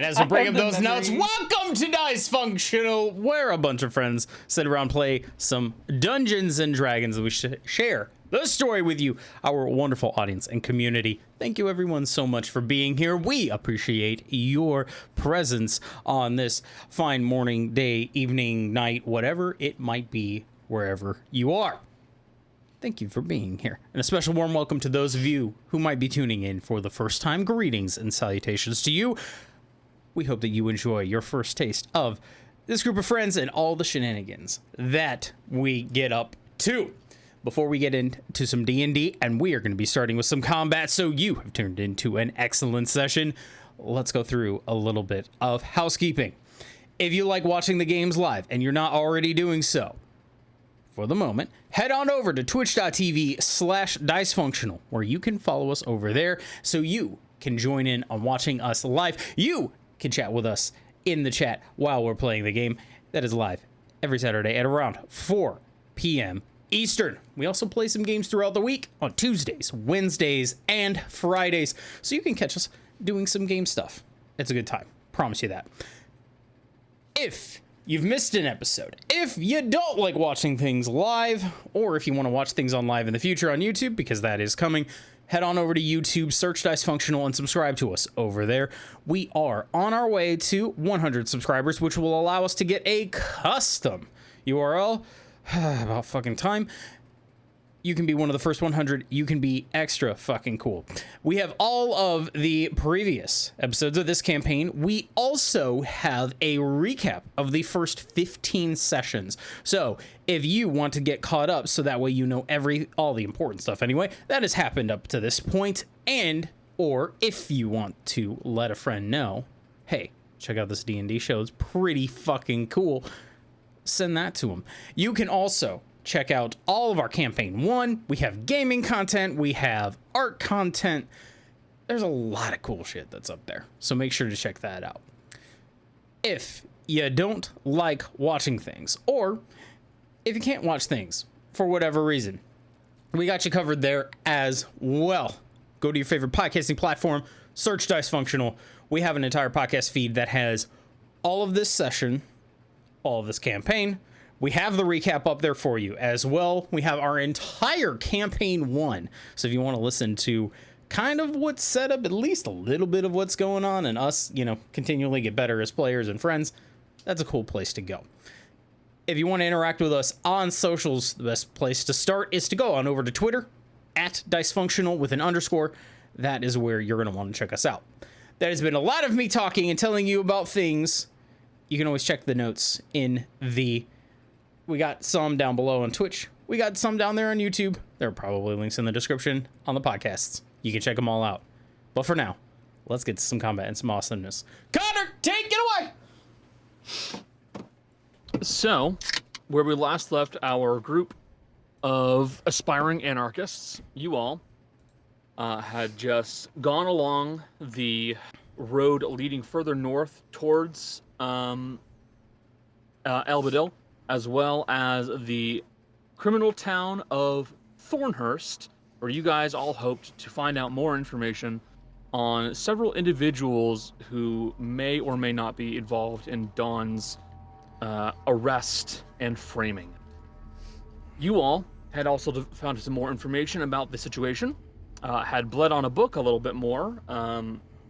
as we bring up those notes, welcome to Dicefunctional, where a bunch of friends sit around, play some Dungeons and Dragons, and we share the story with you, our wonderful audience and community. Thank you everyone so much for being here. We appreciate your presence on this fine morning, day, evening, night, whatever it might be, wherever you are. Thank you for being here. And a special warm welcome to those of you who might be tuning in for the first time. Greetings and salutations to you. We hope that you enjoy your first taste of this group of friends and all the shenanigans that we get up to. Before we get into some D&D, and we are going to be starting with some combat, so you have turned into an excellent session. Let's go through a little bit of housekeeping. If you like watching the games live and you're not already doing so, for the moment, head on over to twitch.tv/dicefunctional, where you can follow us over there so you can join in on watching us live. You can chat with us in the chat while we're playing the game. That is live every Saturday at around 4 p.m. Eastern. We also play some games throughout the week on Tuesdays, Wednesdays, and Fridays, so you can catch us doing some game stuff. It's a good time. Promise you that. If you've missed an episode, if you don't like watching things live, or if you want to watch things on live in the future on YouTube, because that is coming, head on over to YouTube, search Dicefunctional, and subscribe to us over there. We are on our way to 100 subscribers, which will allow us to get a custom URL. About fucking time. You can be one of the first 100. You can be extra fucking cool. We have all of the previous episodes of this campaign. We also have a recap of the first 15 sessions. So if you want to get caught up, so that way you know all the important stuff anyway, that has happened up to this point. And, or if you want to let a friend know, hey, check out this D&D show. It's pretty fucking cool. Send that to them. You can also check out all of our campaign 1. We have gaming content, we have art content. There's a lot of cool shit that's up there, so make sure to check that out. If you don't like watching things, or if you can't watch things for whatever reason, we got you covered there as well. Go to your favorite podcasting platform, search Dicefunctional. We have an entire podcast feed that has all of this session, all of this campaign. We have the recap up there for you as well. We have our entire campaign 1. So if you want to listen to kind of what's set up, at least a little bit of what's going on, and us, continually get better as players and friends, that's a cool place to go. If you want to interact with us on socials, the best place to start is to go on over to Twitter, @Dicefunctional with an underscore. That is where you're going to want to check us out. That has been a lot of me talking and telling you about things. You can always check the notes in we got some down below on Twitch. We got some down there on YouTube. There are probably links in the description on the podcasts. You can check them all out. But for now, let's get to some combat and some awesomeness. Connor, take it away! So, where we last left our group of aspiring anarchists, you all had just gone along the road leading further north towards Albadil, as well as the criminal town of Thornhurst, where you guys all hoped to find out more information on several individuals who may or may not be involved in Dawn's arrest and framing. You all had also found some more information about the situation, had bled on a book a little bit more,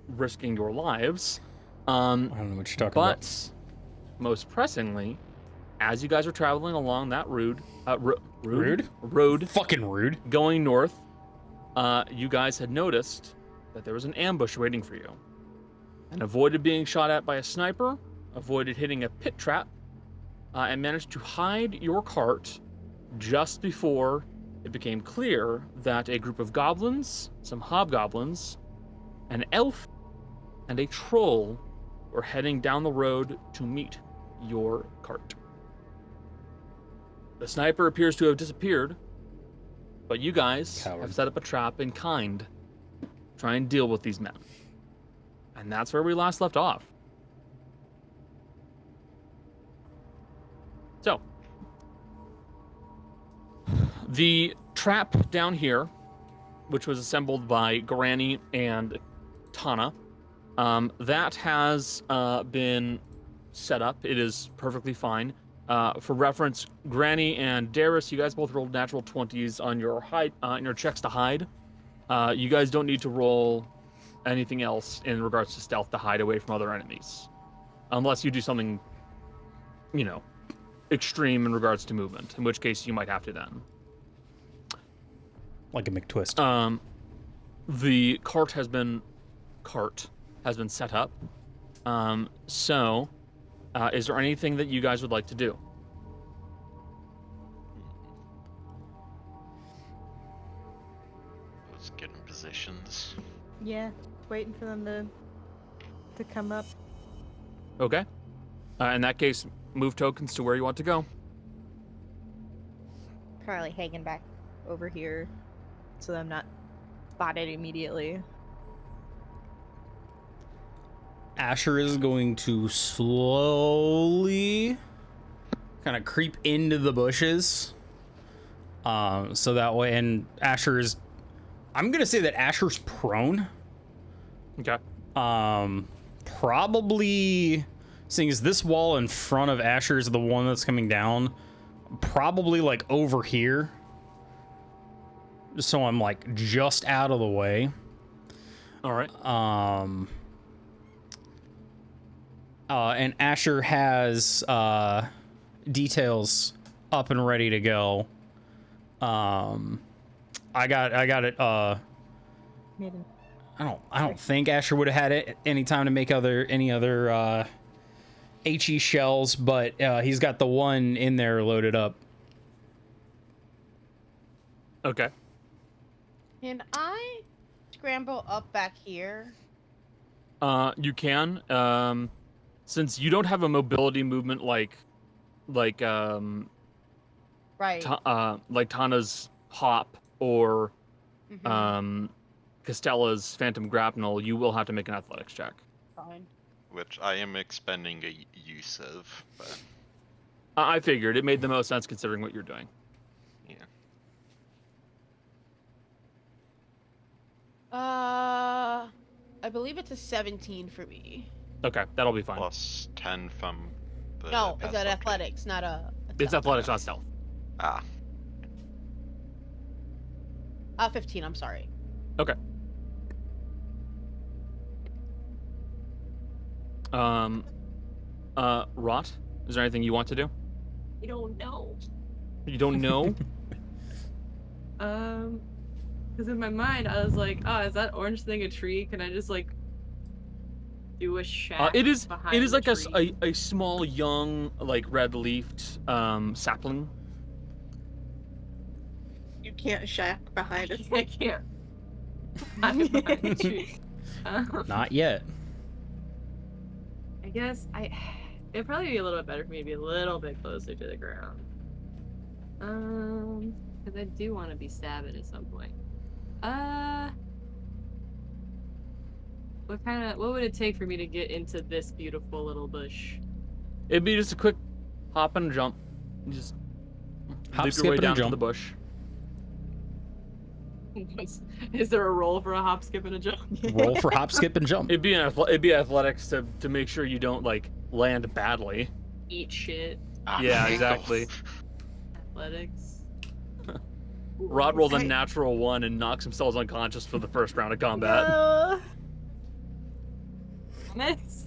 risking your lives. I don't know what you're talking about. But most pressingly, as you guys were traveling along that road, fucking rude, going north, you guys had noticed that there was an ambush waiting for you, and avoided being shot at by a sniper, avoided hitting a pit trap, and managed to hide your cart just before it became clear that a group of goblins, some hobgoblins, an elf, and a troll were heading down the road to meet your cart. The sniper appears to have disappeared, but you guys have set up a trap in kind. Try and deal with these men. And that's where we last left off. So, the trap down here, which was assembled by Granny and Tana, That has been set up. It is perfectly fine. For reference, Granny and Darius, you guys both rolled natural 20s on your checks to hide. You guys don't need to roll anything else in regards to stealth to hide away from other enemies, unless you do something, extreme in regards to movement, in which case you might have to then. Like a McTwist. The cart has been set up. So, is there anything that you guys would like to do? Let's get in positions. Yeah, waiting for them to come up. Okay. In that case, move tokens to where you want to go. Probably hanging back over here so that I'm not spotted immediately. Asher is going to slowly kind of creep into the bushes. So that way, and Asher's, I'm going to say that Asher's prone. Okay. Probably, seeing as this wall in front of Asher is the one that's coming down, probably like over here. So I'm like just out of the way. All right. And Asher has details up and ready to go. I got it. I don't think Asher would have had it any time to make any other HE shells, but he's got the one in there loaded up. Okay. Can I scramble up back here? You can. Since you don't have a mobility movement like Right. like Tana's hop or Mhm. Castella's phantom grapnel, you will have to make an athletics check. Fine. Which I am expending a use of, but I figured it made the most sense considering what you're doing. yeah. I believe it's a 17 for me. Okay, that'll be fine. Plus 10 from the No, it's path at marking. athletics, not a. It's athletics, not stealth. Ah, 15. I'm sorry. Okay. Rot, is there anything you want to do? I don't know. You don't know? Because in my mind I was like, oh, is that orange thing a tree? Can I just like do a shack? It is behind the like tree? a small young like red leafed sapling. You can't shack behind it. I can't. I'm behind the tree. Not yet. I guess it'd probably be a little bit better for me to be a little bit closer to the ground. Because I do want to be stabbing at some point. What would it take for me to get into this beautiful little bush? It'd be just a quick hop and jump. You just Hop, leap skip, your way and down to jump. the bush. Is there a roll for a hop, skip, and a jump? Roll for hop, skip, and jump. It'd be athletics to make sure you don't like land badly. Eat shit. Yeah, ankle. exactly. Athletics. Rod rolls a Okay. natural 1 and knocks himself unconscious for the first round of combat. Miss.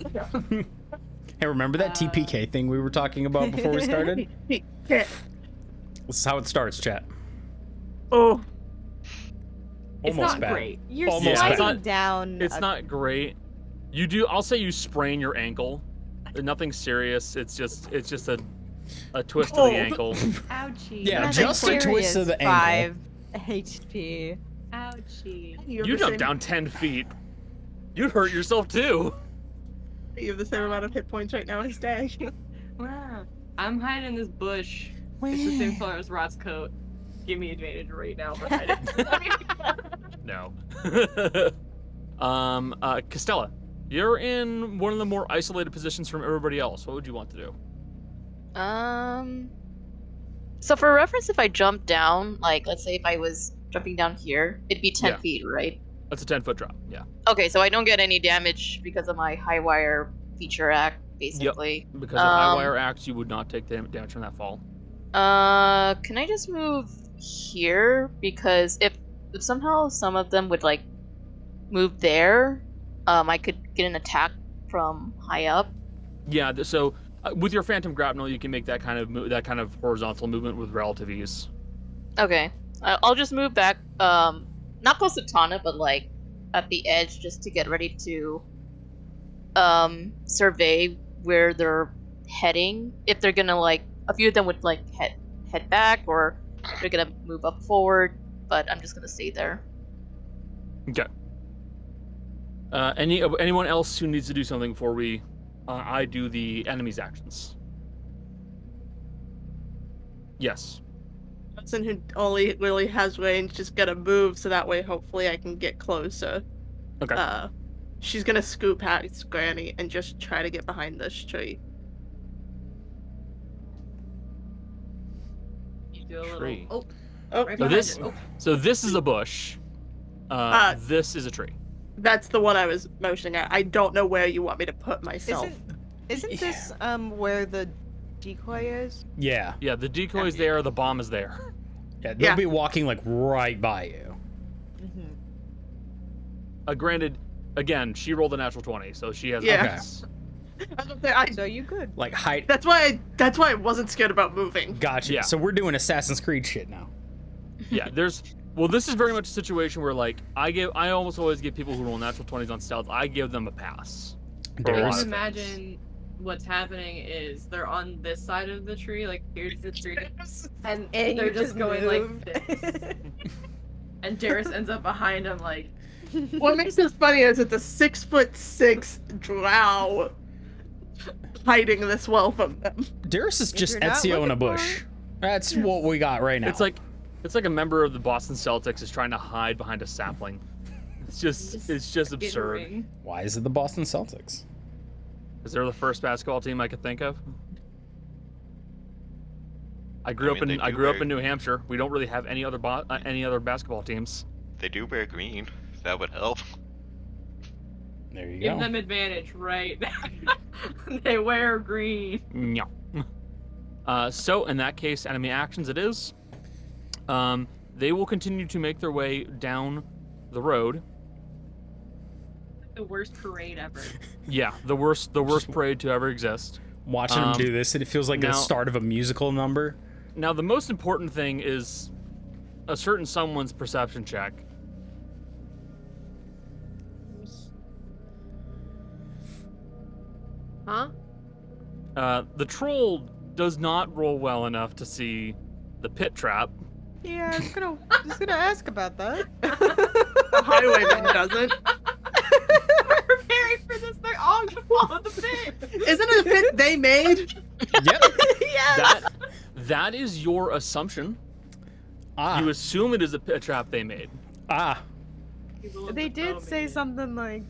Hey, remember that TPK thing we were talking about before we started? This is how it starts, chat. Oh, It's Almost not bad. great. You're Almost sliding bad. down. It's not great. You do. I'll say you sprain your ankle. Nothing serious. It's just a twist of the ankle. Ouchie. Yeah, Nothing just a twist of the serious, ankle. 5 HP. Ouchie. You jumped down 10 feet. You'd hurt yourself too. You have the same amount of hit points right now as Stag. Wow. I'm hiding in this bush. It's the same color as Rod's coat. Give me advantage right now for hiding. No. Castella, you're in one of the more isolated positions from everybody else. What would you want to do? So for reference, if I jump down, like let's say if I was jumping down here, it'd be 10 Yeah. feet, right? That's a 10-foot drop. Yeah. Okay, so I don't get any damage because of my high wire feature act, basically. Because of high wire acts, you would not take damage from that fall. Can I just move here? Because if somehow some of them would like move there, I could get an attack from high up. Yeah. So with your phantom grapnel, you can make that kind of horizontal movement with relative ease. Okay, I'll just move back. Not close to Tana, but like at the edge, just to get ready to survey where they're heading. If they're gonna like, a few of them would like head back, or they're gonna move up forward. But I'm just gonna stay there. Okay. Anyone else who needs to do something before I do the enemy's actions? Yes. Person who only really has range just gotta move, so that way hopefully I can get closer. Okay. She's gonna scoop past Granny and just try to get behind this tree. You do a little. Tree. Oh, Oh, right So behind this, it. Oh. so this is a bush. This is a tree. that's the one I was motioning at. I don't know where you want me to put myself. Isn't this where the decoy is? Yeah. Yeah, the decoy's there, the bomb is there. Yeah, they'll Yeah. be walking like right by you. Granted, again, she rolled a natural 20, so she has. Yeah. this. I was gonna say, So you could. Like height. that's why I wasn't scared about moving. Gotcha. Yeah. So we're doing Assassin's Creed shit now. Yeah, well, this is very much a situation where like I almost always give people who roll natural 20s on stealth, I give them a pass. For a lot There's- of things. Imagine what's happening is they're on this side of the tree, like here's the tree, and And they're you just going like moved. this. And Darius ends up behind him, like, What makes this funny is it's a 6'6" drow hiding this well from them. Darius is If just you're not Ezio in a looking for bush. That's what we got right now. It's like a member of the Boston Celtics is trying to hide behind a sapling. It's just absurd. skittering. why is it the Boston Celtics? Because they're the first basketball team I could think of. I grew mean, they up do in wear- New Hampshire. We don't really have any other basketball teams. They do wear green. That would help. There you Give go. them advantage, right? They wear green. No. So in that case, enemy actions it is. They will continue to make their way down the road. The worst parade ever. Yeah, the worst parade to ever exist. Watching him do this, and it feels like the now- start of a musical number. Now the most important thing is a certain someone's perception check. Huh? The troll does not roll well enough to see the pit trap. Yeah, I was gonna ask about that. The highwayman doesn't. Preparing for this, they're all gonna fall in the pit. Isn't it a pit they made? Yep. That is your assumption. Ah. You assume it is a pit trap they made. They did say something like,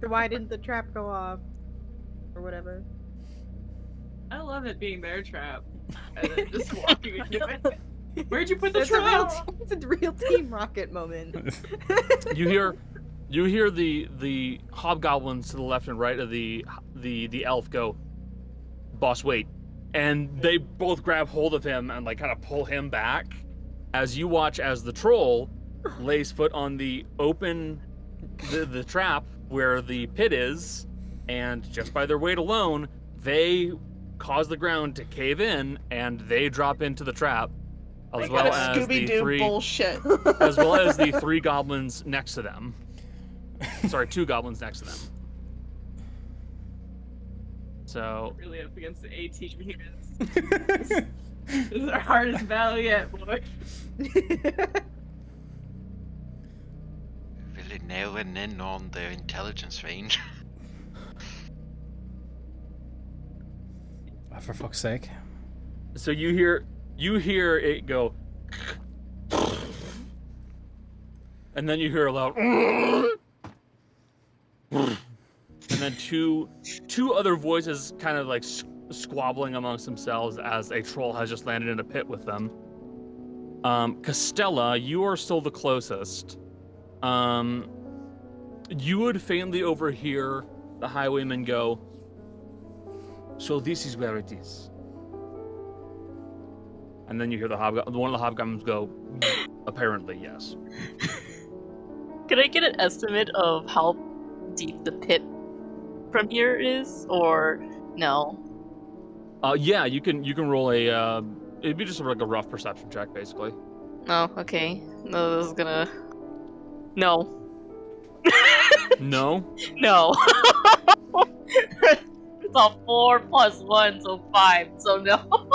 "Why didn't the trap go off?" or whatever. I love it being their trap. And then just walking into it. Where'd you put the It's trap? it's a real Team Rocket moment. You hear the hobgoblins to the left and right of the elf go, "Boss, wait!" And they both grab hold of him and like kind of pull him back. As you watch as the troll lays foot on the open the trap where the pit is, and just by their weight alone, they cause the ground to cave in and they drop into the trap, as Like well that as the Scooby-Doo three bullshit. as well as the three goblins next to them. Sorry, two goblins next to them. So Really up against the A-team units. This is our hardest battle yet, boy. Really narrowing in on their intelligence range. For fuck's sake. So you hear it go, and then you hear a loud, and then two other voices kind of like squabbling amongst themselves as a troll has just landed in a pit with them. Castella, you are still the closest. You would faintly overhear the highwayman go, "So this is where it is." And then you hear one of the hobgoblins go, "Apparently, yes." Can I get an estimate of how deep the pit from here is, or no? Yeah, you can roll a. It'd be just like a rough perception check, basically. Oh, okay. No, this is gonna. No. No. No. It's a 4 + 1, so 5. So no.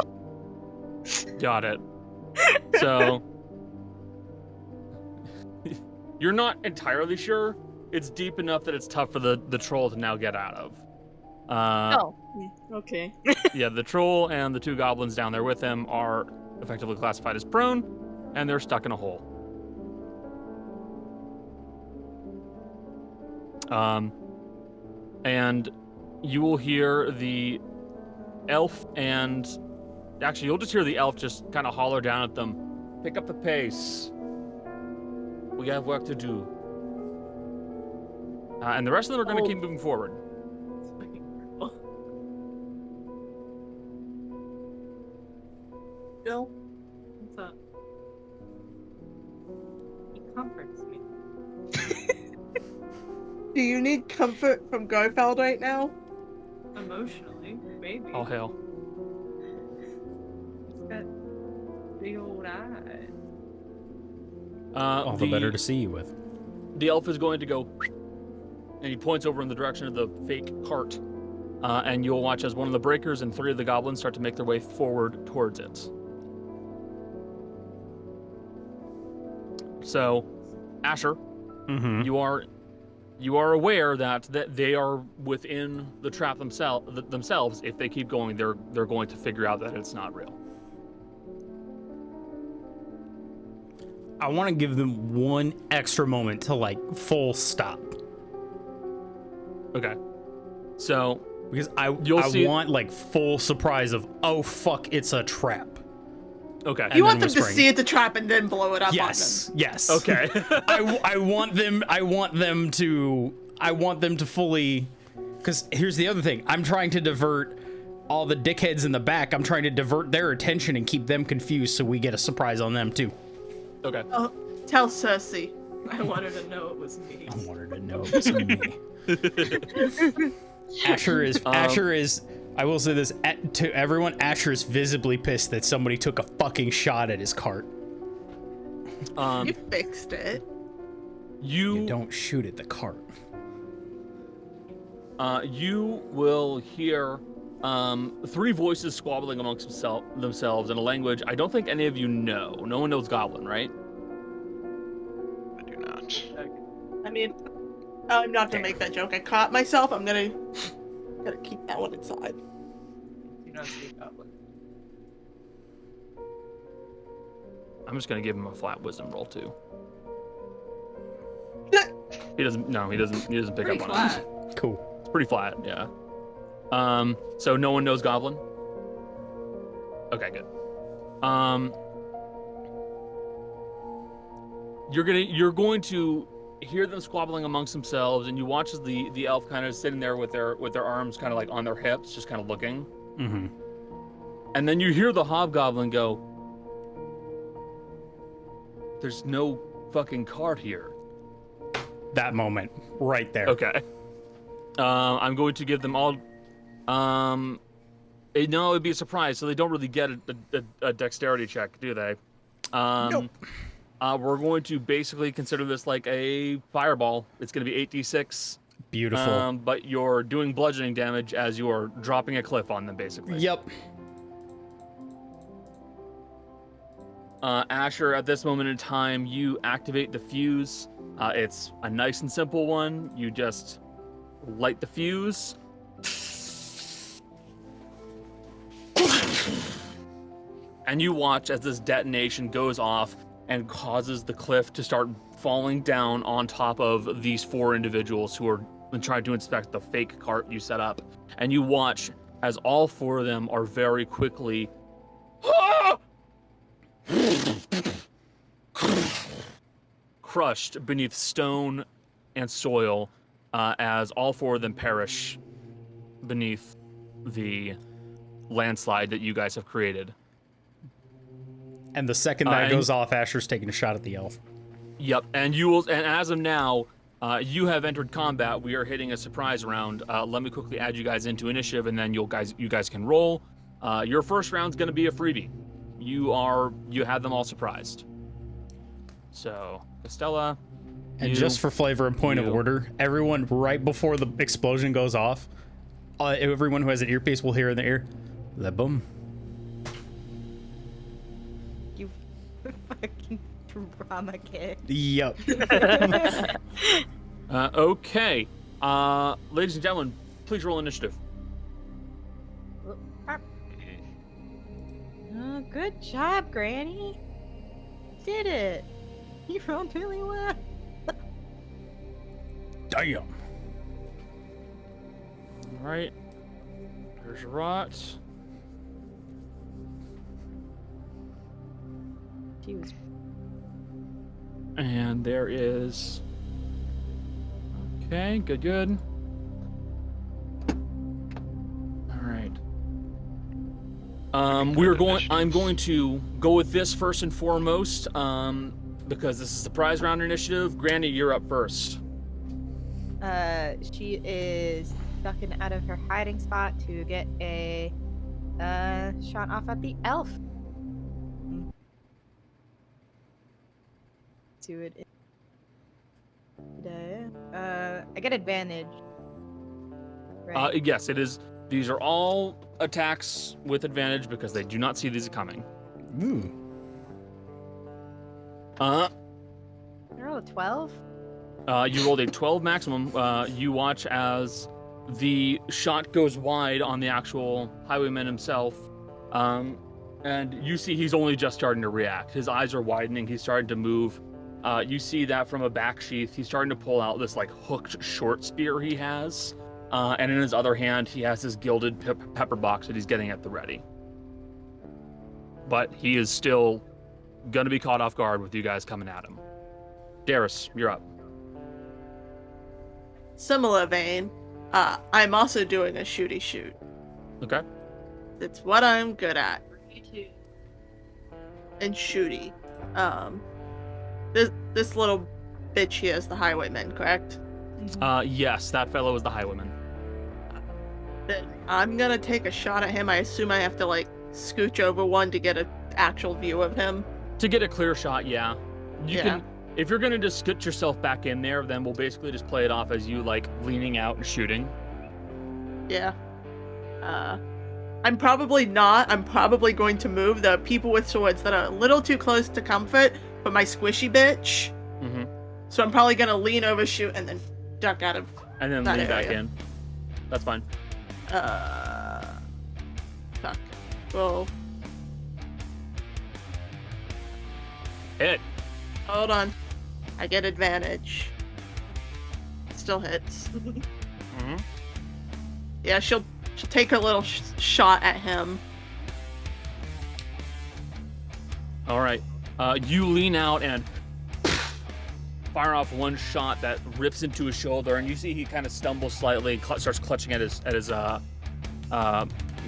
Got it. So you're not entirely sure. It's deep enough that it's tough for the troll to now get out of. Oh. Okay. Yeah, the troll and the 2 goblins down there with him are effectively classified as prone, and they're stuck in a hole. And you will hear the elf and... Actually, you'll just hear the elf just kind of holler down at them. "Pick up the pace. We have work to do." And the rest of them are going to keep moving forward. It's fucking brutal. Bill, What's up? He comforts me. do you need comfort from Garfeld right now? Emotionally, maybe. All hail. He's got big old eyes. All the better to see you with. The elf is going to go, and he points over in the direction of the fake cart. And you'll watch as one of the breakers and 3 of the goblins start to make their way forward towards it. So, Asher, Mm-hmm. you are aware that they are within the trap themselves. If they keep going, they're going to figure out that it's not real. I want to give them one extra moment to like full stop. Okay. So Because I see want like full surprise of, oh fuck, it's a trap. okay. And You then want them to whispering. see it's a trap and then blow it up Yes, yes. Okay. I want them to fully, because here's the other thing. I'm trying to divert all the dickheads in the back. I'm trying to divert their attention and keep them confused so we get a surprise on them too. Okay. on them. Oh, tell Cersei. I want her to know it was me. I want her to know it was me. Asher is, I will say this to everyone, Asher is visibly pissed that somebody took a fucking shot at his cart. You fixed it. You don't shoot at the cart. You will hear 3 voices squabbling amongst themselves in a language I don't think any of you know. No one knows Goblin, right? I do not. I mean, I'm not gonna make that joke. I caught myself. I'm gonna keep that one inside. Do not speak goblin. I'm just gonna give him a flat wisdom roll too. He doesn't pick Pretty up on flat. it. Cool. It's pretty flat, yeah. So no one knows Goblin? Okay, good. You're going to hear them squabbling amongst themselves, and you watch as the elf kind of sitting there with their arms kind of like on their hips, just kind of looking. Mm-hmm. And then you hear the hobgoblin go, "There's no fucking cart here." That moment, right there. Okay. I'm going to give them all. No, it'd be a surprise, so they don't really get a dexterity check, do they? Nope. We're going to basically consider this like a fireball. It's going to be 8d6. Beautiful. But you're doing bludgeoning damage as you are dropping a cliff on them, basically. Yep. Asher, at this moment in time, you activate the fuse. It's a nice and simple one. You just light the fuse. And you watch as this detonation goes off and causes the cliff to start falling down on top of these 4 individuals who are trying to inspect the fake cart you set up. And you watch as all 4 of them are very quickly crushed beneath stone and soil as all 4 of them perish beneath the landslide that you guys have created. And the second that goes off, Asher's taking a shot at the elf. Yep, and you will. And as of now, you have entered combat. We are hitting a surprise round. Let me quickly add you guys into initiative, and then you guys can roll. Your first round's going to be a freebie. You have them all surprised. So, Estella. And just for flavor and point of order, everyone right before the explosion goes off, everyone who has an earpiece will hear in their ear, the boom. You fucking drama kid. Yep. Okay. Ladies and gentlemen, please roll initiative. Oh, good job, Granny. Did it. You rolled really well. Damn. All right. There's Rot. She was. And there is. Okay, good. All right. I'm going to go with this first and foremost, because this is the prize round initiative. Granny, you're up first. She is ducking out of her hiding spot to get a shot off at the elf. Do it. I get advantage. Right? Yes, it is. These are all attacks with advantage because they do not see these coming. Ooh. I roll a 12. You rolled a 12 maximum. You watch as the shot goes wide on the actual highwayman himself. And you see he's only just starting to react. His eyes are widening. He's starting to move. You see that from a back sheath. He's starting to pull out this like hooked short spear he has. And in his other hand, he has his gilded pepper box that he's getting at the ready. But he is still going to be caught off guard with you guys coming at him. Darius, you're up. Similar vein, I'm also doing a shooty shoot. Okay. It's what I'm good at. Me too. And shooty. This little bitch here is the highwayman, correct? Yes, that fellow is the highwayman. Then I'm gonna take a shot at him. I assume I have to like scooch over one to get an actual view of him. To get a clear shot, yeah. You Yeah. can. If you're gonna just scoot yourself back in there, then we'll basically just play it off as you like leaning out and shooting. Yeah. I'm probably not. I'm probably going to move the people with swords that are a little too close to comfort for my squishy bitch. Mm-hmm. So I'm probably gonna lean over, shoot, and then duck out of. And then that lean back area. in. That's fine. Fuck. Well, Hit. hold on. I get advantage. Still hits. Mm-hmm. Yeah, she'll take a little shot at him. All right. You lean out and fire off one shot that rips into his shoulder, and you see he kind of stumbles slightly and starts clutching at his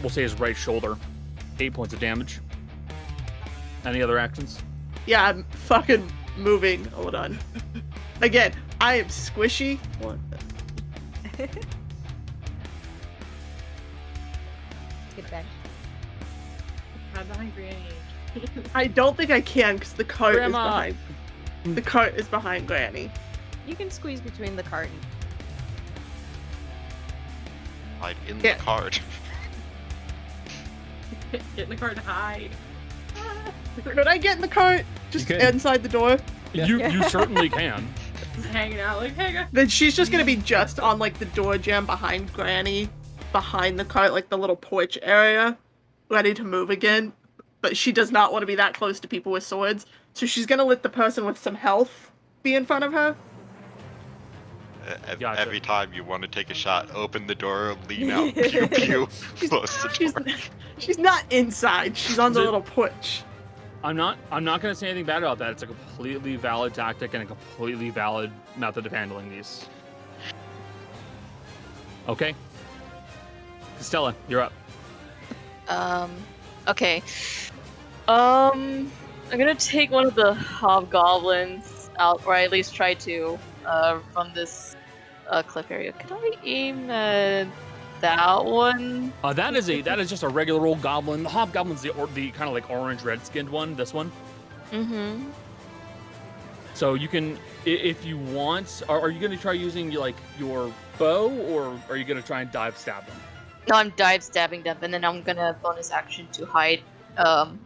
we'll say his right shoulder. 8 points of damage. Any other actions? Yeah, I'm fucking moving. Hold on. Again, I am squishy. What? Get back. I'm behind Granny. I don't think I can because the cart Grandma. is behind. The cart is behind Granny. You can squeeze between the cart and Hide in Yeah. the cart. Get in the car to hide. Could I get in the cart? Just You could. inside the door? Yeah. You certainly can. Just hanging out like, hey guys. Then she's just gonna be just on like the door jamb behind Granny, behind the cart, like the little porch area, ready to move again. But she does not want to be that close to people with swords, so she's gonna let the person with some health be in front of her. Gotcha. Every time you want to take a shot, open the door, lean out, pew pew, close the She's door. she's not inside. She's on the Did- little porch. I'm not gonna say anything bad about that. It's a completely valid tactic and a completely valid method of handling these. Okay. Stella, you're up. Okay. I'm gonna take one of the hobgoblins out, or at least try to, from this cliff area. Could I aim at that one? That is just a regular old goblin. The hobgoblin's the kind of like orange red-skinned one. This one. Mm-hmm. So you can, if you want, are you gonna try using like your bow, or are you gonna try and dive stab them? No, I'm dive stabbing them, and then I'm gonna bonus action to hide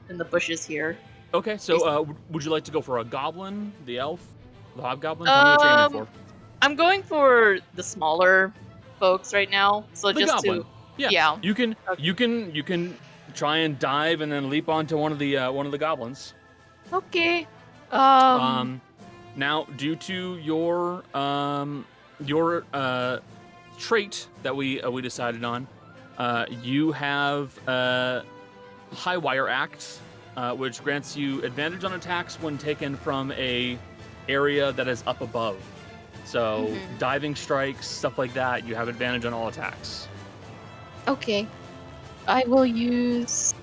in the bushes here. Okay, so would you like to go for a goblin, the elf, the hobgoblin? Tell me what you're aiming for. I'm going for the smaller folks right now. So The just goblin. to Yeah. You can try and dive and then leap onto one of the goblins. Okay. Now, due to your trait that we decided on, you have High Wire Act, which grants you advantage on attacks when taken from a area that is up above. So diving strikes, stuff like that, you have advantage on all attacks. Okay. I will use.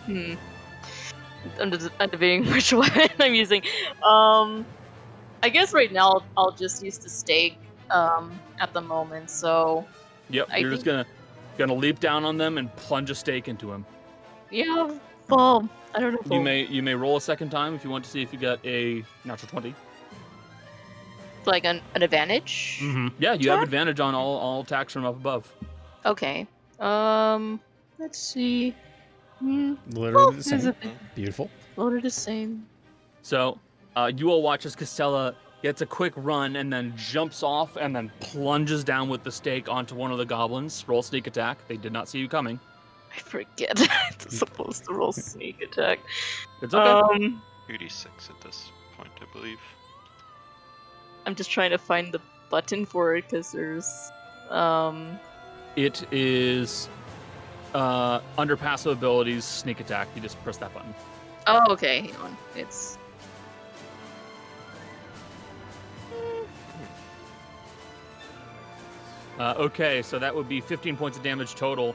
I'm debating which one I'm using. I guess right now I'll just use the stake at the moment. So. Yep. You're just gonna leap down on them and plunge a stake into him. Yeah. Well, I don't know. You may roll a second time if you want to see if you got a natural 20. Like an advantage. Yeah, you have advantage on all attacks from up above. Okay. Let's see. Literally the same. Beautiful. Literally the same. So, you all watch as Castella gets a quick run and then jumps off and then plunges down with the stake onto one of the goblins. Roll sneak attack. They did not see you coming. I forget. I'm supposed to roll sneak attack. It's okay. 86 at this point, I believe. I'm just trying to find the button for it because there's. It is under passive abilities, sneak attack. You just press that button. Oh, okay. Hang on. It's. Okay, so that would be 15 points of damage total.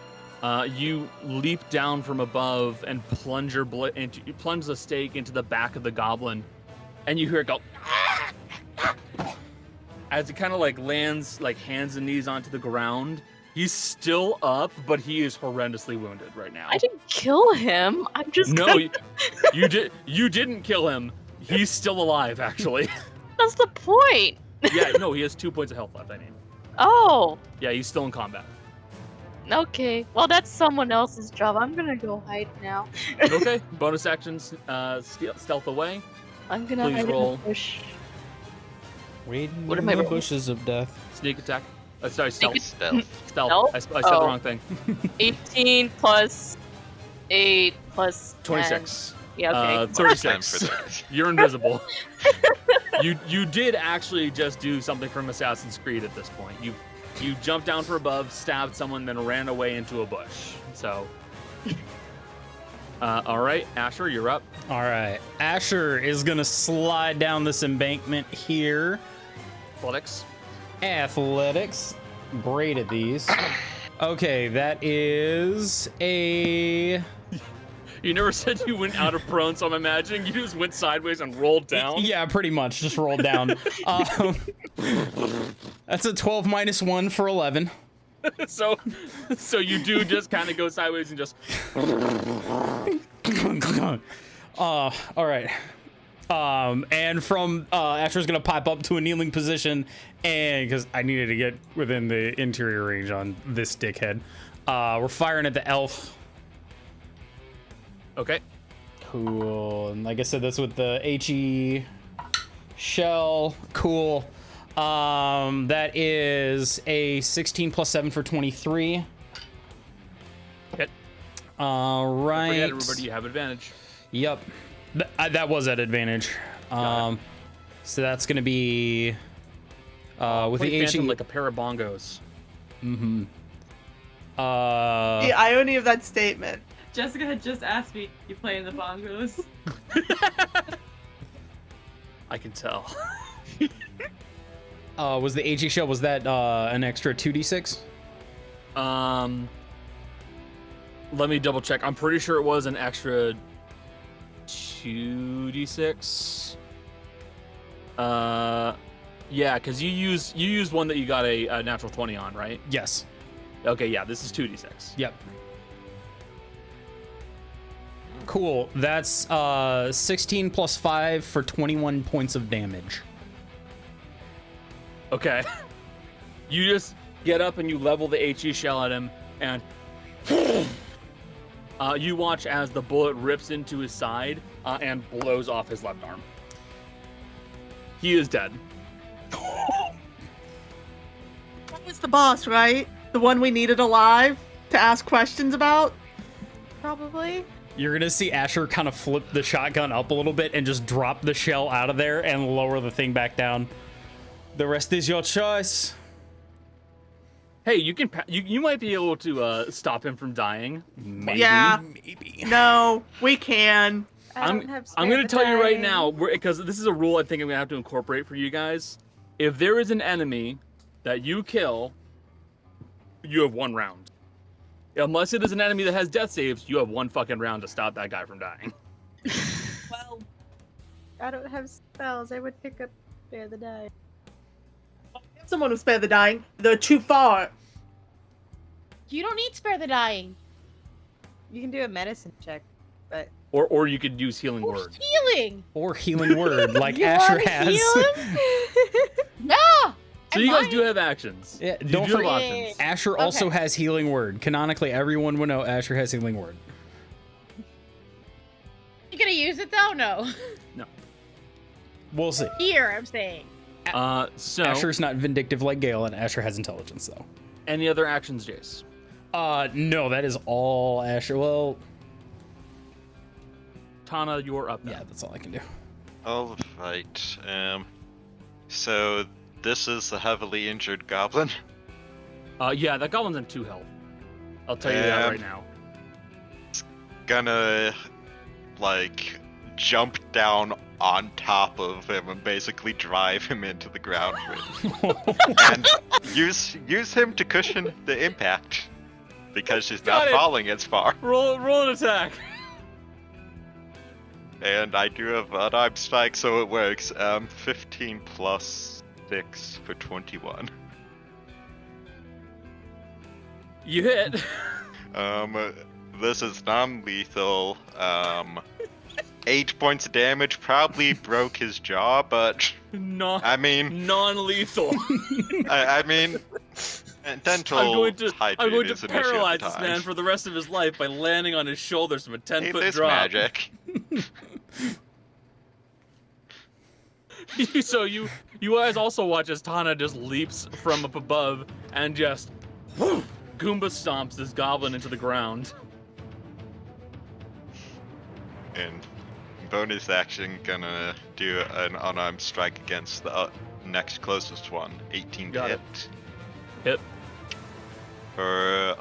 You leap down from above and plunge plunge the stake into the back of the goblin, and you hear it go. As it kind of like lands like hands and knees onto the ground. He's still up, but he is horrendously wounded right now. I didn't kill him. I'm just. No, you did. You didn't kill him. He's still alive, actually. That's the point. Yeah, no, he has 2 points of health left. I mean. Oh. Yeah, he's still in combat. Okay. Well, that's someone else's job. I'm gonna go hide now. Okay. Bonus actions. Stealth away. I'm gonna Please hide roll. in the bush. Waiting What in am I the rolling? bushes of death. Sneak attack. Sorry, stealth. Stealth. Stealth. I said the Oh. wrong thing. 18 plus 8 plus 10. 26. Yeah. Okay. 36. You're invisible. You did actually just do something from Assassin's Creed at this point. You jumped down from above, stabbed someone, then ran away into a bush. So, all right, Asher, you're up. All right. Asher is going to slide down this embankment here. Athletics. Great at these. Okay, that is a... You never said you went out of prone, so I'm imagining you just went sideways and rolled down. Yeah, pretty much. Just rolled down. That's a 12 minus 1 for 11. So you do just kind of go sideways and just... All right. And from Asher's gonna pipe up to a kneeling position, and because I needed to get within the interior range on this dickhead, we're firing at the elf. Okay. Cool. And like I said, that's with the HE shell. Cool. That is a 16 plus 7 for 23. Hit. All right. Forget everybody, you have advantage. Yep. That was at advantage. So that's going to be with Play the Phantom HE. like a pair of bongos. Mm-hmm. The irony of that statement. Jessica had just asked me, you playing the bongos? I can tell. Was the HE shell, was that an extra 2d6? Let me double check. I'm pretty sure it was an extra 2d6. Yeah, because you used one that you got a natural 20 on, right? Yes. Okay, yeah, this is 2d6. Yep. Cool. That's 16 plus 5 for 21 points of damage. Okay. You just get up and you level the HE shell at him, and you watch as the bullet rips into his side and blows off his left arm. He is dead. That was the boss, right? The one we needed alive to ask questions about? Probably. You're gonna see Asher kind of flip the shotgun up a little bit and just drop the shell out of there and lower the thing back down. The rest is your choice. Hey, you might be able to stop him from dying. Maybe. Yeah. Maybe. No, we can. I'm going to tell you right now, because this is a rule I think I'm going to have to incorporate for you guys. If there is an enemy that you kill, you have 1 round. Unless it is an enemy that has death saves, you have 1 fucking round to stop that guy from dying. Well, I don't have spells. I would pick up Spare the Dying. Someone will spare the dying. They're too far. You don't need spare the dying. You can do a medicine check, but Or you could use healing Or word. healing. Or healing word, like You Asher wanna has. heal Yeah. So you guys do have actions. Yeah, You don't do have forget, options. Asher also has healing word. Canonically, everyone would know Asher has healing word. You gonna use it though? No. We'll see. Here, I'm saying. So Asher's not vindictive like Gale, and Asher has intelligence, though. any other actions, Jace? No, that is all Asher. Well, Tana, you're up now. yeah, that's all I can do. All right. So this is the heavily injured goblin. Yeah, that goblin's in 2 health. I'll tell you that right now. Gonna like jump down on top of him and basically drive him into the ground and use him to cushion the impact because she's Got not it. falling as far. Roll an attack. And I do have unarmed strike, so it works. 15 plus 6 for 21. You hit. This is non-lethal. 8 points of damage, probably broke his jaw, but I mean, non-lethal. I mean, dental I'm going hygiene to is an paralyze issue at this the man time. for the rest of his life by landing on his shoulders from a 10-foot This drop. magic. So you guys also watch as Tana just leaps from up above and just Goomba stomps this goblin into the ground. And bonus action, gonna do an unarmed strike against the next closest one. 18 to Got hit. it. Hit. For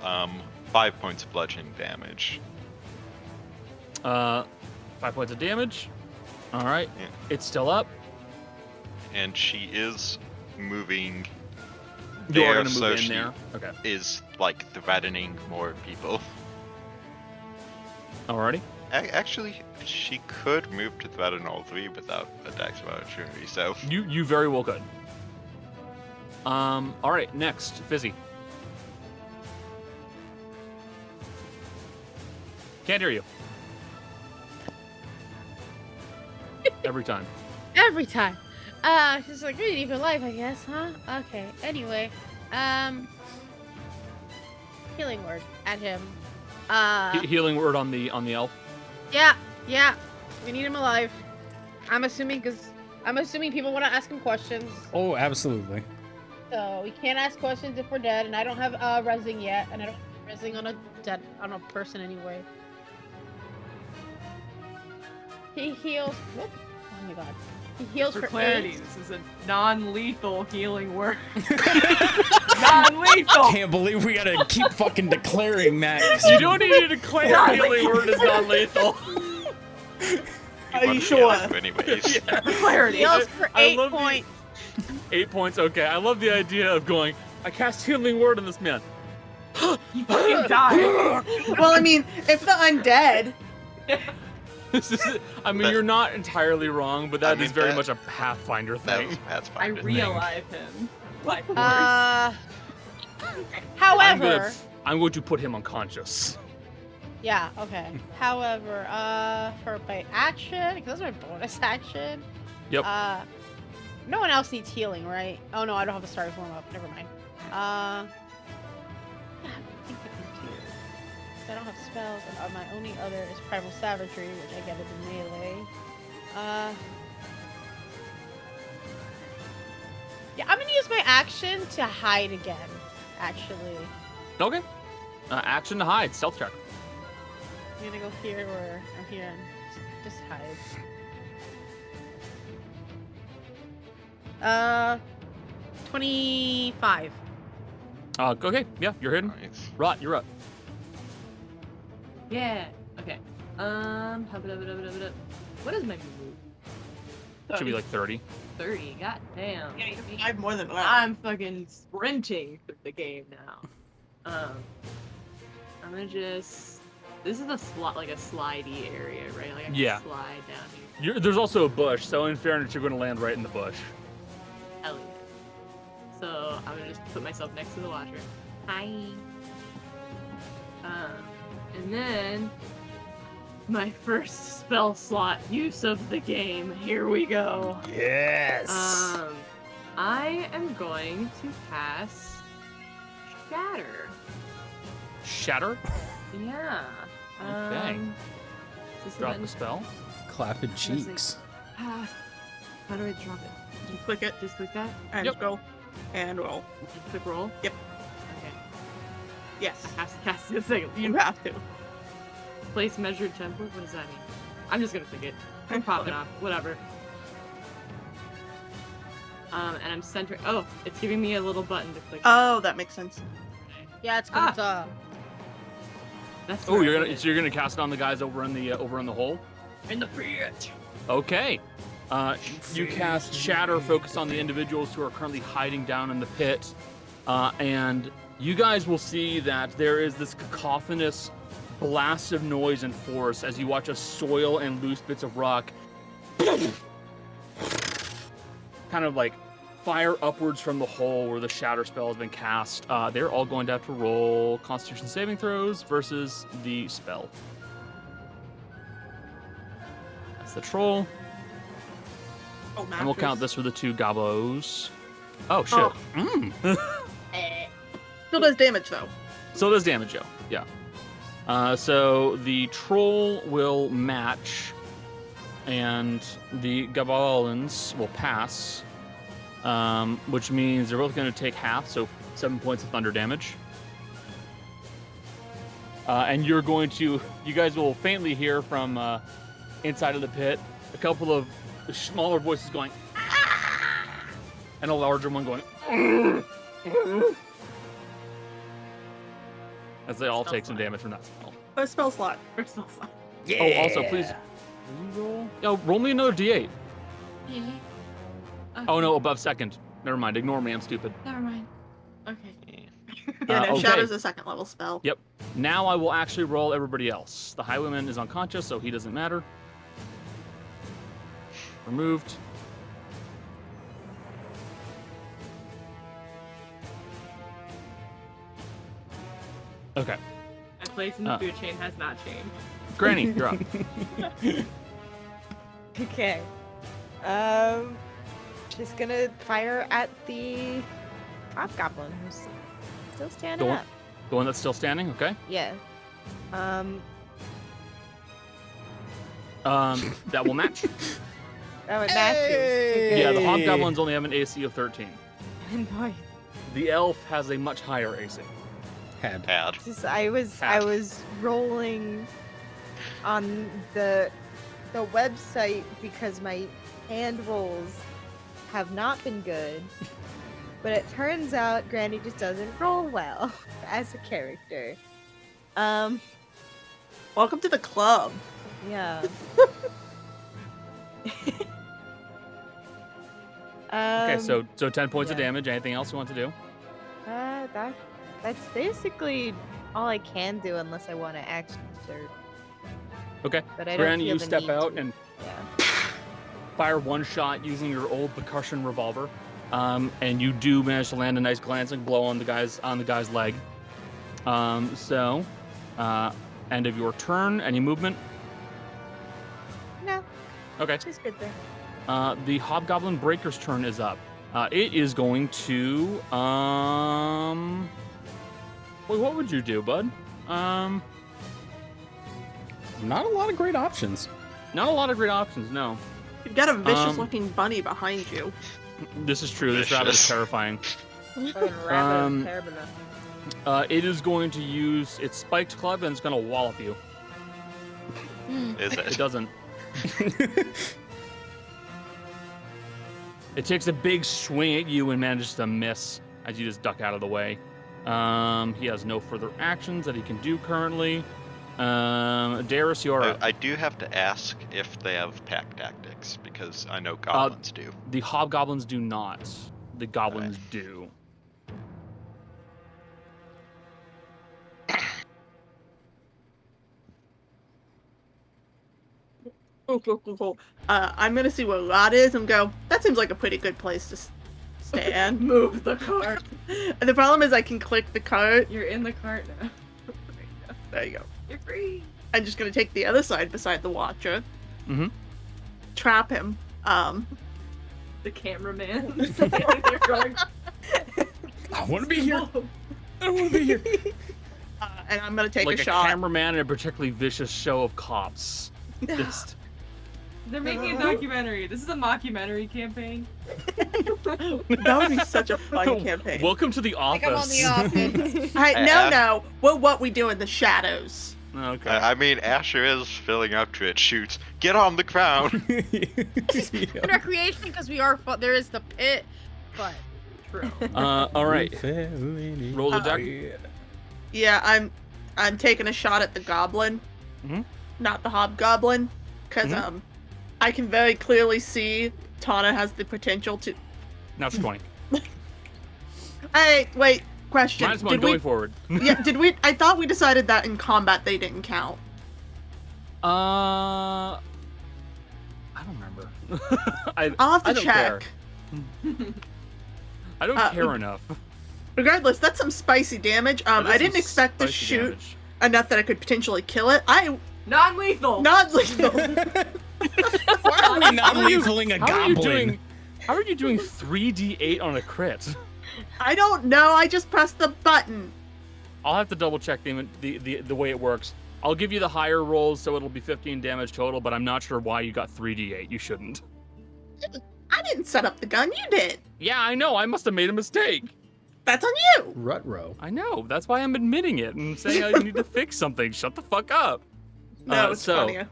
5 points of bludgeoning damage. 5 points of damage. All right. Yeah. It's still up. And she is moving You are there, gonna move so in she there. Okay. is like threatening more people. Alrighty. Actually, she could move to threaten all 3 without attacks of opportunity, so You very well could. All right. Next, Fizzy. Can't hear you. Every time. Every time. She's like, really for life, I guess, huh? Okay. Anyway, healing word at him. Healing word on the elf. Yeah. We need him alive. I'm assuming people want to ask him questions. Oh, absolutely. So we can't ask questions if we're dead, and I don't have resing yet, and I don't have resing on a person anyway. He heals. Whoop. Oh my god. He heals For for clarity, 8. this is a non-lethal healing word. Not Non-lethal. Can't believe we gotta keep fucking declaring that. You don't need to declare healing word as non-lethal. Are you Wanna be sure? alive Anyways. Clarity. Heals for I 8 love points. 8 points. Okay, I love the idea of going. I cast healing word on this man. You fucking die. Well, I mean, if the undead. I mean, you're not entirely wrong, but that I mean, is very that- much a Pathfinder thing. That's I fine. with me. realize him. By force. However, I'm going to put him unconscious. yeah, okay. However, for my action, because that's my bonus action. Yep. No one else needs healing, right? Oh no, I don't have a starting form up. Never mind. Yeah, I think I can do. I don't have spells, and my only other is Primal Savagery, which I get as a melee. Yeah, I'm gonna use my action to hide again. Actually, Okay. Action to hide. Stealth check. I'm gonna go here or here and just hide. 25. Okay. Yeah, you're hidden. Nice. Rot, you're up. Yeah. Okay. What is my move? Should be like 30. 30. God damn. Yeah, you have 5 more than that. I'm fucking sprinting through the game now. I'm gonna just. This is a like a slidey area, right? Like I can Yeah. slide down here. There's also a bush, so in fairness, you're going to land right in the bush. Hell yeah. So I'm gonna just put myself next to the watcher. Hi. And then my first spell slot use of the game. Here we go. Yes. I am going to cast Shatter. Shatter. Yeah. Okay. Is this Drop button? the spell. Clapping cheeks. How do I drop it? You click it Just click that? and Yep. go and roll. Click roll? Yep. Okay. Yes, I have to cast this thing. you have to. Place measured template? What does that mean? I'm just gonna click it. I'm popping off. Whatever. And I'm centering. Oh, it's giving me a little button to click. Oh, that makes sense. Yeah, it's because That's Oh, where you're I gonna did so you're gonna cast it on the guys over in the hole. it. In the bridge. Okay. You cast Shatter, focused on the individuals who are currently hiding down in the pit, and you guys will see that there is this cacophonous blast of noise and force as you watch a soil and loose bits of rock kind of like fire upwards from the hole where the Shatter spell has been cast. They're all going to have to roll Constitution saving throws versus the spell. That's the troll. Oh, And we'll count this for the 2 gobos. Oh, shit. Oh. Still does damage though. So does damage, Joe. Yeah. So the troll will match, and the goblins will pass, which means they're both going to take half, so 7 points of thunder damage. And you guys will faintly hear from inside of the pit a couple of smaller voices going, "Ah!" and a larger one going, as they all take some damage from that spell. A spell slot. First of all, Yeah. Oh, also, please roll. Oh, roll me another d8. yeah. Oh no, above second. Never mind. Ignore me. I'm stupid. Never mind. Okay. Yeah, no, okay. Shadow's a 2nd level spell. Yep. Now I will actually roll everybody else. The highwayman is unconscious, so he doesn't matter. Removed. Okay. My place in the food chain has not changed. Granny, you're up. Okay. Just gonna fire at the hobgoblin who's still standing The one- up. The one that's still standing, okay? Yeah. That will match. Oh, it matches. Yeah, the hobgoblins only have an AC of 13. And boy, The elf has a much higher AC. Had. just I was rolling on the website because my hand rolls have not been good. But it turns out Granny just doesn't roll well as a character. Welcome to the club. Yeah. Okay, so 10 points of yeah. damage. Anything else you want to do? That's basically all I can do unless I want to action surge. Okay. But I don't Granny, feel you the step need out to. and Yeah. fire one shot using your old percussion revolver, and you do manage to land a nice glancing blow on the guy's leg. End of your turn. Any movement? No, Okay. she's good there. The Hobgoblin Breaker's turn is up. It is going to Wait, what would you do, bud? Not a lot of great options. Not a lot of great options. No. You've got a vicious-looking bunny behind you. This is true. This rabbit is Vicious. terrifying. Fucking rabbit is terrible enough. It is going to use its spiked club and it's going to wallop you. Is It it? doesn't. It takes a big swing at you and manages to miss as you just duck out of the way. He has no further actions that he can do currently. Darius, you're up. I do have to ask if they have pack tactics, because I know goblins do. The hobgoblins do not. The goblins do. Cool. I'm gonna see where Rod is and go, that seems like a pretty good place to stand. Move the cart. And the problem is I can click the cart. You're in the cart now. There you go. You're free. I'm just gonna take the other side beside the Watcher. Mm-hmm. Trap him. The cameraman. They're going, I want to be here. I want to be here. And I'm gonna take Like a a shot. cameraman in a particularly vicious show of cops. Just they're making a documentary. This is a mockumentary campaign. That would be such a fun campaign. welcome to the Like office. I'm on the office. No. Well, what we do in the shadows. Okay. I mean, Asher is filling up to it. Shoots. Get on the ground. In recreation, because we are there is the pit, but True. All right. Roll the deck. Yeah, I'm taking a shot at the goblin, not the hobgoblin, because I can very clearly see Tana has the potential to. Now it's 20. Hey, wait. Question. Minus one going forward. Yeah, did we? I thought we decided that in combat they didn't count. I don't remember. I'll have to I don't check. care. I don't care enough. Regardless, that's some spicy damage. That is I didn't some expect to spicy shoot damage. enough that I could potentially kill it. Non-lethal. Not lethal. Why are we not lethaling a goblin? How are you doing 3d8 on a crit? I don't know. I just pressed the button. I'll have to double check the way it works. I'll give you the higher rolls, so it'll be 15 damage total, but I'm not sure why you got 3d8. You shouldn't. I didn't set up the gun. You did. Yeah, I know. I must have made a mistake. That's on you. Rutro. I know. That's why I'm admitting it and saying I need to fix something. Shut the fuck up. No, it's funnier.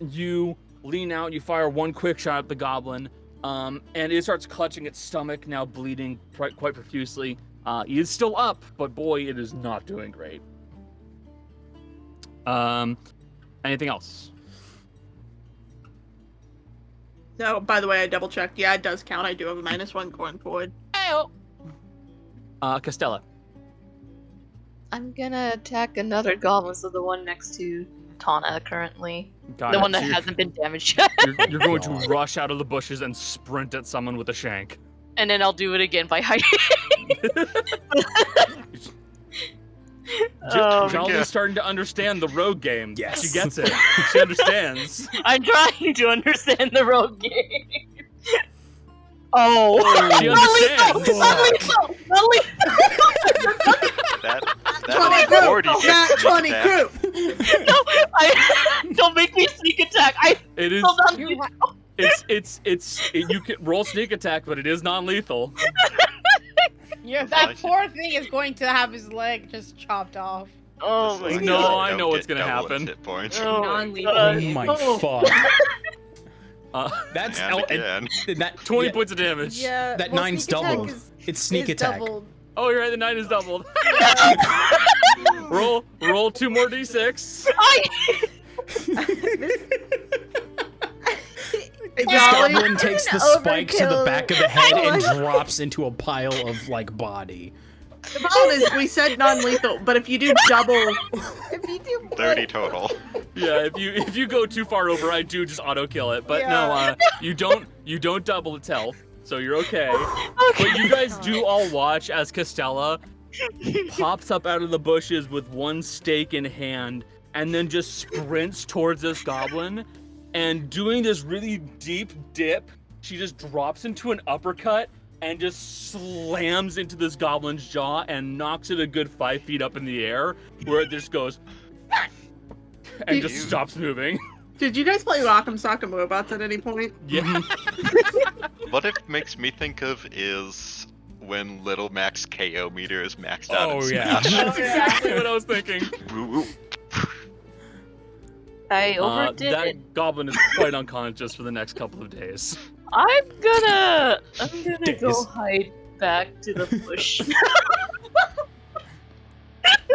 You lean out, you fire one quick shot at the goblin, and it starts clutching its stomach, now bleeding quite profusely. He is still up, but boy, it is not doing great. Anything else? No, by the way, I double checked. Yeah, it does count. I do have a -1 going forward. Castella. I'm gonna attack another goblin, so the one next to Tana currently. Got The it. one that So hasn't been damaged yet. you're going to rush out of the bushes and sprint at someone with a shank. And then I'll do it again by hiding. Jolly's starting to understand the rogue game. Yes. She gets it. She understands. I'm trying to understand the rogue game. Oh, She understands. non-lethal! That's 40 Nat 20 crew. Don't make me sneak attack. It is. Hold on. You can roll sneak attack, but it is non-lethal. Yeah, that poor thing is going to have his leg just chopped off. Oh my No, god. I know what's gonna Double its happen. hit points. Oh, Non-lethal. Oh my fuck. That's And again. that 20 points of damage. Yeah. That well, 9's sneak attack doubled. is- It's sneak is attack. doubled. Oh, you're right. The 9 is doubled. roll 2 more d6. This Golly. goblin takes the spike to the back of the head and drops into a pile of like body. The problem is we said non-lethal, but if you do double, If you do 30 total. Yeah, if you go too far over, I do just auto kill it. But no, you don't double its health, so you're okay. But you guys do all watch as Castella pops up out of the bushes with one stake in hand, and then just sprints towards this goblin, and doing this really deep dip, she just drops into an uppercut and just slams into this goblin's jaw and knocks it a good 5 feet up in the air, where it just goes and just stops moving. did you guys play Rock'em Sock'em Robots at any point? Yeah. What it makes me think of is when Little Mac's KO meter is maxed out. Oh, in yeah. Smash. That's exactly what I was thinking. I overdid that it. goblin is quite unconscious for the next couple of days. I'm gonna Days. go hide back to the bush.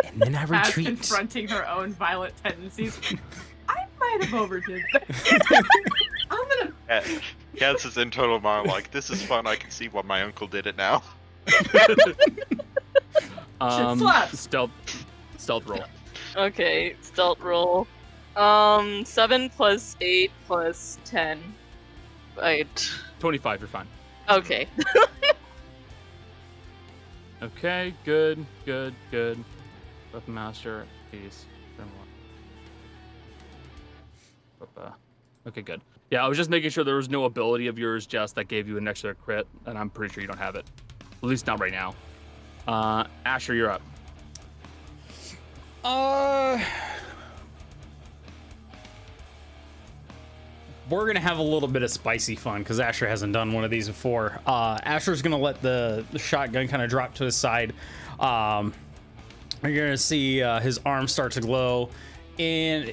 And then I As retreat. confronting her own violent tendencies. I might have overdid that. I'm gonna. Kaz is in total monologue. This is fun. I can see why my uncle did it now. slaps. Stealth roll. Okay, stealth roll. 7 plus 8 plus 10. Right. 25, you're fine. Okay. Okay, good. Weapon master, peace. Okay, good. Yeah, I was just making sure there was no ability of yours, Jess, that gave you an extra crit, and I'm pretty sure you don't have it. At least not right now. Asher, you're up. We're gonna have a little bit of spicy fun because Asher hasn't done one of these before. Asher's gonna let the shotgun kind of drop to his side. You're gonna see his arm start to glow in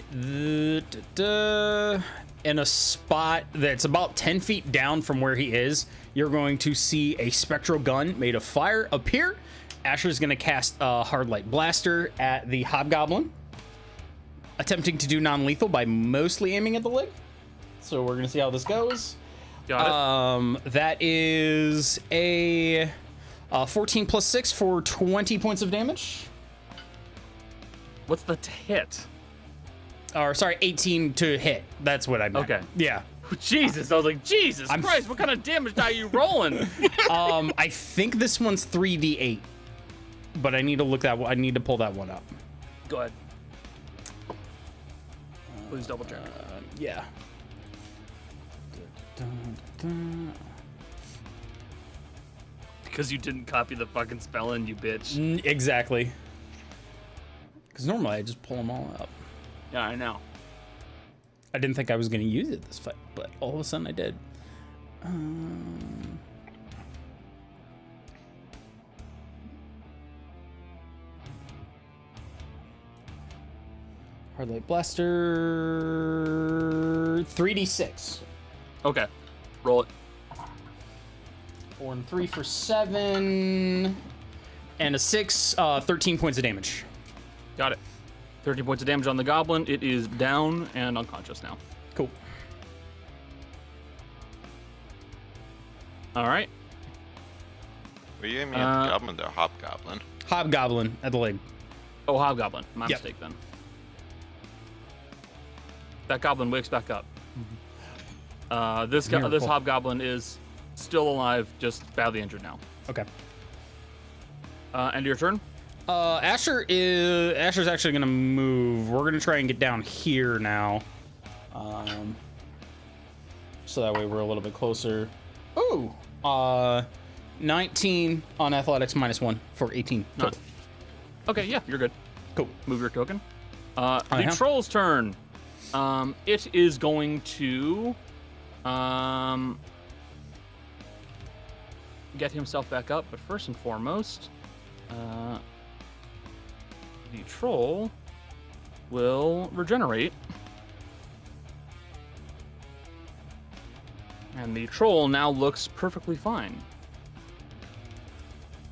a spot that's about 10 feet down from where he is. You're going to see a spectral gun made of fire appear. Asher's gonna cast a hard light blaster at the hobgoblin, attempting to do non-lethal by mostly aiming at the leg. So we're gonna see how this goes. Got it. That is a 14 plus 6 for 20 points of damage. What's the hit? Or sorry, 18 to hit. That's what I meant. Okay. Yeah. Jesus, I was like, Jesus Christ, what kind of damage die are you rolling? I think this one's 3d8, but I need to look that. I need to pull that one up. Go ahead. Please double check. Yeah. Because you didn't copy the fucking spelling, you bitch. Exactly. Because normally I just pull them all up. Yeah, I know. I didn't think I was going to use it this fight, but all of a sudden I did. Hard light blaster. 3d6. Okay, roll it. 4 and 3 for 7. And a 6, 13 points of damage. Got it. 13 points of damage on the goblin. It is down and unconscious now. Cool. All right. Were you aiming at the goblin or hobgoblin? Hobgoblin at the leg. Oh, hobgoblin. My Yep. mistake then. That goblin wakes back up. This Miracle. hobgoblin is still alive, just badly injured now. Okay. End of your turn. Asher's actually gonna move. We're gonna try and get down here now. So that way we're a little bit closer. Ooh. 19 on athletics -1 for 18. Not- Okay, yeah, you're good. Cool. Move your token. The have. troll's turn. It is going to get himself back up, but first and foremost, the troll will regenerate. And the troll now looks perfectly fine.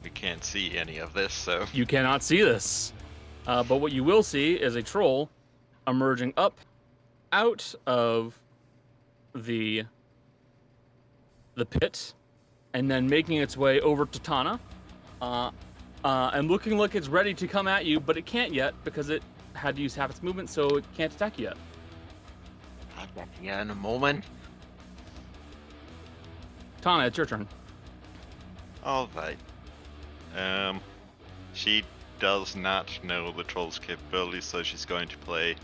We can't see any of this, so You cannot see this. But what you will see is a troll emerging up out of the pit and then making its way over to Tana and looking like it's ready to come at you, but it can't yet because it had to use half its movement, so it can't attack you yet. I'll get you in a moment. Tana, it's your turn. All right. She does not know the troll's capabilities, so she's going to play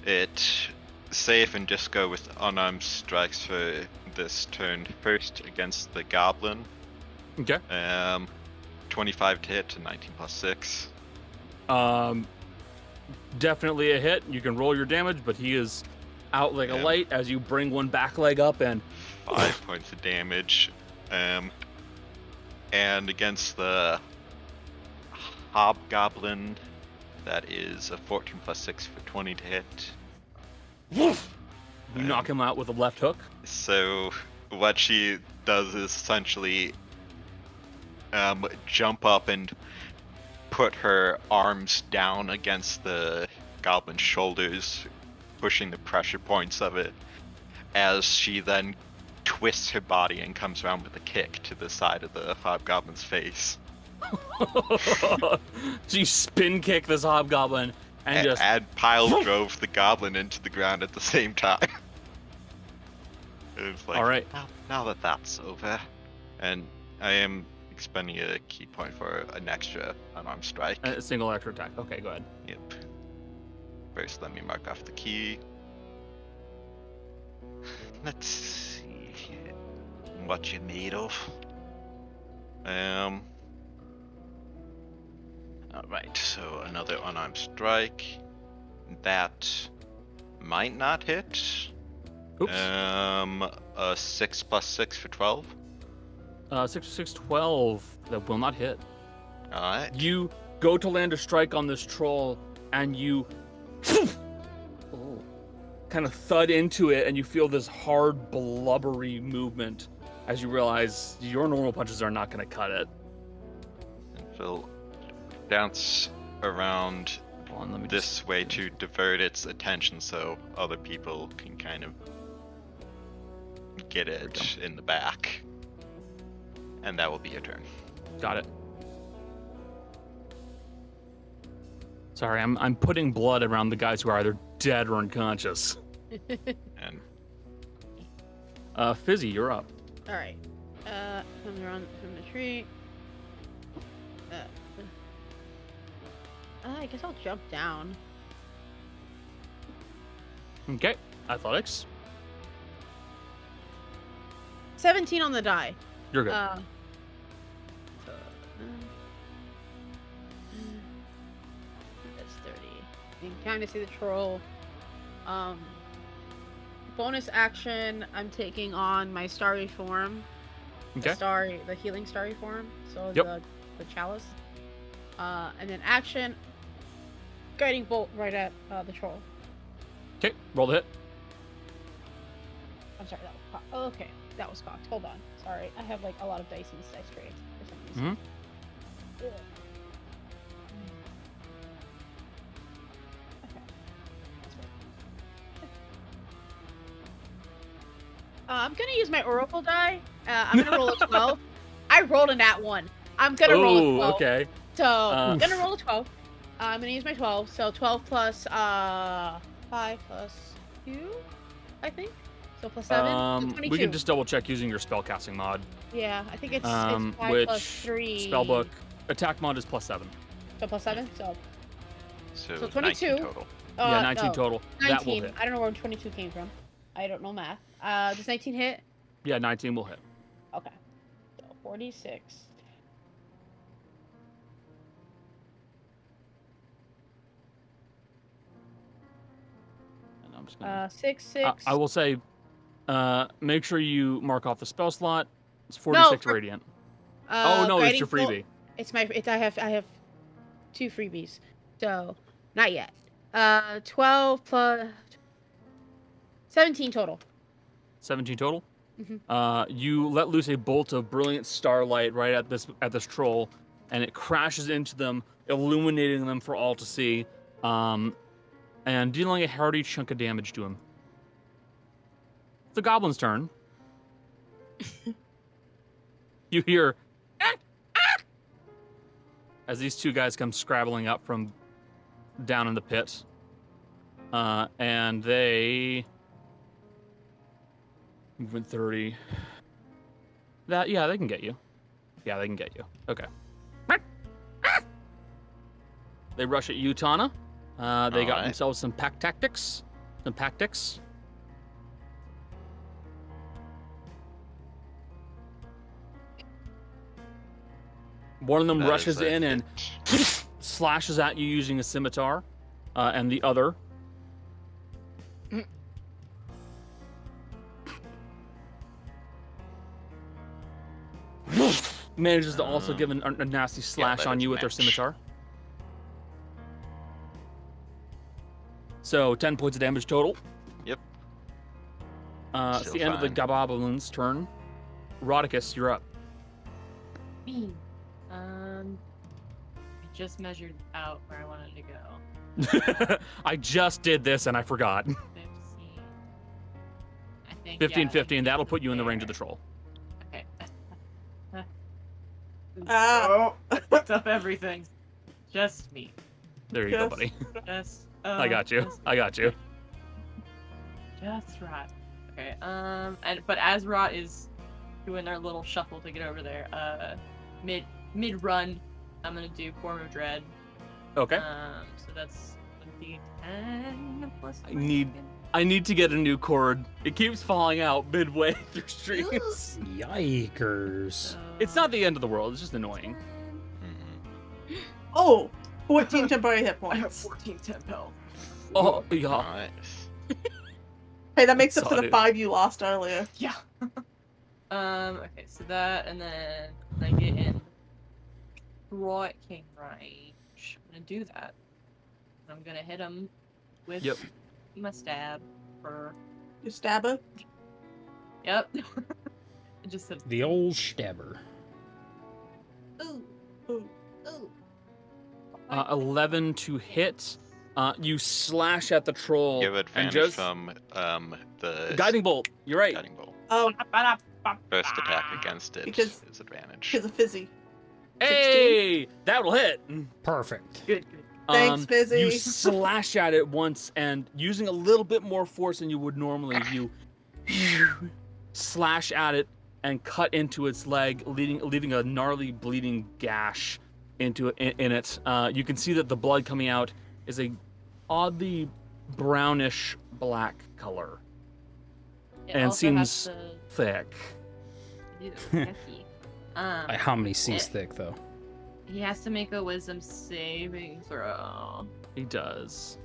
it safe and just go with unarmed strikes for this turn. First against the goblin. Okay. 25 to hit to 19 plus 6. Definitely a hit. You can roll your damage, but he is out like a light as you bring one back leg up and 5 points of damage. And against the hobgoblin, that is a 14 plus 6 for 20 to hit. you knock him out with a left hook. So what she does is essentially jump up and put her arms down against the goblin's shoulders, pushing the pressure points of it, as she then twists her body and comes around with a kick to the side of the hobgoblin's face. So you spin kick this hobgoblin and pile drove the goblin into the ground at the same time. It's like, all right. Now that that's over, and I am expending a key point for an extra unarmed strike. A single extra attack. Okay, go ahead. Yep. First, let me mark off the key. Let's see here what you're made of. Alright, so another unarmed strike. That might not hit. Oops. A 6 plus 6 for 12. 6, 12. That will not hit. Alright. You go to land a strike on this troll, and you kind of thud into it, and you feel this hard, blubbery movement as you realize your normal punches are not going to cut it. And she'll bounce around this way to divert its attention so other people can kind of get it in the back. And that will be your turn. Got it. Sorry, I'm putting blood around the guys who are either dead or unconscious. And Fizzy, you're up. All right. Comes around from the tree. I guess I'll jump down. Okay. Athletics. 17 on the die. You're good. That's 30. You can kind of see the troll. Bonus action, I'm taking on my starry form. Okay. The healing starry form. So Yep. the chalice. And then action, guiding bolt right at the troll. Okay, roll the hit. I'm sorry, that was cocked. Oh, okay, that was cocked. Hold on. Sorry, I have like a lot of dice in this dice tray for some reason. Mm-hmm. Ugh. Okay. That's right. I'm gonna use my oracle die. I'm gonna roll a 12. I rolled a nat 1. I'm gonna roll a 12. Okay. So I'm gonna roll a 12. I'm gonna use my 12. So 12 plus 5 plus 2, I think. So plus 7. So 22. We can just double check using your spellcasting mod. Yeah, I think it's 5 which plus 3. Spellbook attack mod is plus 7. So plus 7. So so 22 19 total. Yeah, 19 no, total. 19. That will hit. I don't know where 22 came from. I don't know math. Does 19 hit? Yeah, 19 will hit. Okay. So 46. And I'm just gonna... 6, 6. I will say, make sure you mark off the spell slot. It's 46 for- radiant. Oh no, it's your Guiding freebie. Bolt- I have 2 freebies. So not yet. 12 plus 17 total. 17 total. You let loose a bolt of brilliant starlight right at this troll, and it crashes into them, illuminating them for all to see, and dealing a hearty chunk of damage to him. It's the goblin's turn. You hear as these two guys come scrabbling up from down in the pit, and they movement 30. They can get you. Yeah, they can get you. Okay. They rush at you, Tana. They got themselves some pack tactics. Some tactics. One of them rushes in and slashes at you using a scimitar, and the other manages to also give a nasty slash on you with their scimitar. So 10 points of damage total. Yep. It's the end of the goblin's turn. Rodicus, you're up. Me. I just measured out where I wanted to go. I just did this and I forgot. 15. I think 15, 15. That'll put you in the range of the troll. Okay. Oh. I picked up everything. Just me. There you go, buddy. Just. I got you. I got you. Just Rot. Okay. But as Rot is doing their little shuffle to get over there, mid run, I'm gonna do Form of Dread. Okay. So that's 2010 plus. I need to get a new chord. It keeps falling out midway through streams. Yikers. So, It's not the end of the world. It's just annoying. Oh, 14 temporary hit I have points. 14 tempo. Oh, yeah. Nice. Hey, that makes up for Saw the it. 5 you lost earlier. Yeah. Okay, so that, and then I get in right king range. I'm gonna do that. I'm gonna hit him with my stab for. You stabber. Yep. Just a. The old stabber. Ooh. Ooh. Ooh. 11 to hit. You slash at the troll. Give and advantage just from the guiding bolt. You're right. guiding bolt. Oh, First attack against it Because- is advantage. because of Fizzy. Hey, that'll hit. Perfect. Good. Thanks, Fizzy. You slash at it once, and using a little bit more force than you would normally, you slash at it and cut into its leg, leaving a gnarly bleeding gash into in it. You can see that the blood coming out is a oddly brownish black color It and also seems has to thick. do hecky. How many C's thick, though? He has to make a wisdom saving throw. He does.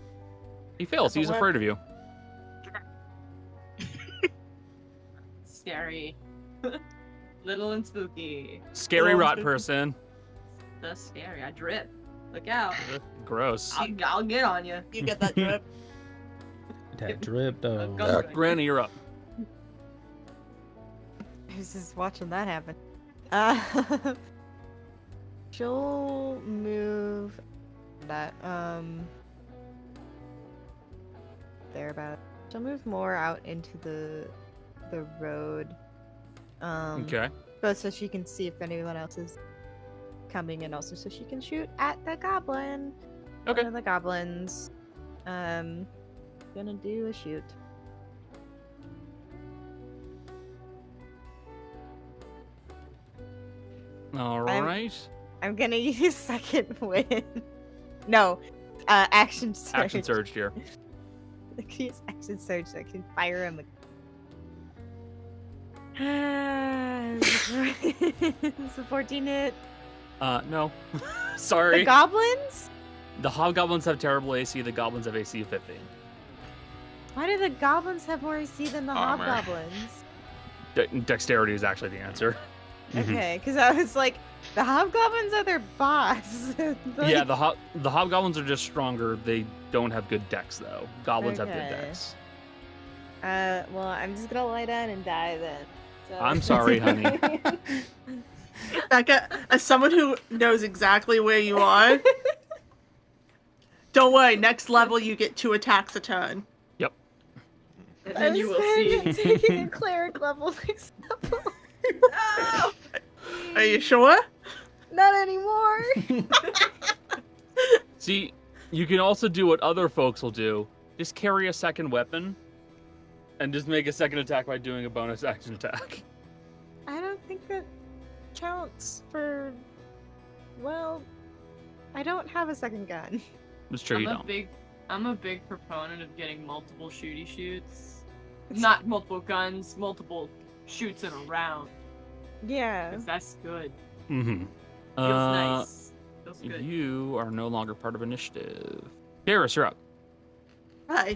He fails. That's a He's what? afraid of you. Scary. Little and spooky. Scary Little rot spooky. person. That's scary. I drip. Look out. Gross. I'll get on you. You get that drip. That drip, though. Go. Granny, you're up. I was just watching that happen. She'll move that, thereabout. She'll move more out into the road. Okay. Both so she can see if anyone else is coming, and also so she can shoot at the goblin. Okay. One of the goblins. Gonna do a shoot. All right. I'm gonna use second wind. No, action surge. Action surge here. I can use action surge so I can fire him. Is a 14 hit? No. The Sorry. goblins? The hobgoblins have terrible AC. The goblins have AC of 15. Why do the goblins have more AC than the Armor. hobgoblins? Dexterity is actually the answer. Okay, because I was like, the hobgoblins are their boss. Yeah, the hobgoblins are just stronger. They don't have good dex though. Goblins have good Okay. dex. Well, I'm just gonna lie down and die then. I'm sorry, honey. Becca, as someone who knows exactly where you are, don't worry, next level you get 2 attacks a turn. Yep. And I then was you will planning see. on taking a cleric level example. No! Are you sure? Not anymore. See, you can also do what other folks will do. Just carry a second weapon, and just make a second attack by doing a bonus action attack. I don't think that counts for. Well, I don't have a second gun. It's true, you don't. I'm a big proponent of getting multiple shooty shoots. Not multiple guns, multiple shoots in a round. Yeah. 'Cause that's good. Mm-hmm. Feels nice. Feels good. You are no longer part of initiative. Garrus, you're up. Hi.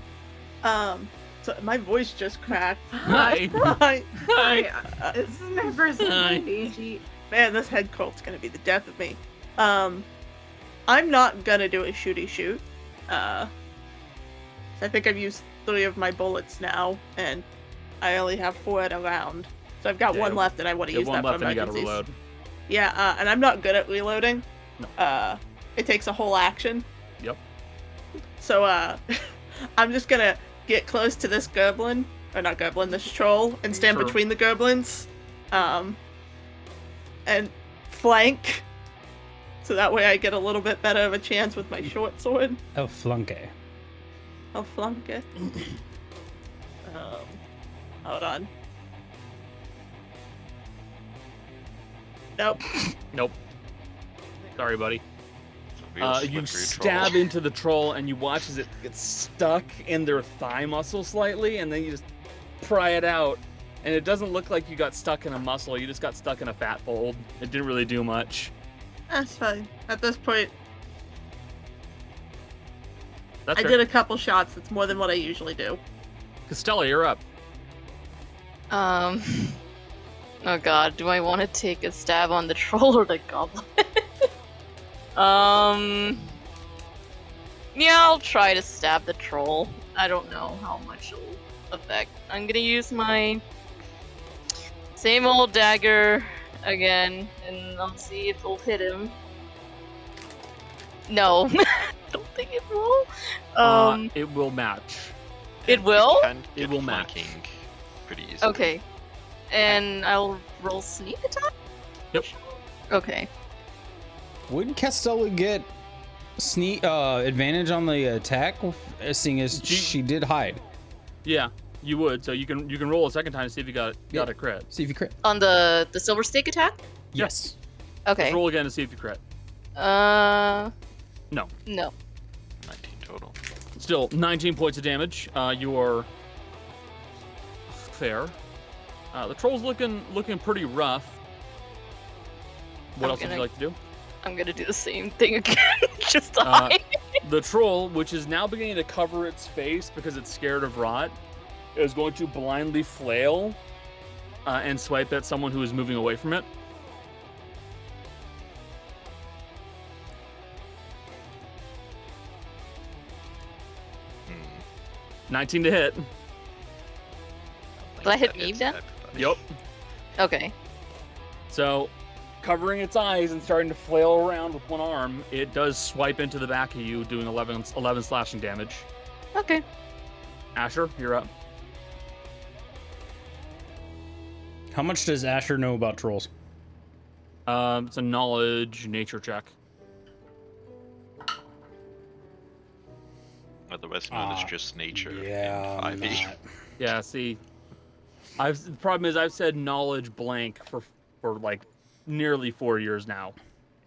So my voice just cracked. Hi. Hi. Hi. This is my first Hi. RPG. Man, this head colt's gonna be the death of me. I'm not gonna do a shooty shoot. I think I've used 3 of my bullets now, and I only have 4 at a round. So I've got Yeah, 1 left, and I want to You use have one that left for and you gotta emergencies. reload. Yeah, and I'm not good at reloading. No. It takes a whole action. Yep. So, I'm just gonna get close to this goblin, or not goblin, this troll, and stand Sure. between the goblins, and flank, so that way I get a little bit better of a chance with my short sword. El Flunke. I'll flank it. Hold on. Nope. Nope. Sorry, buddy. Real You slippery stab troll. into the troll, and you watch as it gets stuck in their thigh muscle slightly, and then you just pry it out. And it doesn't look like you got stuck in a muscle, you just got stuck in a fat fold. It didn't really do much. That's fine. At this point, That's I fair. did a couple shots. That's more than what I usually do. Costello, you're up. Oh god, do I want to take a stab on the troll or the goblin? Yeah, I'll try to stab the troll. I don't know how much it'll affect. I'm gonna use my same old dagger again, and I'll see if it'll hit him. No, don't think it will. It will match. It will? Can It get will match. flanking pretty easily. Okay. And I'll roll sneak attack? Yep. Okay. Wouldn't Castello get advantage on the attack, seeing as she did hide? Yeah, you would. So you can roll a second time to see if you got Yeah. a crit. See if you crit. On the silver stake attack? Yes. Okay. Let's roll again to see if you crit. No. No. 19 total. Still 19 points of damage. You are fair. The troll's looking pretty rough. What I'm else would you gonna- like to do? I'm gonna do the same thing again. Just to Uh, hide. The troll, which is now beginning to cover its face because it's scared of rot, is going to blindly flail and swipe at someone who is moving away from it. Hmm. 19 to hit. Did I hit That me hits then? everybody. Yep. Okay. So, covering its eyes and starting to flail around with one arm, it does swipe into the back of you, doing 11 slashing damage. Okay. Asher, you're up. How much does Asher know about trolls? It's a knowledge nature check. Otherwise known as just nature Yeah, in I'm 5e. not. Yeah, see, the problem is I've said knowledge blank for like nearly 4 years now.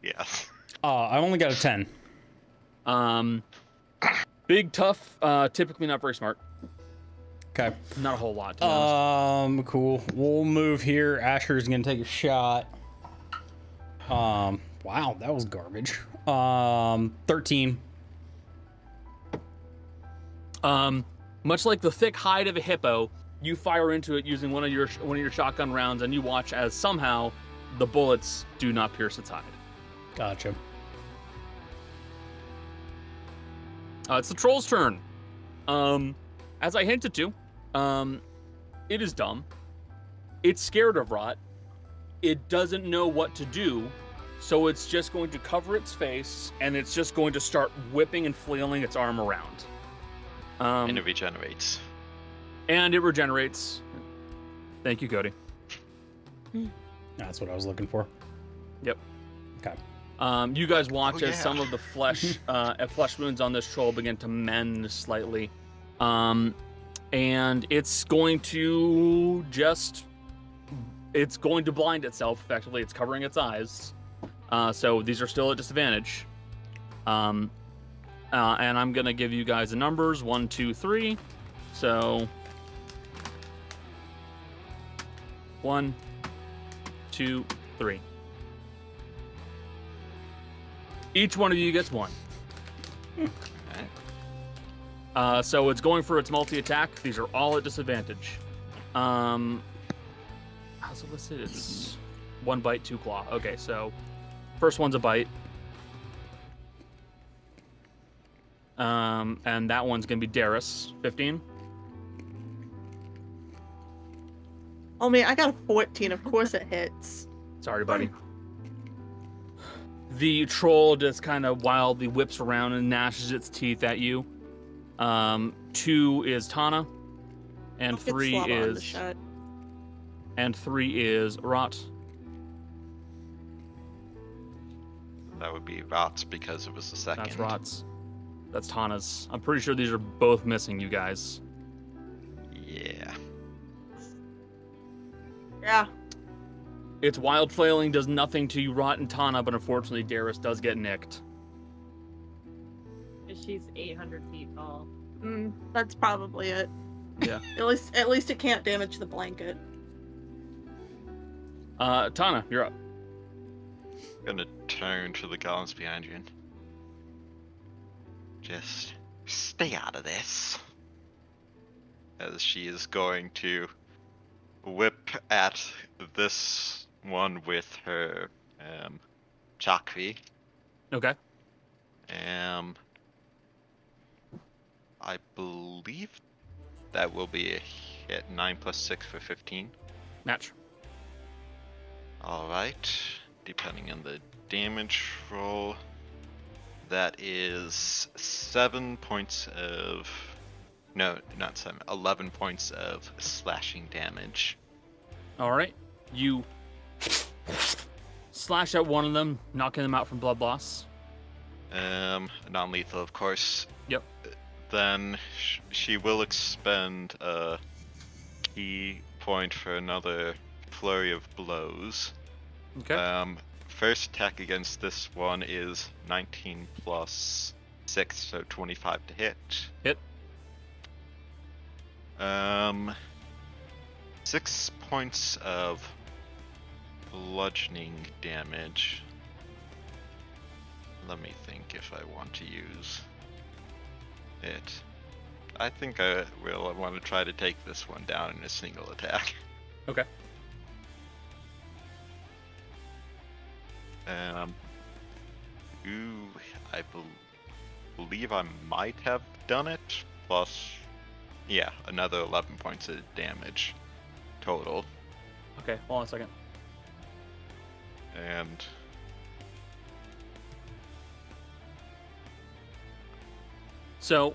Yes. I only got a 10. Big, tough, typically not very smart. Okay. Not a whole lot, to be honest. Cool. We'll move here. Asher's gonna take a shot. Wow, that was garbage. 13. Much like the thick hide of a hippo, you fire into it using one of your shotgun rounds, and you watch as somehow the bullets do not pierce its hide. Gotcha. It's the troll's turn. As I hinted to, it is dumb. it's scared of rot. It doesn't know what to do, so it's just going to cover its face, and it's just going to start whipping and flailing its arm around. And it regenerates. And it regenerates. Thank you, Cody. That's what I was looking for. Yep. Okay. You guys watch as yeah. some of the flesh wounds on this troll begin to mend slightly. And it's going to blind itself, effectively. It's covering its eyes. So these are still at disadvantage. And I'm going to give you guys the numbers, 1, 2, 3. So 1, 2, 3. Each one of you gets 1. So it's going for its multi-attack. These are all at disadvantage. How's it listed? It's 1 bite, 2 claw. Okay, so first one's a bite. And that one's gonna be Darius, 15. Oh man, I got a 14. Of course it hits. Sorry, buddy. The troll just kind of wildly whips around and gnashes its teeth at you. 2 is Tana, and Don't get 3 Slava on the is shot. Rot. That would be Rot's because it was the second. That's Rot's. That's Tana's. I'm pretty sure these are both missing, you guys. Yeah. Yeah. Its wild flailing does nothing to Rot and Tana, but unfortunately Darius does get nicked. She's 800 feet tall. That's probably it. Yeah. At least it can't damage the blanket. Tana, you're up. Gonna turn to the golems behind you and just stay out of this. As she is going to whip at this one with her chakri. Okay. I believe that will be a hit. 9 + 6 for 15. Match. Alright. Depending on the damage roll, that is 7 points of... No, not 7. 11 points of slashing damage. Alright. You slash at one of them, knocking them out from blood loss. Non-lethal, of course. Yep. Then she will expend a key point for another flurry of blows. Okay. First attack against this one is 19 + 6, so 25 to hit. Hit. 6 points of bludgeoning damage. Let me think if I want to use it. I think I will want to try to take this one down in a single attack. Okay. I believe I might have done it. Plus, yeah, another 11 points of damage total. Okay, hold on a second. And So,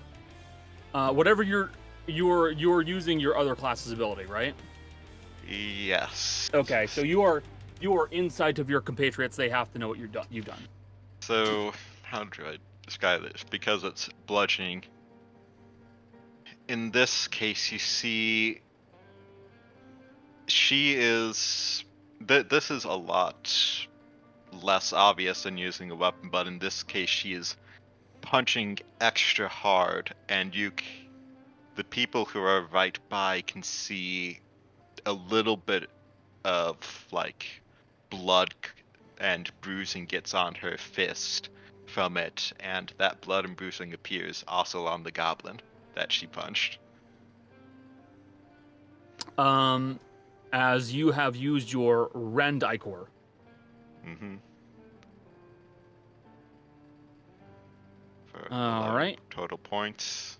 whatever you're using your other class's ability, right? yes. Okay, so you are inside of your compatriots. They have to know what you've done. So, how do I describe this? Because it's bludgeoning. In this case, you see, she is. This is a lot less obvious than using a weapon, but in this case, she is punching extra hard, and the people who are right by can see a little bit of like blood and bruising gets on her fist from it, and that blood and bruising appears also on the goblin that she punched. As you have used your Rend Ichor. Mm-hmm. All right. Total points.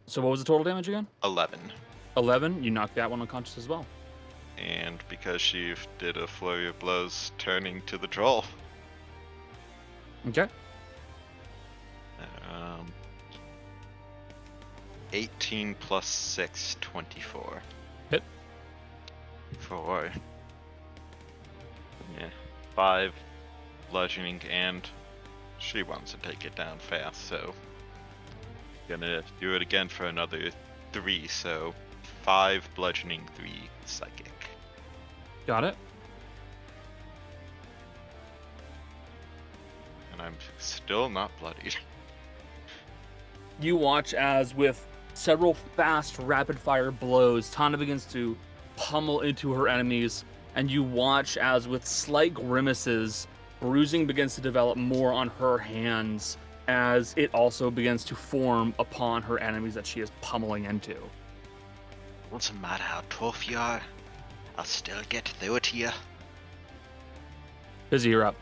So what was the total damage again? 11. 11. You knocked that one unconscious as well. And because she did a flurry of blows, turning to the troll. Okay. 18 plus 6, 24. Hit. For 5 bludgeoning, and she wants to take it down fast, so gonna do it again for another 3, so 5 bludgeoning, 3 psychic. Got it. And I'm still not bloodied. You watch as, with several fast, rapid-fire blows, Tana begins to pummel into her enemies, and you watch as, with slight grimaces, bruising begins to develop more on her hands as it also begins to form upon her enemies that she is pummeling into. Doesn't matter how tough you are, I'll still get through it to you. Busy, you're up.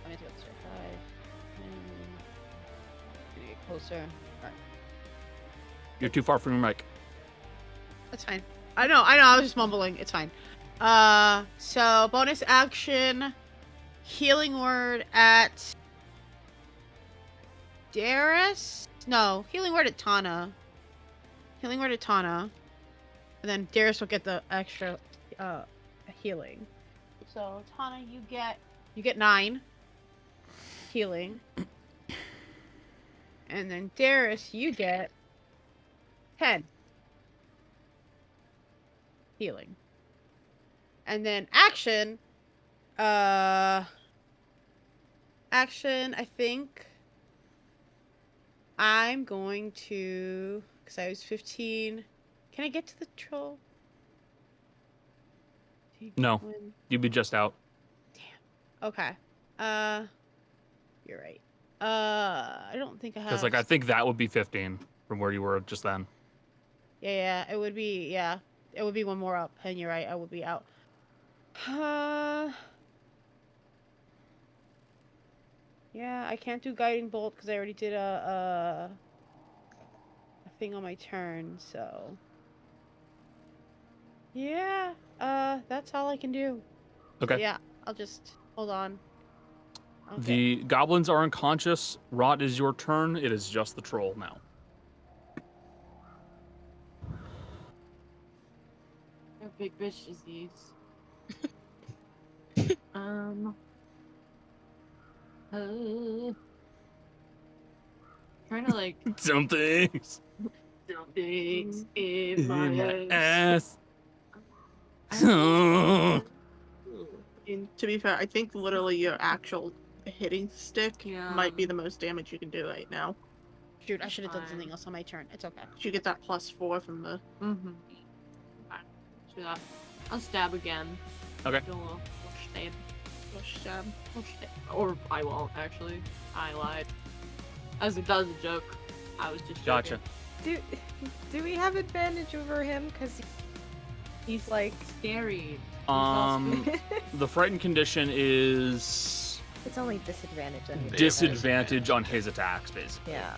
Let me do it. 5. Gonna get closer. Alright. You're too far from your mic. That's fine. I know, I was just mumbling. It's fine. So bonus action, healing word at Darius? No, healing word at Tana. Healing word at Tana. And then Darius will get the extra healing. So Tana, you get 9 healing. And then Darius, you get 10 healing. And then action, I think I'm going to, because I was 15. Can I get to the troll? No. You'd be just out. Damn. Okay. You're right. I don't think I have. Because, like, I think that would be 15 from where you were just then. Yeah, it would be, it would be one more up, and you're right, I would be out. Yeah, I can't do guiding bolt because I already did a thing on my turn, so yeah, that's all I can do. Okay. So, yeah, I'll just hold on. Okay. The goblins are unconscious. Rot is your turn. It is just the troll now. A big bitch disease. Trying to like Something's something's in my in my ass. ass. And to be fair, I think literally your actual hitting stick Yeah. might be the most damage you can do right now. Shoot, I should have done Fine. something else on my turn. It's okay. You get that +4 from the. Mm-hmm. Do that. I'll stab again. Okay. Do a little stab. Push jab. Or I won't actually. I lied. That was a joke. I was just Gotcha. joking. Do we have advantage over him? Because he's like Scary. The frightened condition is it's only disadvantage anyway. disadvantage on his attacks, basically. Yeah.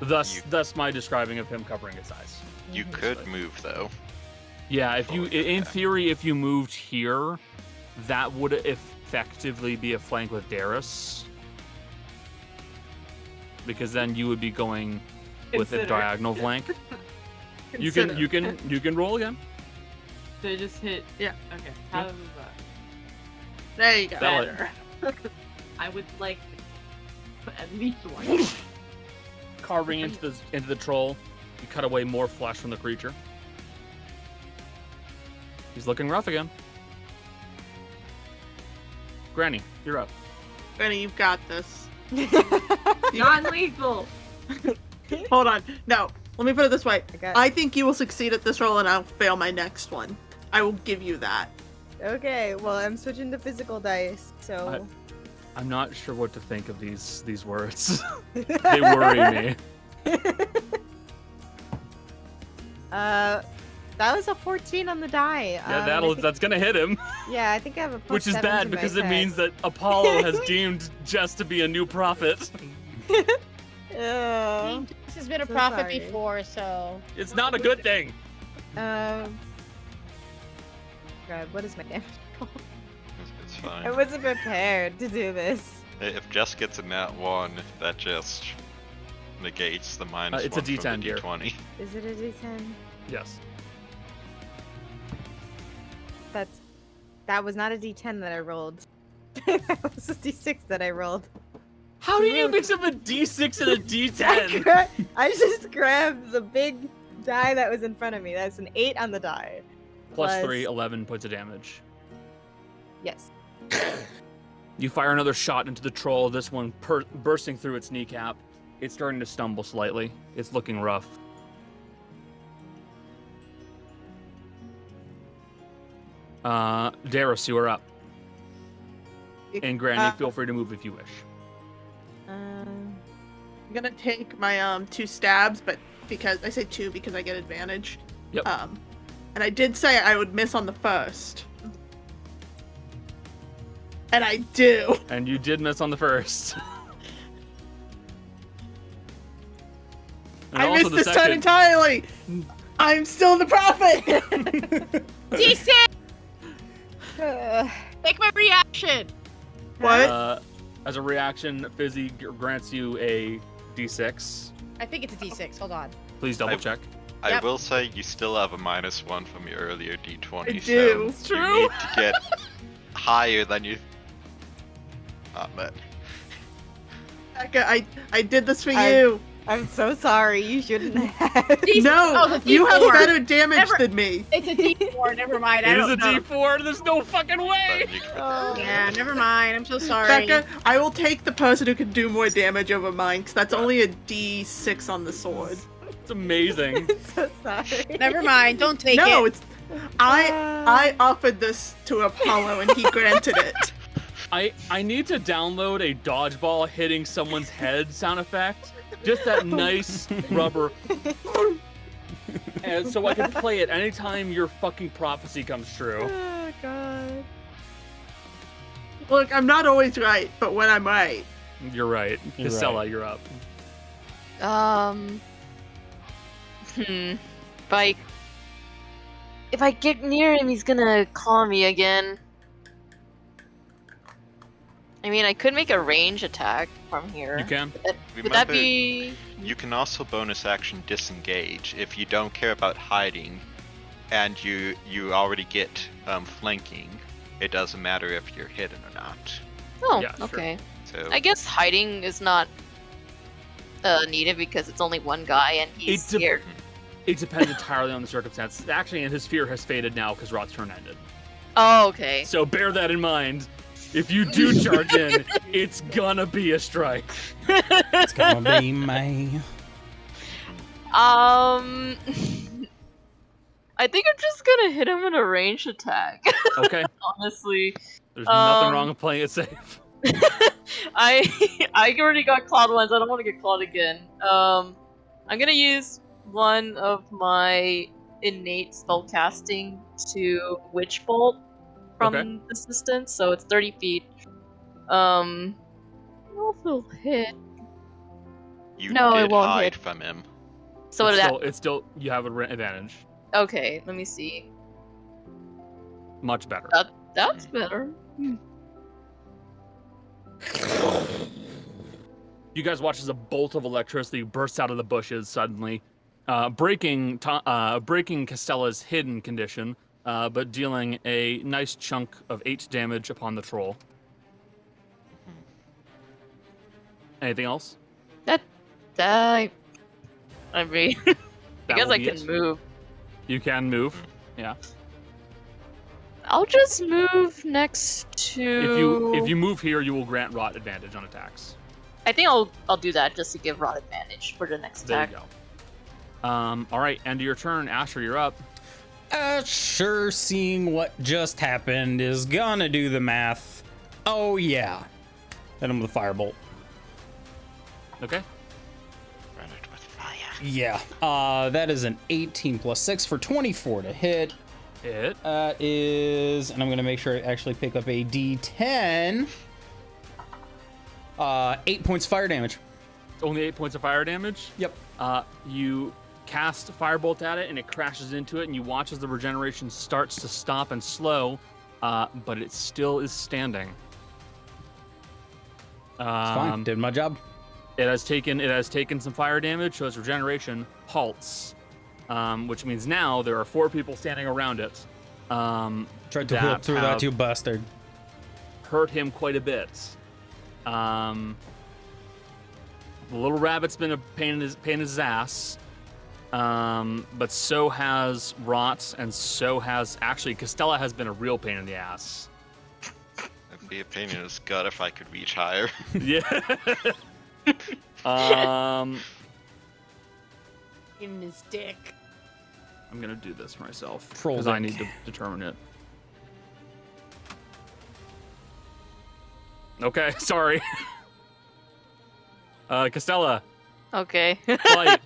Thus my describing of him covering his eyes. You could move though. Yeah, if you, in theory, if you moved here, that would effectively be a flank with Darius. Because then you would be going with a Consider. diagonal flank. You can roll again. They just hit. Yeah. Okay. How do There you go. That'll- better? I would like at least one. Carving into the troll, you cut away more flesh from the creature. He's looking rough again. Granny, you're up. Granny, you've got this. Non-lethal. Hold on. No. Let me put it this way. got- I think you will succeed at this roll and I'll fail my next one. I will give you that. Okay, well, I'm switching to physical dice, so. I'm not sure what to think of these words. They worry me. That was a 14 on the die. Yeah, that's gonna hit him. Yeah, I think I have a plus Which is 7 bad to my because it attack. means that Apollo has deemed Jess to be a new prophet. This has been a So prophet sorry. before, so It's not a good thing. God, what is my damage roll? It's fine. I wasn't prepared to do this. If Jess gets a nat 1, that just negates the minus it's 1 a D10, from the dear. D20. Is it a D10? Yes. That was not a D10 that I rolled. That was a D6 that I rolled. How do you mix up a D6 and a D10? I just grabbed the big die that was in front of me. That's an 8 on the die. Plus 3, 11 points of damage. Yes. You fire another shot into the troll, this one bursting through its kneecap. It's starting to stumble slightly. It's looking rough. Darius, you are up. And Granny, feel free to move if you wish. I'm gonna take my 2 stabs, but because I say 2 because I get advantage. Yep. And I did say I would miss on the first. And I do. And you did miss on the first. And I also missed the this time second. entirely. I'm still the prophet. D6! Make my reaction! What? As a reaction, Fizzy grants you a D6. I think it's a D6. Hold on. Please double check. I Yep. will say you still have a minus 1 from your earlier D20. I do. So It's you true. need to get higher than you. But Becca, I did this for you. I'm so sorry. You shouldn't have. No, it's a you have D4. better damage Never- than me. It's a D4. Never mind. I It is don't a know. D4. There's no fucking way. you can Yeah, never mind. I'm so sorry. Becca, I will take the person who can do more damage over mine, because that's only a D6 on the sword. It's amazing. I'm so sorry. Never mind. Don't take No, it. it's I offered this to Apollo and he granted it. I need to download a dodgeball hitting someone's head sound effect. Just that nice rubber. And so I can play it anytime your fucking prophecy comes true. Oh god. Look, I'm not always right, but when I'm right. You're right. You're Casella, right. you're up. If I get near him, he's gonna call me again. I mean, I could make a range attack from here. You can. Would that be? You can also bonus action disengage if you don't care about hiding, and you already get flanking. It doesn't matter if you're hidden or not. Oh, Yeah, sure. okay. So I guess hiding is not needed because it's only one guy and he's It de- scared. It depends entirely on the circumstance. Actually, and his fear has faded now because Rot's turn ended. Oh, okay. So bear that in mind. If you do charge in, it's gonna be a strike. It's gonna be me. I think I'm just gonna hit him with a ranged attack. Okay. Honestly, There's nothing wrong with playing it safe. I already got clawed once. I don't want to get clawed again. I'm gonna use one of my innate spellcasting to Witch Bolt from Okay. this distance, so it's 30 feet. I don't know if it'll hit. you No, it did won't hide hit. from him. So It's still you have an advantage. okay, let me see. Much better. That's better. You guys watch as a bolt of electricity bursts out of the bushes suddenly, breaking Castella's hidden condition, but dealing a nice chunk of 8 damage upon the troll. Anything else? I mean, I That guess will I be can it. move. You can move. Yeah. I'll just move next to. If you move here, you will grant Rot advantage on attacks. I think I'll do that just to give Rod advantage for the next There attack. you go. All right, end of your turn. Asher, you're up. Sure, seeing what just happened is gonna do the math. Oh yeah. Hit him with a firebolt. Okay. Run it with fire. Yeah. That is an 18 plus 6 for 24 to hit. Hit. That is, and I'm gonna make sure I actually pick up a D10. 8 points fire damage. Only 8 points of fire damage. Yep. You cast Firebolt at it, and it crashes into it, and you watch as the regeneration starts to stop and slow, but it still is standing. It's fine. Did my job. It has taken some fire damage, so its regeneration halts, which means now there are 4 people standing around it. Tried to whip through that, you bastard. Hurt him quite a bit. The little rabbit's been a pain in his ass, but so has Rot, and so has actually Costella has been a real pain in the ass. It'd be a pain in his gut if I could reach higher. Yeah. In his dick. I'm gonna do this myself Troll because I dick. need to determine it. Okay, sorry. Costella, Okay. bite,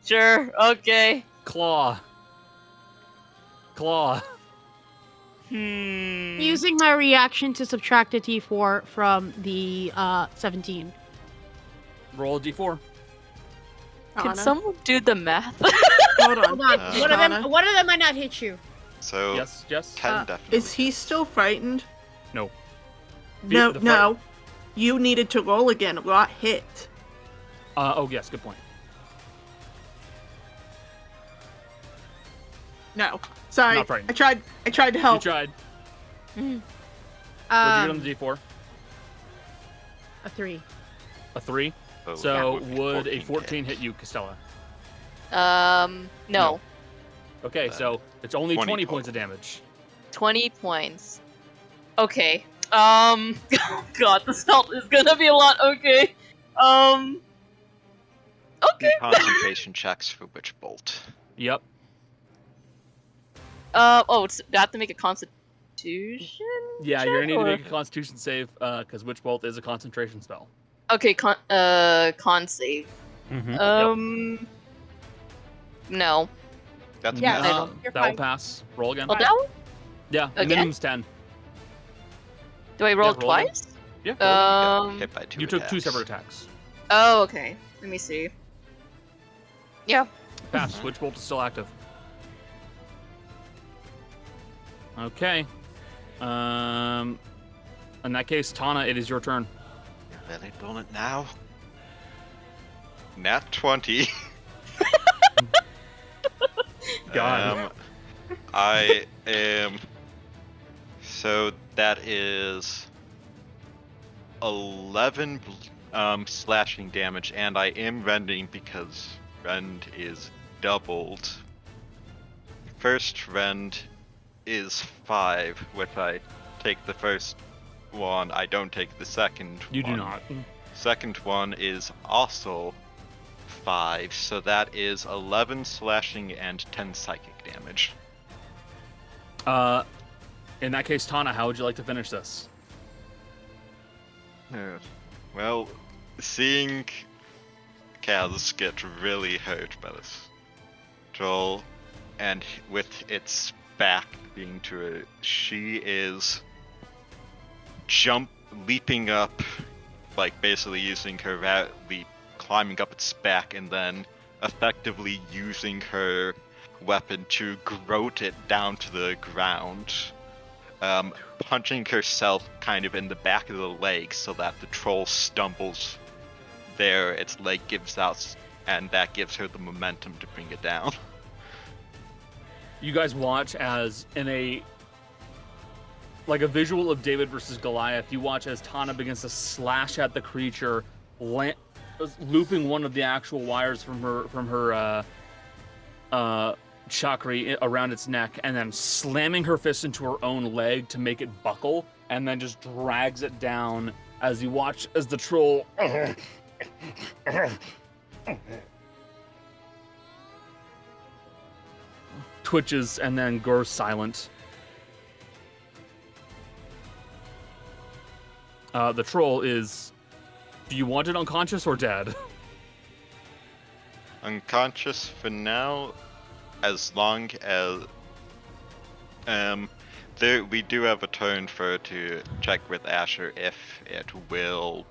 Sure. Okay. claw. Using my reaction to subtract a T4 from the 17. Roll a d4. Can Anna? someone do the math? Hold on. Hold on. Uh, One of them might not hit you. So Yes, Jess. 10 definitely. Is he still frightened? No. No, The no. You needed to roll again. Rot hit. Oh yes, good point. No. Sorry. Not frightened. I tried to You help. tried. What'd you get on Um, the d4? a 3. A 3. So So that would a 14 14 hit you, Costella? No. Okay, so it's only 20 20 points total. of damage. 20 points. Okay. God, the stealth is gonna be a lot. Okay. Okay. Concentration checks for Witch Bolt. Yep. Do I have to make a constitution? Yeah, check, you're gonna need to or- make a Constitution save because Witch Bolt is a concentration spell. Okay, con save. Mm-hmm. No. That's Yeah, math. no. You're That will fine. pass. Roll again. Oh, that one? Yeah, Again? minimum's 10. Do I roll roll again. twice? Yeah. Hit by 2 You took 2 attacks. separate attacks. Oh, okay. Let me see. Yeah. Pass. Witch Bolt is still active. Okay. In that case, Tana, it is your turn. You're really doing it now? Nat 20. God. I am. So that is 11 slashing damage, and I am rending because rend is doubled. First rend is 5, which I take the first one. I don't take the second You one. do not. Second one is also 5, so that is 11 slashing and 10 psychic damage. In that case, Tana, how would you like to finish this? Well, seeing Kaz get really hurt by this troll, and with its back being to it, she is leaping up, like basically using her rat leap, climbing up its back, and then effectively using her weapon to groat it down to the ground, punching herself kind of in the back of the leg so that the troll stumbles there, its leg gives out, and that gives her the momentum to bring it down. You guys watch as in a visual of David versus Goliath, you watch as Tana begins to slash at the creature, looping one of the actual wires from her chakra around its neck, and then slamming her fist into her own leg to make it buckle, and then just drags it down as you watch as the troll twitches and then goes silent. The troll is... Do you want it unconscious or dead? Unconscious for now, as long as we do have a turn for her to check with Asher if it will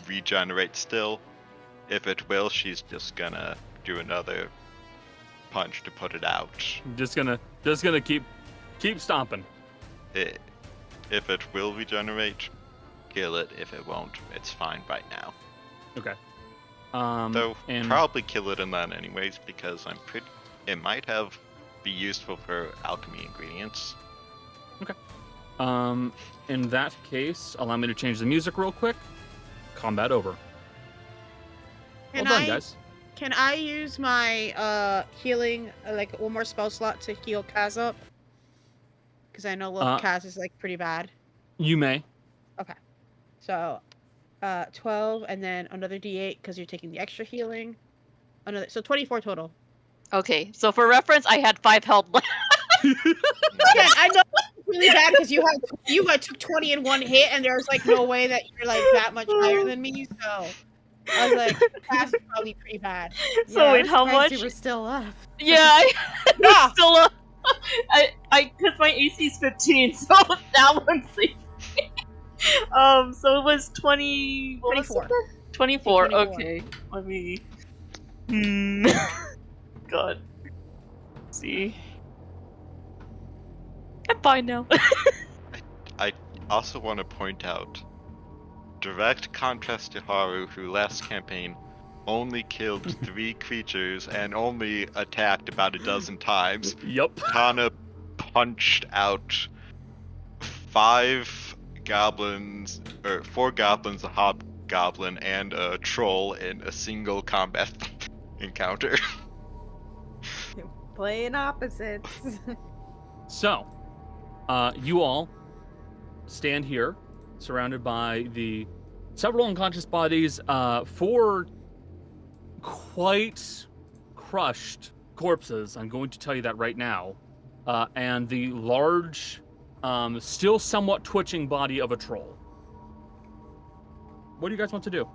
regenerate still. If it will, she's just gonna do another punch to put it out. Just gonna keep stomping. If it will regenerate, kill it. If it won't, it's fine right now. Okay. Though and probably kill it in that anyways, because it might be useful for alchemy ingredients. in that case, allow me to change the music real quick. Combat over. Well done, guys. Can I use my healing, like one more spell slot to heal Kaz up? Because I know Kaz is like pretty bad. You may. Okay. So, 12 and then another D8 because you're taking the extra healing. So 24 total. Okay, so for reference, I had 5 health left. Yeah, I know it's really bad because you took 20 in one hit, and there's like no way that you're like that much higher than me. So I was like, that's probably pretty bad. So Yeah, wait, I was how surprised much? You were still up. Yeah, Yeah. still up. Because my AC is 15, so that one's safe. So it was 20. 24. 24. 24. Okay, let me. God. Let's see. I'm fine now. I also want to point out, direct contrast to Haru, who last campaign only killed 3 creatures and only attacked about a dozen times. Yup. Kana punched out 5 goblins, or 4 goblins, a hobgoblin, and a troll in a single combat encounter. Playing opposites. So, you all stand here, surrounded by the several unconscious bodies, 4 quite crushed corpses. I'm going to tell you that right now, and the large, still somewhat twitching body of a troll. What do you guys want to do?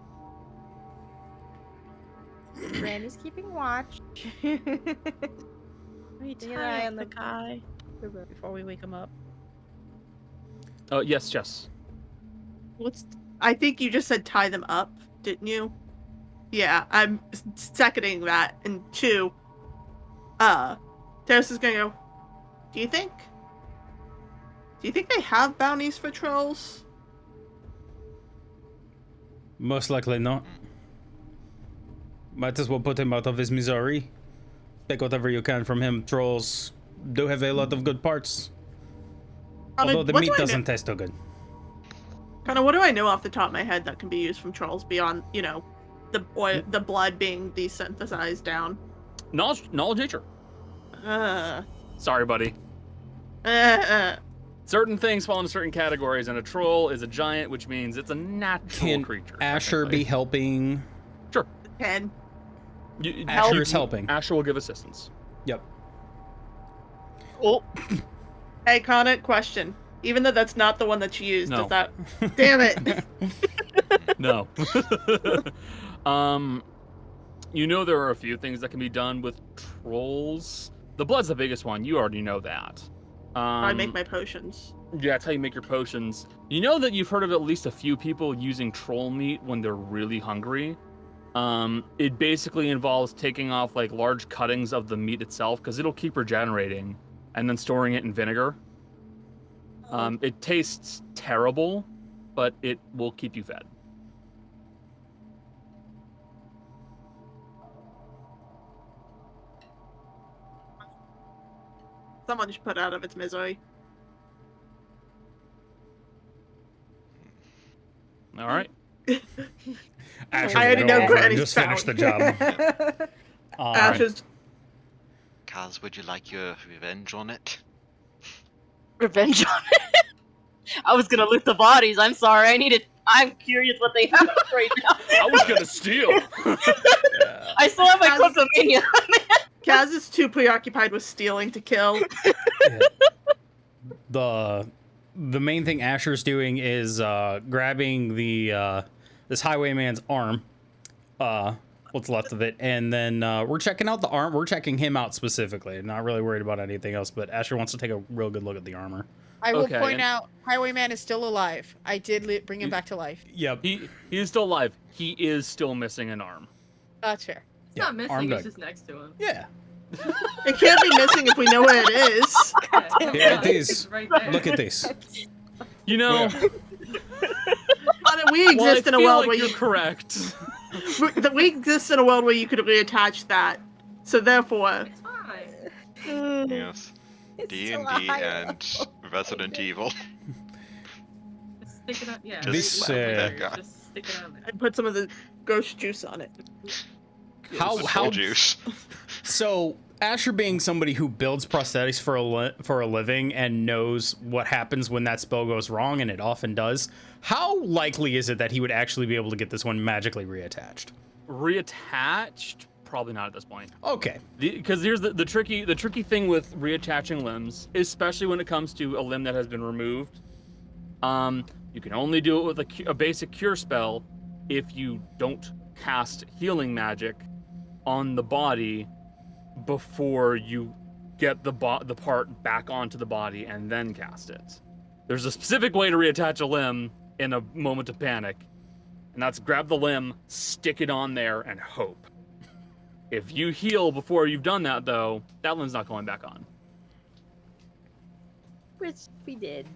Granny's keeping watch. Keeping an eye on the guy before we wake him up. Yes, Jess. I think you just said tie them up, didn't you? Yeah, I'm seconding that. And 2, Terrace is gonna go, do you think they have bounties for trolls? Most likely not. Might as well put him out of his misery. Take whatever you can from him. Trolls do have a lot of good parts. Although the meat doesn't taste so good. Kind of, what do I know off the top of my head that can be used from trolls beyond, the blood being desynthesized down? Knowledge nature. Sorry, buddy. Certain things fall into certain categories, and a troll is a giant, which means it's a natural creature. Asher be helping? Sure. 10. Asher's helping. Asher will give assistance. Yep. Oh. Hey, Connor, question. Even though that's not the one that you used, No. does that... Damn it! No. There are a few things that can be done with trolls. The blood's the biggest one. You already know that. I make my potions. Yeah, that's how you make your potions. You know that you've heard of at least a few people using troll meat when they're really hungry. It basically involves taking off like large cuttings of the meat itself because it'll keep regenerating, and then storing it in vinegar. It tastes terrible, but it will keep you fed. Someone just put it out of its misery. All right. Asher's I already gonna know go over and Granny's just finish the found. job. Ash is... Kaz, would you like your revenge on it? Revenge on it. I was gonna loot the bodies. I'm sorry. I'm curious what they have right now. I was gonna steal. I still have my Cryptomania. Kaz is too preoccupied with stealing to kill. The main thing Asher's doing is grabbing the this highwayman's arm, what's left of it, and then we're checking out the arm. We're checking him out specifically. Not really worried about anything else, but Asher wants to take a real good look at the armor. I will Okay, point and- out, Highwayman is still alive. I did bring him back to life. Yep. He is still alive. He is still missing an arm. That's fair. It's not arm missing, it's dug. just next to him. Yeah. It can't be missing if we know where it is. Here it is. It's right there. Look at this. You know, We exist in a world where you're you correct. we exist in a world where you could reattach that. So therefore, It's fine. Yes. It's D&D still a high and Resident Evil. Just stick it on. Yeah. This, right there. that guy. Just stick it on there. I put some of the ghost juice on it. How Soul juice. So Asher, being somebody who builds prosthetics for a living and knows what happens when that spell goes wrong, and it often does, how likely is it that he would actually be able to get this one magically reattached? Reattached? Probably not at this point. Okay. Because here's the tricky thing with reattaching limbs, especially when it comes to a limb that has been removed. You can only do it with a basic cure spell if you don't cast healing magic on the body before you get the part back onto the body and then cast it. There's a specific way to reattach a limb in a moment of panic, and that's grab the limb, stick it on there, and hope. If you heal before you've done that, though, that limb's not going back on. Which we did.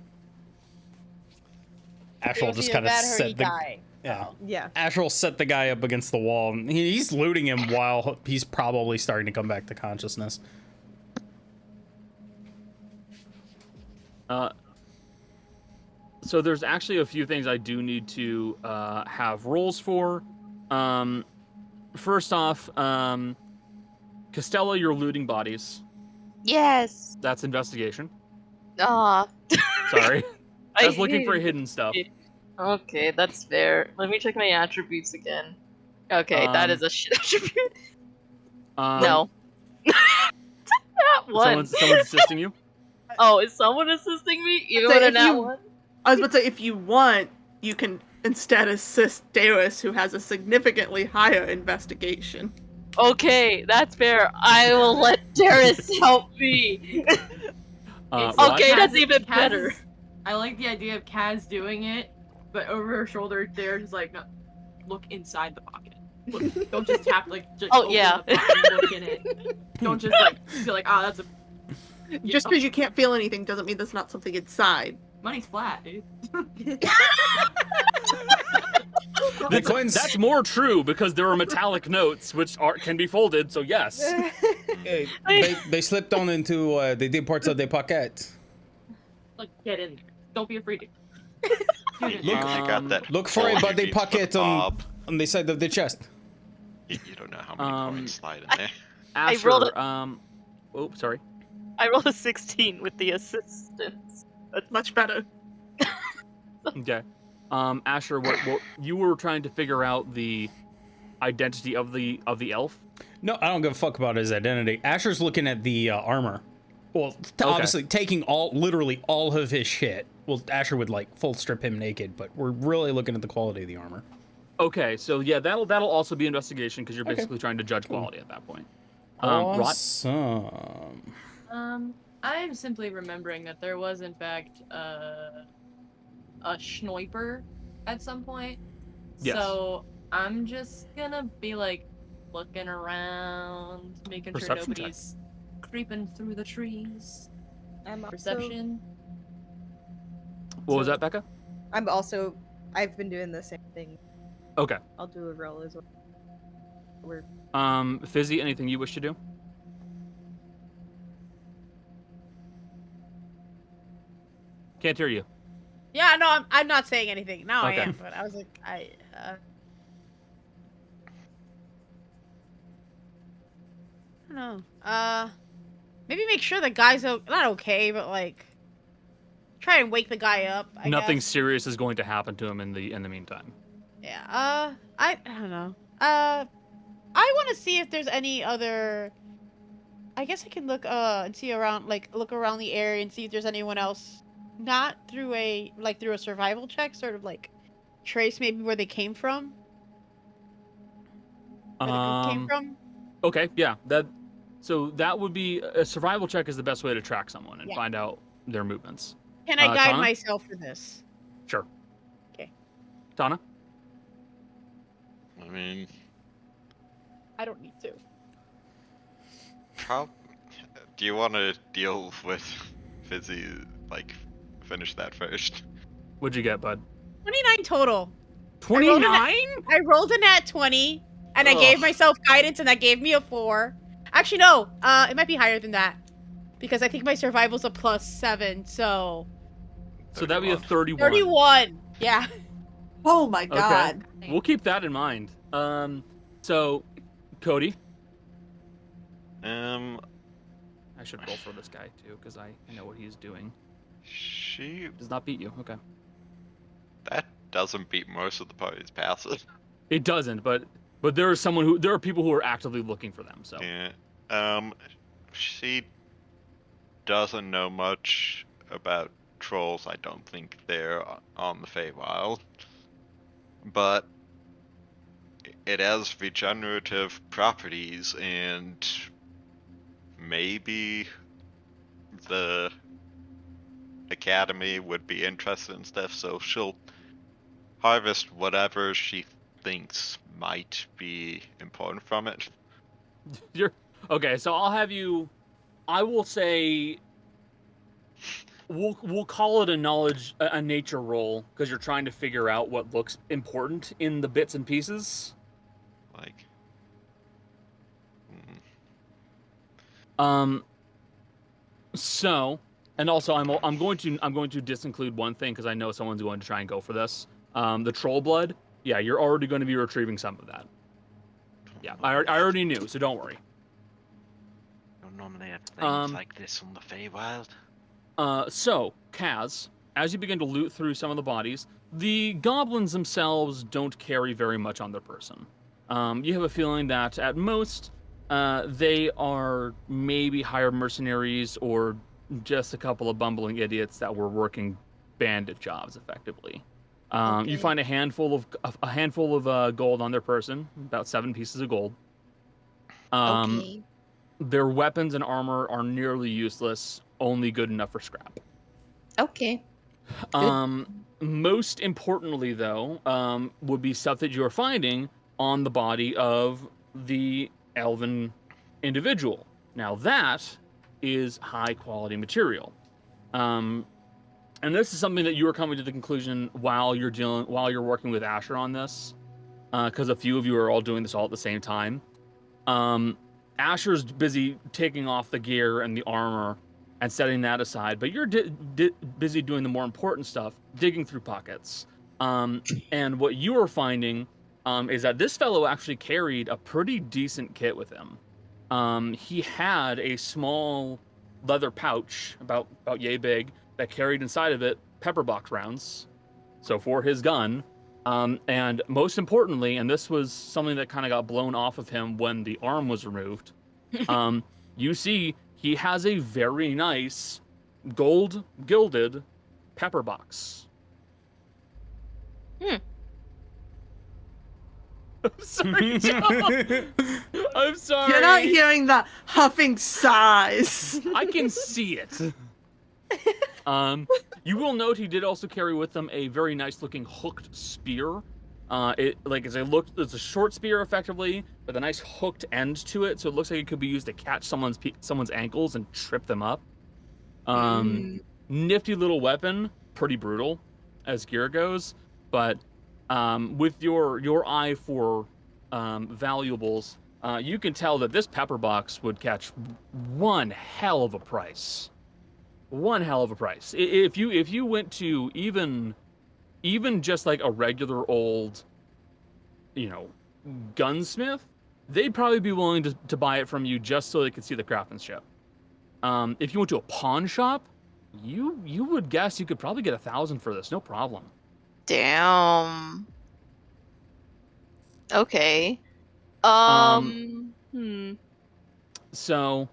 Asher will just kind of set the Yeah. Asher will set the guy up against the wall. And he's looting him while he's probably starting to come back to consciousness. So there's actually a few things I do need to have rolls for. First off, Costello, you're looting bodies. Yes. That's investigation. Aw. Sorry. I I was looking for hidden stuff. Okay, that's fair. Let me check my attributes again. Okay, that is a shit attribute. No. That one. Someone's assisting you? Oh, is someone assisting me? Even So with a if nat you- one? I was about to say, if you want, you can instead assist Darius, who has a significantly higher investigation. Okay, that's fair. I will let Darius help me. Rod? Okay, that's Kaz- even Kaz better. is- I like the idea of Kaz doing it, but over her shoulder, they're just like, no, look inside the pocket. Look, don't just tap just Oh, open yeah. the pocket and look in it. Don't just like feel like, oh, that's a Just because you can't feel anything doesn't mean there's not something inside. money's flat, dude. That's more true because there are metallic notes which can be folded. So yes. They slipped on into the deep parts of the pocket. Like, get in there. Don't be afraid to. You got that. Look for a bulge body against the pocket fob. on the side of the chest. You don't know how many coins slide in there. Asher, rolled oh, sorry. I rolled a 16 with the assistance. That's much better. Okay. Asher, what you were trying to figure out the identity of the elf? No, I don't give a fuck about his identity. Asher's looking at the armor. Well, obviously taking literally all of his shit. Well, Asher would like full strip him naked, but we're really looking at the quality of the armor. Okay, so yeah, that'll also be investigation because you're basically trying to judge quality at that point. Rod? Awesome. I am simply remembering that there was in fact a Schnoiper at some point. Yes. So I'm just gonna be like looking around, making Perception sure nobody's creeping through the trees. I'm also, Perception. What was that, Becca? I've been doing the same thing. Okay. I'll do a roll as well. Fizzy, anything you wish to do? Can't hear you. Yeah, no, I'm not saying anything. Now Okay. I am, but I was like, I don't know. Maybe make sure the guy's not okay, but like, try and wake the guy up. Nothing guess. serious is going to happen to him in the meantime. Yeah. I don't know. I want to see if there's any other. I guess I can look and see around, like look around the area and see if there's anyone else, not through a survival check, sort of like trace maybe where they came from. Where the group came from. Okay, yeah. So that would be a survival check is the best way to track someone and Yeah. find out their movements. Can I guide Tana? myself for this? Sure. Okay. Donna? I mean, I don't need to. Do you want to deal with Fizzy, like, finish that first? What'd you get, bud? 29 total. 29? I rolled a nat 20, and I gave Ugh. myself guidance, and that gave me a 4. Actually, no. It might be higher than that. Because I think my survival's a +7, so... So that'd be a 31. 31! Yeah. Oh my god. Okay. We'll keep that in mind. So, Cody? I should roll for this guy, too, because I know what he's doing. She... Does not beat you, okay. That doesn't beat most of the party's passes. It doesn't, but there are people who are actively looking for them, so. Yeah. She doesn't know much about trolls. I don't think they're on the Feywild. But it has regenerative properties, and maybe the academy would be interested in stuff, so she'll harvest whatever she thinks might be important from it. Okay, so I will say we'll call it a nature roll, because you're trying to figure out what looks important in the bits and pieces. Like, So, and also I'm going to disinclude one thing, because I know someone's going to try and go for this. The troll blood. Yeah, you're already going to be retrieving some of that. Yeah, I already knew, so don't worry. Don't normally have things like this on the Feywild. So, Kaz, as you begin to loot through some of the bodies, the goblins themselves don't carry very much on their person. You have a feeling that at most, they are maybe hired mercenaries or just a couple of bumbling idiots that were working bandit jobs effectively. Okay. You find a handful of gold on their person, about 7 pieces of gold. Okay. Their weapons and armor are nearly useless, only good enough for scrap. Okay. Most importantly, though, would be stuff that you're finding on the body of the elven individual. Now that is high quality material. And this is something that you are coming to the conclusion while you're working with Asher on this, because a few of you are all doing this all at the same time. Asher's busy taking off the gear and the armor and setting that aside, but you're busy doing the more important stuff, digging through pockets. And what you are finding is that this fellow actually carried a pretty decent kit with him. He had a small leather pouch, about yay big, that carried inside of it pepper box rounds, so for his gun. And most importantly, and this was something that kind of got blown off of him when the arm was removed, you see he has a very nice gold gilded pepper box. Hmm. I'm sorry, Joe. I'm sorry. You're not hearing the huffing sighs. I can see it. You will note he did also carry with him a very nice looking hooked spear. It's a short spear effectively, with a nice hooked end to it, so it looks like it could be used to catch someone's ankles and trip them up. Nifty little weapon, pretty brutal as gear goes, but with your eye for valuables, you can tell that this pepper box would catch one hell of a price. One hell of a price. If you went to even just like a regular old, gunsmith, they'd probably be willing to buy it from you just so they could see the craftsmanship. If you went to a pawn shop, you would guess you could probably get 1,000 for this, no problem. Damn. Okay. So,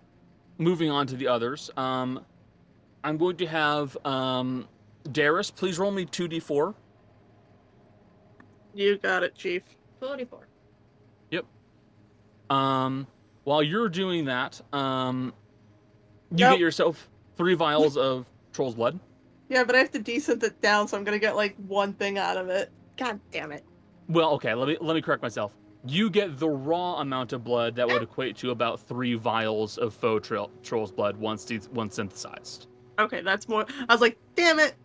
moving on to the others. I'm going to have Darius, please roll me 2d4. You got it, Chief. 44. Yep. While you're doing that, you Nope. get yourself 3 vials of troll's blood. Yeah, but I have to decent it down, so I'm gonna get like one thing out of it. God damn it. Well, okay, let me correct myself. You get the raw amount of blood that would equate to about 3 vials of faux troll's blood once synthesized. Okay, that's more. I was like, damn it.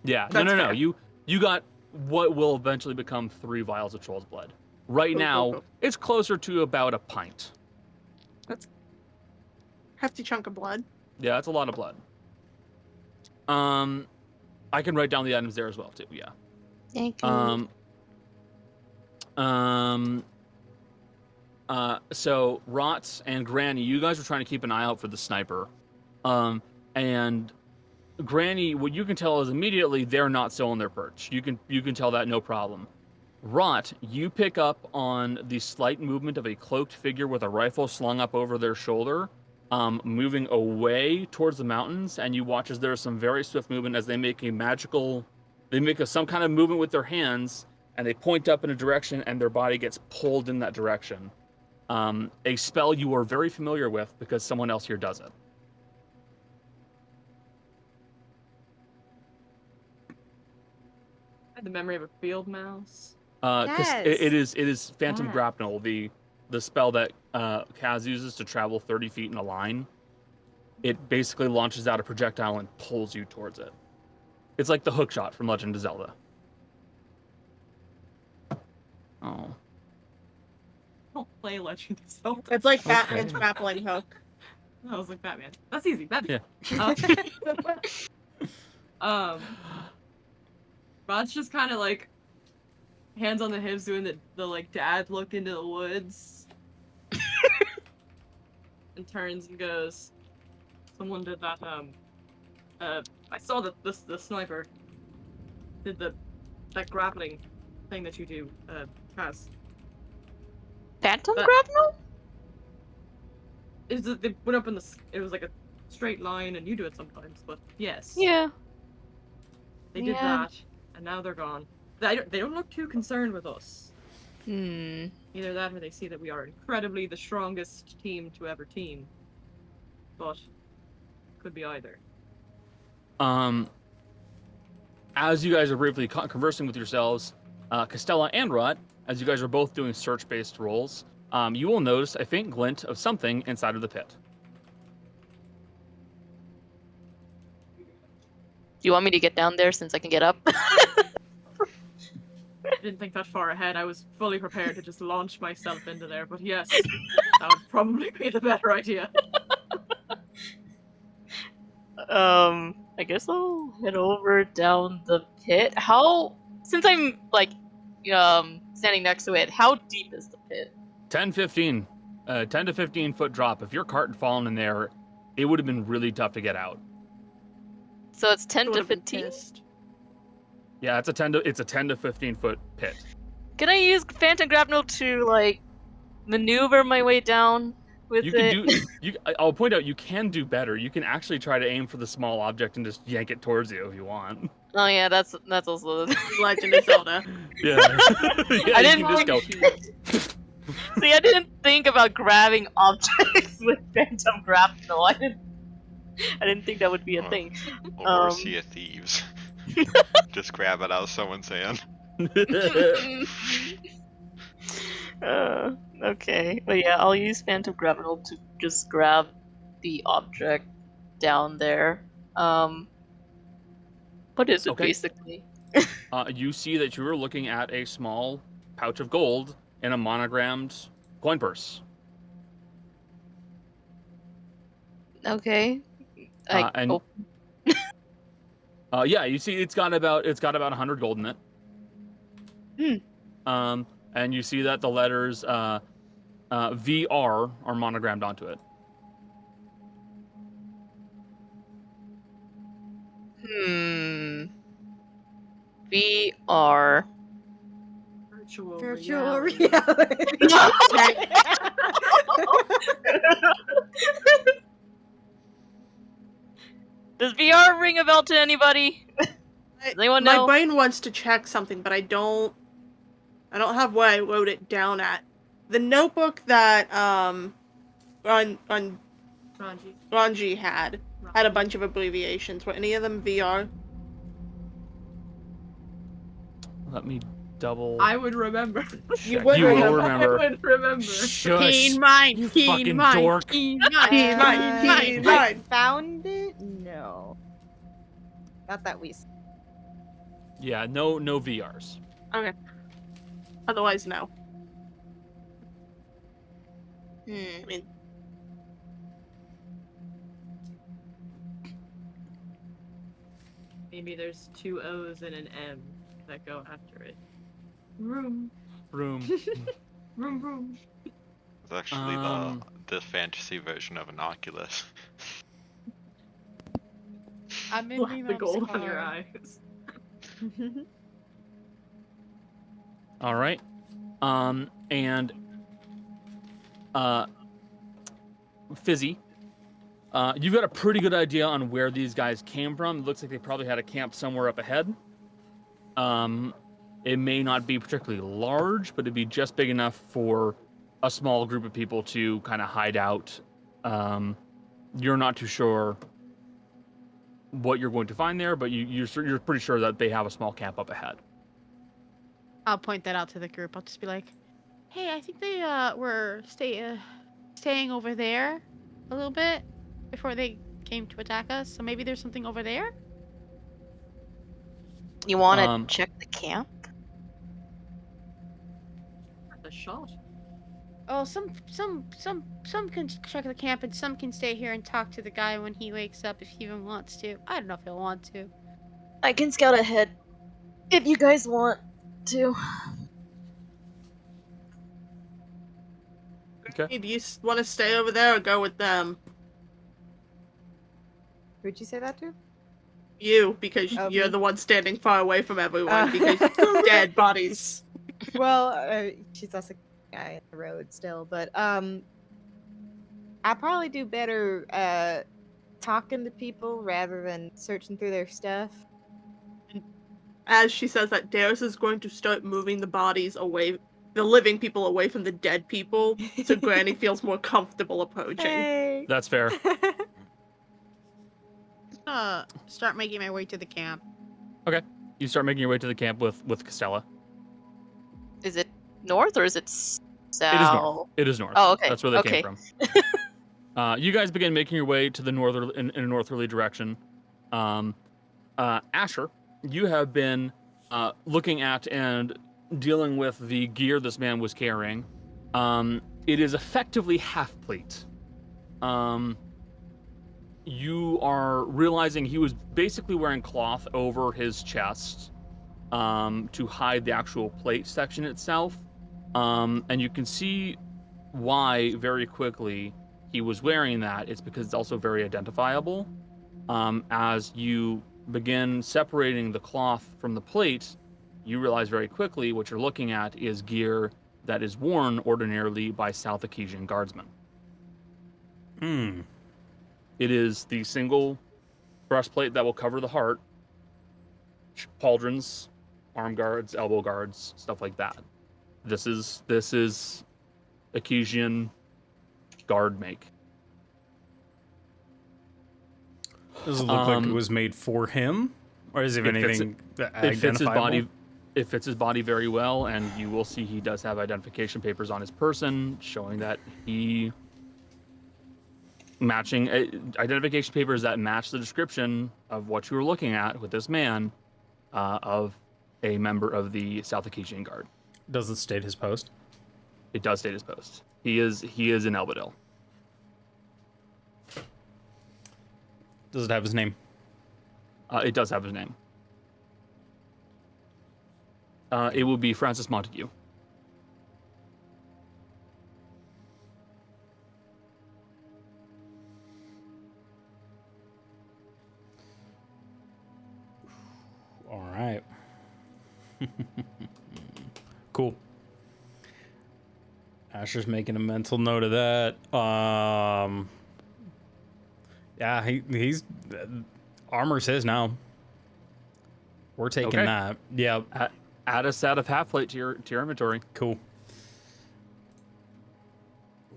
Yeah, That's no. fair. You got what will eventually become 3 vials of troll's blood. Right now, it's closer to about a pint. That's a hefty chunk of blood. Yeah, that's a lot of blood. I can write down the items there as well too. Yeah. Thank you. So Rot and Granny, you guys were trying to keep an eye out for the sniper. And Granny, what you can tell is immediately they're not still on their perch. You can tell that no problem. Rot, you pick up on the slight movement of a cloaked figure with a rifle slung up over their shoulder, moving away towards the mountains, and you watch as there's some very swift movement as they make some kind of movement with their hands, and they point up in a direction, and their body gets pulled in that direction. A spell you are very familiar with because someone else here does it. I had the memory of a field mouse. Because Yes. it is Phantom Yeah. Grapnel, the spell that Kaz uses to travel 30 feet in a line. It basically launches out a projectile and pulls you towards it. It's like the hook shot from Legend of Zelda. Oh. Don't play Legend of Zelda. It's like Batman's grappling hook. I was like, Batman. That's easy. Batman. Yeah. Rod's just kind of like hands on the hips doing the like dad look into the woods. And turns and goes, someone did that, I saw that the sniper did that grappling thing that you do, Kaz. Phantom That- grapnel? They went up in it was like a straight line, and you do it sometimes, but yes. Yeah. They did Yeah. that, and now they're gone. They don't look too concerned with us. Hmm. Either that, or they see that we are incredibly the strongest team to ever team. But could be either. As you guys are briefly conversing with yourselves, Costella and Rot, as you guys are both doing search-based rolls, you will notice a faint glint of something inside of the pit. Do you want me to get down there since I can get up? I didn't think that far ahead. I was fully prepared to just launch myself into there, but yes, that would probably be the better idea. I guess I'll head over down the pit. Since I'm like, standing next to it, how deep is the pit? 10 to 15 foot drop. If your cart had fallen in there, it would have been really tough to get out. So it's 10 to Would've been 15? pissed. Yeah, it's a 10 to 15 foot pit. Can I use Phantom Grapnel to, like, maneuver my way down with You it? can do. I'll point out you can do better. You can actually try to aim for the small object and just yank it towards you if you want. Oh yeah, that's also. Legend of Zelda. Yeah. I didn't You can just go. See, I didn't think about grabbing objects with Phantom Grapnel. I didn't think that would be a thing. Or Sea of Thieves. Just grab it out of someone's hand. Okay, but yeah, I'll use Phantom Grapnel to just grab the object down there. What is it Okay. basically? You see that you are looking at a small pouch of gold in a monogrammed coin purse. Okay. And yeah, you see it's got about 100 gold in it. And you see that the letters VR are monogrammed onto it. VR. Virtual reality. reality. Does VR ring a bell to anybody? Does anyone know? My brain wants to check something, but I don't have where I wrote it down at. The notebook that Ranji had a bunch of abbreviations. Were any of them VR? Let me double. I would remember. check. would You will remember. remember. I would remember. Shush. Keen mind, you keen fucking mind, dork. keen mind, Keen mind, keen keen mind. I mind. found it? No. Not that we. Yeah, no VRs. Okay. Otherwise, no. Hmm. I mean, Maybe there's 2 O's and an M that go after it. Room. Room. Room. It's actually the fantasy version of an Oculus. I'm in Slap the Remom's gold on your car. eyes. All right. And Fizzy, you've got a pretty good idea on where these guys came from. It looks like they probably had a camp somewhere up ahead. It may not be particularly large, but it'd be just big enough for a small group of people to kind of hide out. You're not too sure what you're going to find there, but you're pretty sure that they have a small camp up ahead. I'll point that out to the group. I'll just be like, "Hey, I think they were staying over there a little bit before they came to attack us. So maybe there's something over there." You want to check the camp? The shot. Oh, some can check the camp and some can stay here and talk to the guy when he wakes up if he even wants to. I don't know if he'll want to. I can scout ahead if you guys want to. Okay. do you want to stay over there or go with them? Who'd you say that to? You, because Oh, you're me? the one standing far away from everyone, Uh. because dead bodies. Well, she's also a guy in the road still, but I probably do better talking to people rather than searching through their stuff. As she says that, Darius is going to start moving the bodies away, the living people away from the dead people, so Granny feels more comfortable approaching. Hey. That's fair. Start making my way to the camp. You start making your way to the camp with Costella. Is it north or is it south? It is north. It is north. Oh, okay. That's where they Okay. came from. You guys begin making your way to the in a northerly direction. Asher, you have been looking at and dealing with the gear this man was carrying. It is effectively half plate. You are realizing he was basically wearing cloth over his chest to hide the actual plate section itself. And you can see why very quickly he was wearing that. It's because it's also very identifiable. As you begin separating the cloth from the plate, you realize very quickly what you're looking at is gear that is worn ordinarily by South Acasian guardsmen. It is the single breastplate that will cover the heart, pauldrons, arm guards, elbow guards, stuff like that. This is Acasian guard make. Does it look like it was made for him, or is it anything It fits his identifiable? body. It fits his body very well, and you will see he does have identification papers on his person showing that he matching identification papers that match the description of what you were looking at with this man of a member of the South Acasian Guard. Does it state his post? It does state his post. He is in Elbadil. Does it have his name? It does have his name. It will be Francis Montague. All right. Cool. Asher's making a mental note of that. Yeah, he's armor's his now. We're taking Okay. that. Yeah, Add a set of half plate to your inventory. cool.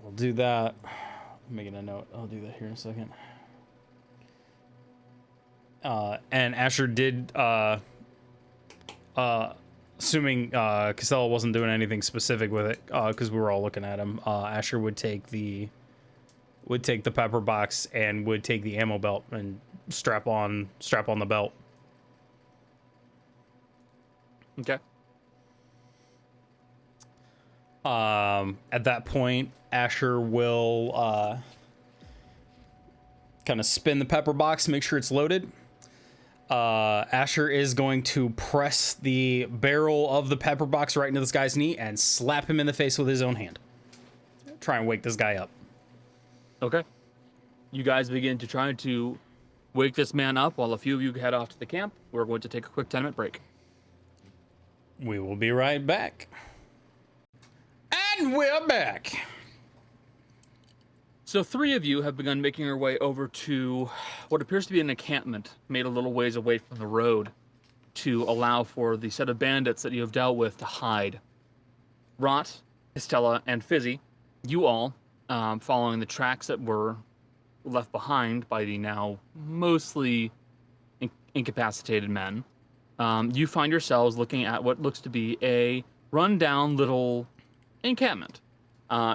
We'll do that. I'm making a note. I'll do that here in a second. And Asher did assuming Casella wasn't doing anything specific with it, because we were all looking at him, Asher would take the pepper box and would take the ammo belt and strap on the belt. Okay. At that point, Asher will kind of spin the pepper box, make sure it's loaded. Asher is going to press the barrel of the pepper box right into this guy's knee and slap him in the face with his own hand. Try and wake this guy up. Okay. You guys begin to try to wake this man up while a few of you head off to the camp. We're going to take a quick 10-minute break. We will be right back. And we're back. So 3 of you have begun making your way over to what appears to be an encampment made a little ways away from the road to allow for the set of bandits that you have dealt with to hide. Rot, Estella, and Fizzy, you all, following the tracks that were left behind by the now mostly incapacitated men, you find yourselves looking at what looks to be a rundown little encampment.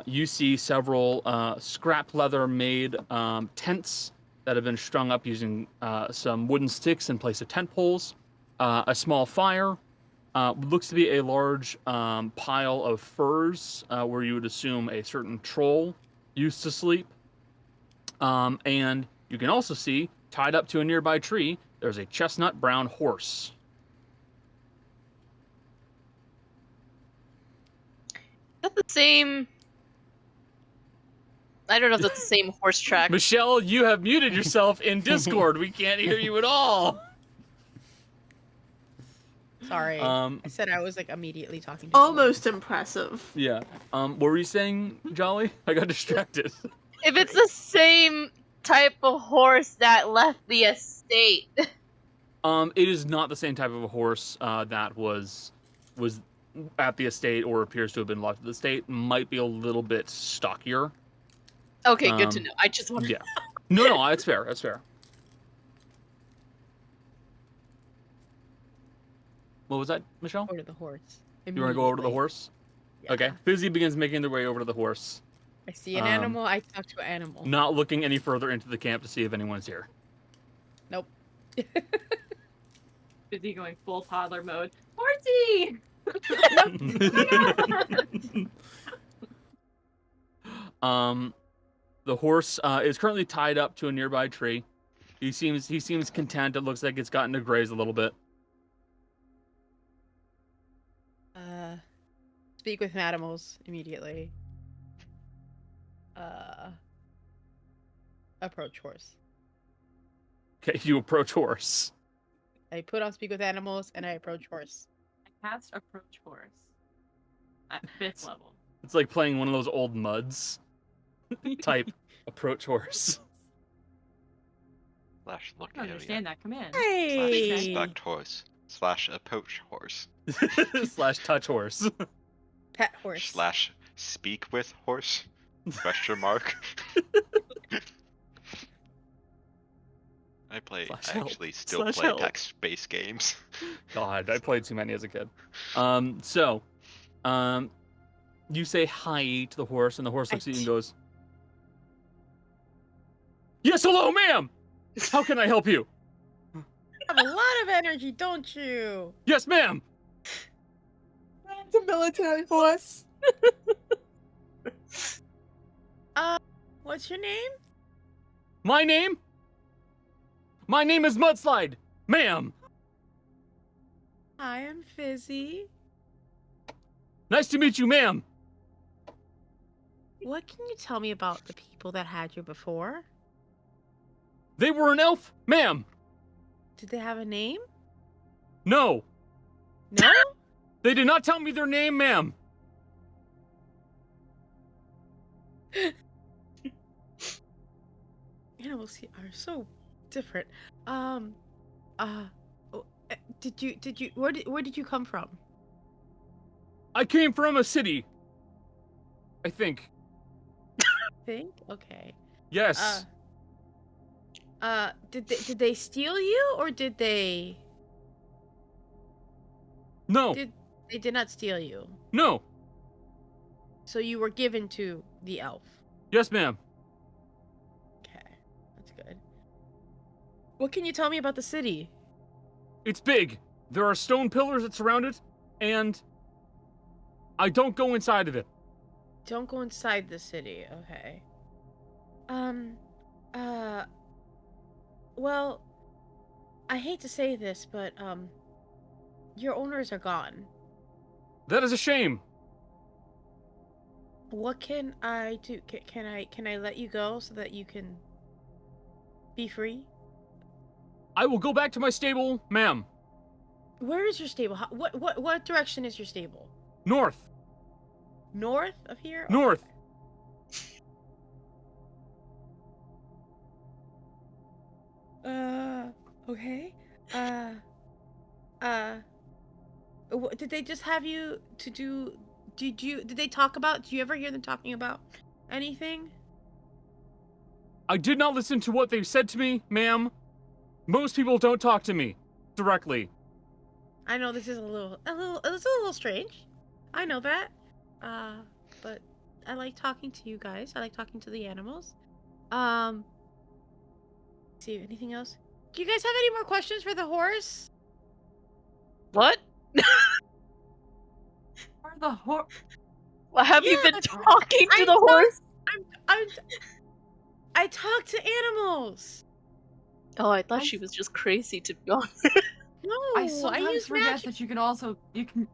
You see several scrap leather made tents that have been strung up using some wooden sticks in place of tent poles, a small fire, looks to be a large pile of furs where you would assume a certain troll used to sleep. And you can also see, tied up to a nearby tree, there's a chestnut brown horse. That's the same. I don't know if that's the same horse track. Michelle, you have muted yourself in Discord. We can't hear you at all. Sorry. I said I was like immediately talking to Almost impressive. Yeah. What were you saying, Jolly? I got distracted. If it's the same type of horse that left the estate. It is not the same type of a horse that was at the estate or appears to have been left at the estate. Might be a little bit stockier. Okay, good to know. I just want. Yeah. No, that's fair. That's fair. What was that, Michelle? Go to the horse. You want to go over to the horse? Yeah. Okay. Fizzy begins making their way over to the horse. I see an animal, I talk to an animal. Not looking any further into the camp to see if anyone's here. Nope. Busy going full toddler mode. Horsey! The horse is currently tied up to a nearby tree. He seems content. It looks like it's gotten to graze a little bit. Speak with animals immediately. Approach horse. Okay, you approach horse. I put on speak with animals and I approach horse. I cast approach horse at 5th level. It's like playing one of those old muds type approach horse. Slash look I don't understand that command. Slash Hey! inspect horse. Slash approach horse. Slash touch horse. Pet horse. Slash speak with horse. Question mark. I actually still Slash play help. text-based games. God, I played too many as a kid. You say hi to the horse, and the horse looks at you and goes, "Yes, hello, ma'am! How can I help you?" You have a lot of energy, don't you? "Yes, ma'am!" It's a military horse. What's your name? My name? My name is Mudslide, ma'am. I am Fizzy. Nice to meet you, ma'am. What can you tell me about the people that had you before? They were an elf, ma'am. Did they have a name? No, No? they did not tell me their name, ma'am. Animals here are so different. Where did you come from? I came from a city. I think. Think? Okay. Yes. Did they steal you or did they? No. Did They did not steal you. No. So you were given to the elf. Yes, ma'am. Okay, that's good. What can you tell me about the city? It's big. There are stone pillars that surround it, and I don't go inside of it. Don't go inside the city, okay. Well, I hate to say this, but, your owners are gone. That is a shame. What can I do? Can I let you go so that you can be free? I will go back to my stable, ma'am. Where is your stable? What direction is your stable? North. North of here? North. Okay. Did they just have you to do? Did they talk about? Do you ever hear them talking about anything? I did not listen to what they said to me, ma'am. Most people don't talk to me directly. I know this is a little strange. I know that. But I like talking to you guys. I like talking to the animals. See, anything else? Do you guys have any more questions for the horse? What? Or the horse. Well, have you Yeah, been talking to I'm the not- horse? I talk to animals. Oh, I thought she was just crazy, to be honest. No, I sometimes use forget magic. that you can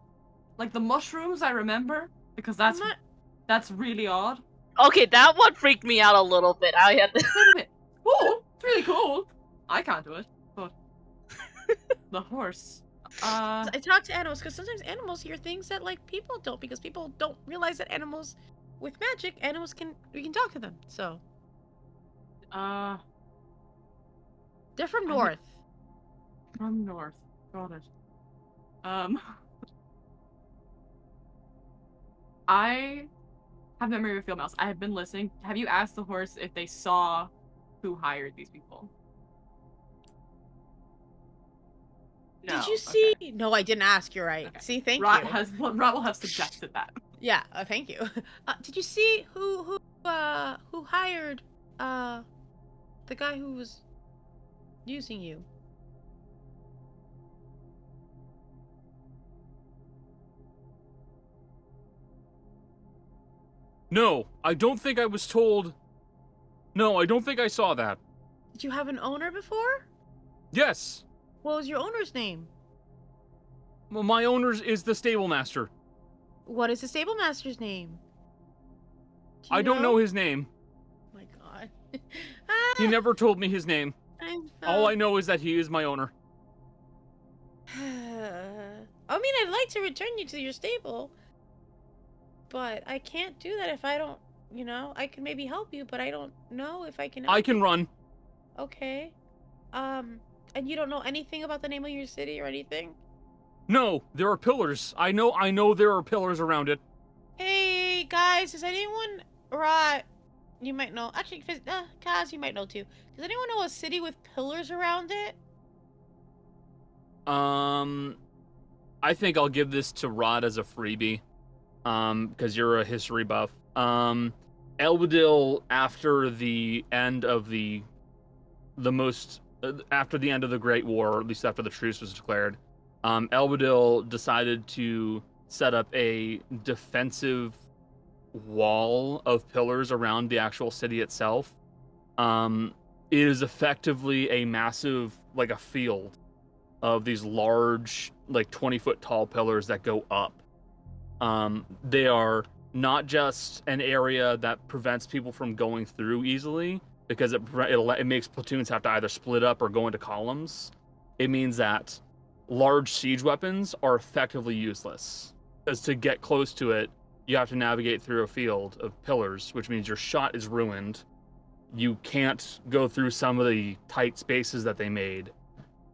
like the mushrooms. I remember because that's really odd. Okay, that one freaked me out a little bit. I had to... Wait a minute. Cool. It's really cool. I can't do it, but the horse. I talk to animals because sometimes animals hear things that like people don't, because people don't realize that animals with magic, we can talk to them. So they're from north. From north. Got it. I have memory of a field mouse. I have been listening. Have you asked the horse if they saw who hired these people? No. Did you see? Okay. No, I didn't ask. You're right. Okay. See, thank Rat you. Rat will have suggested that. Yeah, thank you. Did you see who hired the guy who was using you? No, I don't think I was told. No, I don't think I saw that. Did you have an owner before? Yes. What was your owner's name? Well, my owner's is the stable master. What is the stable master's name? I don't know his name. Oh my god. He never told me his name. All I know is that he is my owner. I mean, I'd like to return you to your stable, but I can't do that if I don't, I can maybe help you, but I don't know if I can help I can run. Okay. And you don't know anything about the name of your city or anything? No, there are pillars. I know there are pillars around it. Hey, guys, does anyone... Right. You might know. Actually, Kaz, you might know too. Does anyone know a city with pillars around it? I think I'll give this to Rod as a freebie. Because you're a history buff. Elbadil, after the end of after the end of the Great War, or at least after the truce was declared, Elbadil decided to set up a defensive wall of pillars around the actual city itself. It is effectively a massive, like a field of these large, like 20-foot tall pillars that go up. They are not just an area that prevents people from going through easily, because it makes platoons have to either split up or go into columns. It means that large siege weapons are effectively useless, because to get close to it, you have to navigate through a field of pillars, which means your shot is ruined. You can't go through some of the tight spaces that they made,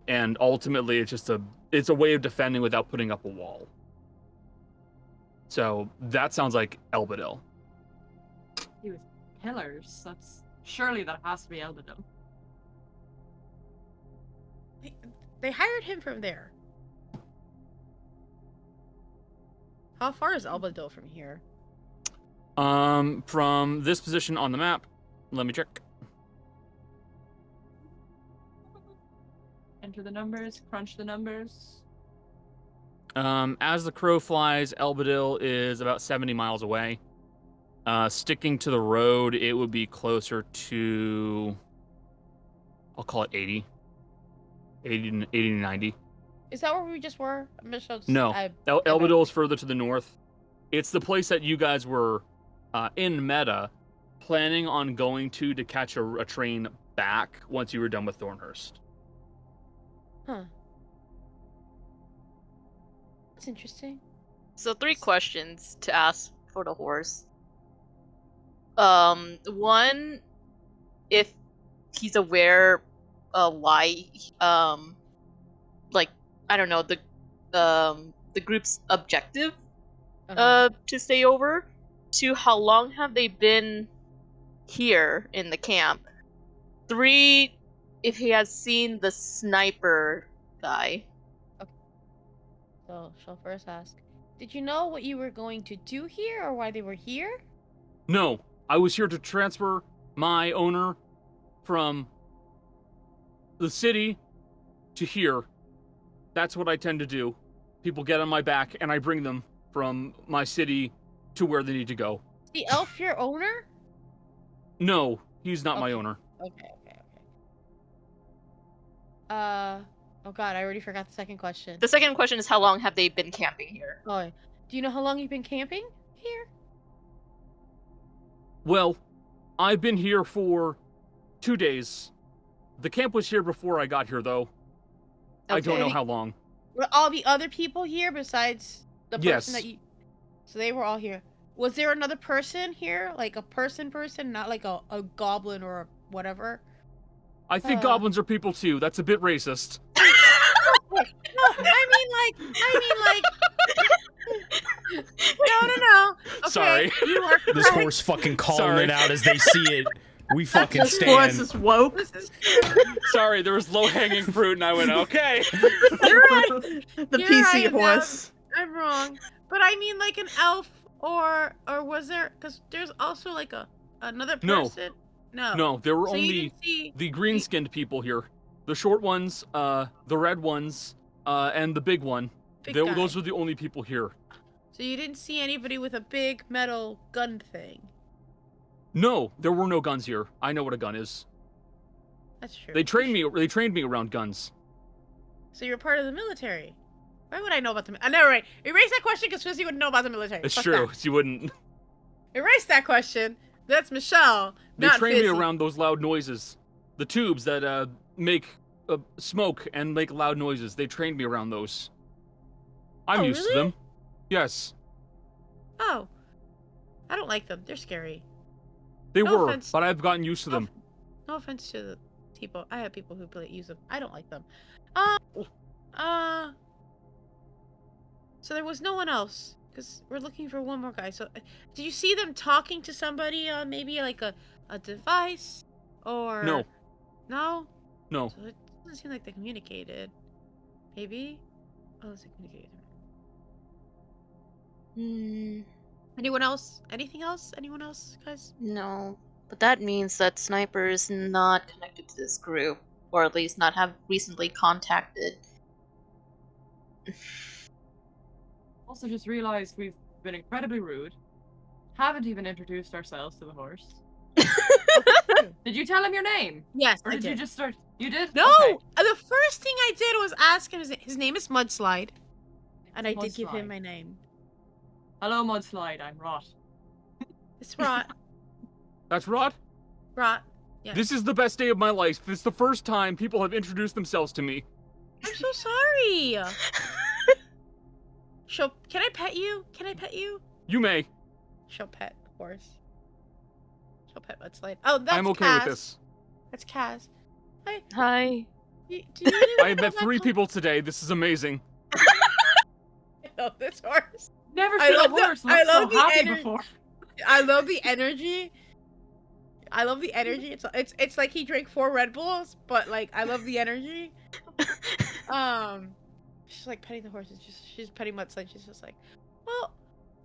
and ultimately it's a way of defending without putting up a wall. So that sounds like Elbadil. He was pillars. Surely that has to be Elbadil. They hired him from there. How far is Albadil from here? From this position on the map, let me check. Enter the numbers, crunch the numbers. As the crow flies, Albadil is about 70 miles away. Sticking to the road, it would be closer to, I'll call it 80 to 90. Is that where we just were? No, Albadil is further to the north. It's the place that you guys were in meta, planning on going to catch a train back once you were done with Thornhurst. Huh. That's interesting. So 3 questions to ask for the horse. One, if he's aware why, like, I don't know, the group's objective to stay over. 2, how long have they been here in the camp? 3, if he has seen the sniper guy. So she'll first ask, did you know what you were going to do here or why they were here? No, I was here to transfer my owner from the city to here. That's what I tend to do. People get on my back and I bring them from my city to where they need to go. The elf your owner? No, he's not my owner. Okay. Oh god, I already forgot the second question. The second question is how long have they been camping here? Oh, do you know how long you've been camping here? Well, I've been here for 2 days. The camp was here before I got here, though. I don't know how long. Were all the other people here besides the person that you... So they were all here. Was there another person here? Like a person, not like a goblin or whatever? I think goblins are people too. That's a bit racist. No, I mean like... No. Okay, Sorry. You are This horse fucking calling it out as they see it. We fucking This horse stand. is woke. Sorry, there was low-hanging fruit, and I went, okay. You're right. The You're PC right, horse. I'm wrong. But I mean like an elf or was there... Because there's also like another person. No, there were So you only didn't see... the green-skinned people here. The short ones, the red ones, and the big one. Big guy. Those were the only people here. So you didn't see anybody with a big metal gun thing? No, there were no guns here. I know what a gun is. That's true. They trained me around guns. So you're part of the military. Why would I know about the military? Never mind. Erase that question because Swissy wouldn't know about the military. It's Fuck true. that. You wouldn't. Erase that question. That's Michelle, They not trained me Fizzy. around those loud noises. The tubes that make smoke and make loud noises. They trained me around those. I'm used to really? them. Yes. Oh. I don't like them. They're scary. They No were, offense. but I've gotten used to them. No offense to the people. I have people who use them. I don't like them. So there was no one else. Because we're looking for one more guy. So, did you see them talking to somebody on maybe like a device? Or... No. No? No. So it doesn't seem like they communicated. Maybe? Oh, they communicated. Anyone else? Anything else? Anyone else, guys? No. But that means that Sniper is not connected to this group. Or at least not have recently contacted. Also just realized we've been incredibly rude. Haven't even introduced ourselves to the horse. Did you tell him your name? Yes, Or I did you just start... You did? No! Okay. The first thing I did was ask him, his name is Mudslide. And I did give Mudslide. him my name. Hello, Mudslide. I'm Rot. It's Rot. That's Rod. Rot. Yeah. This is the best day of my life. It's the first time people have introduced themselves to me. I'm so sorry. Can I pet you? Can I pet you? You may. She'll pet horse. She'll pet Mudslide. Oh, that's I'm okay Kaz. with this. That's Kaz. Hi. Hi. Do you really I have met 3 people today. This is amazing. I love this horse. Never I seen a love the- horse I look so love the happy ener- before. I love the energy. I love the energy. It's like he drank 4 Red Bulls, but like I love the energy. She's like petting the horses. She's petting Mudslide. She's just like, well,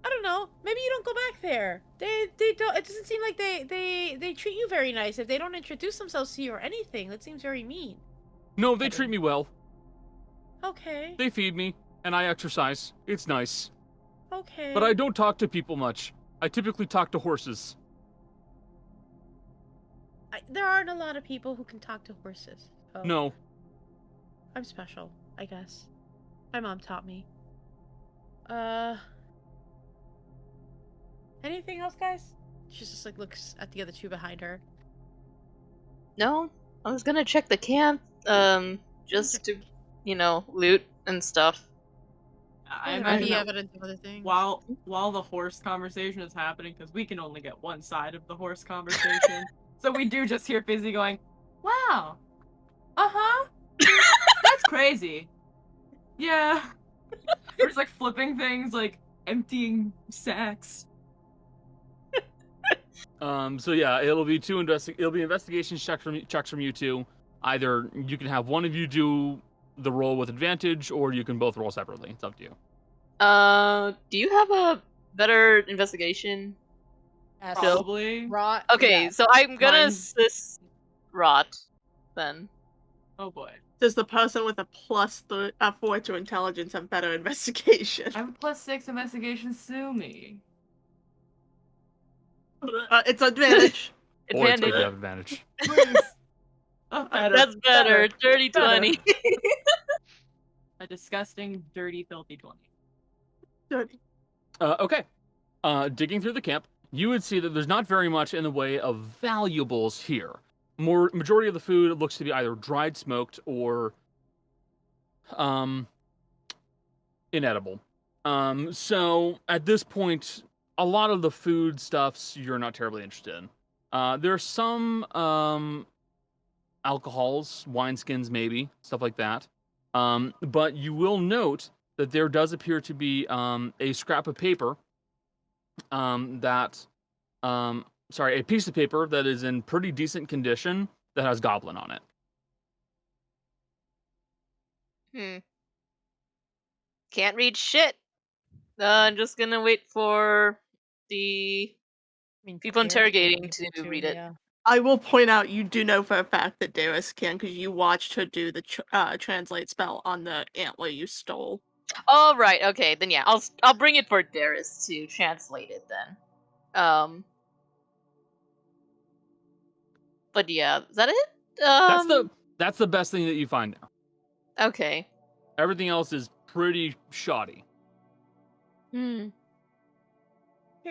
I don't know. Maybe you don't go back there. They don't. It doesn't seem like they treat you very nice. If they don't introduce themselves to you or anything, that seems very mean. No, they treat me well. Okay. They feed me, and I exercise. It's nice. Okay. But I don't talk to people much. I typically talk to horses. There aren't a lot of people who can talk to horses. So No. I'm special, I guess. My mom taught me. Anything else, guys? She just like looks at the other two behind her. No, I was gonna check the camp, just to, loot and stuff. I There might imagine be that evidence of other things. while the horse conversation is happening, because we can only get one side of the horse conversation, so we do just hear Fizzy going, "Wow, that's crazy." Yeah, we're just like flipping things, like emptying sacks. So yeah, it'll be investigation checks from you two. Either you can have one of you do the roll with advantage, or you can both roll separately. It's up to you. Do you have a better investigation? Yes. Probably. Rot. Okay, yeah. so I'm gonna Mine's- assist Rot, then. Oh boy, Does the person with a +4 to intelligence have better investigation? I have a +6 investigation. Sue me. It's advantage. Or it's good Advantage. to have advantage. Please. Oh, better. That's better. Dirty Better. 20. A disgusting, dirty, filthy 20. Good. Okay. Digging through the camp, you would see that there's not very much in the way of valuables here. Majority of the food looks to be either dried, smoked, or inedible. So at this point, a lot of the food stuffs you're not terribly interested in. There's some alcohols, wineskins maybe, stuff like that. But you will note that there does appear to be a scrap of paper a piece of paper that is in pretty decent condition that has goblin on it. Can't read shit. I'm just gonna wait for the people interrogating to read it. Yeah. I will point out you do know for a fact that Darius can because you watched her do the translate spell on the antler you stole. Oh right, okay, then yeah, I'll bring it for Darius to translate it then. But yeah, is that it? That's the best thing that you find there. Okay. Everything else is pretty shoddy. Okay,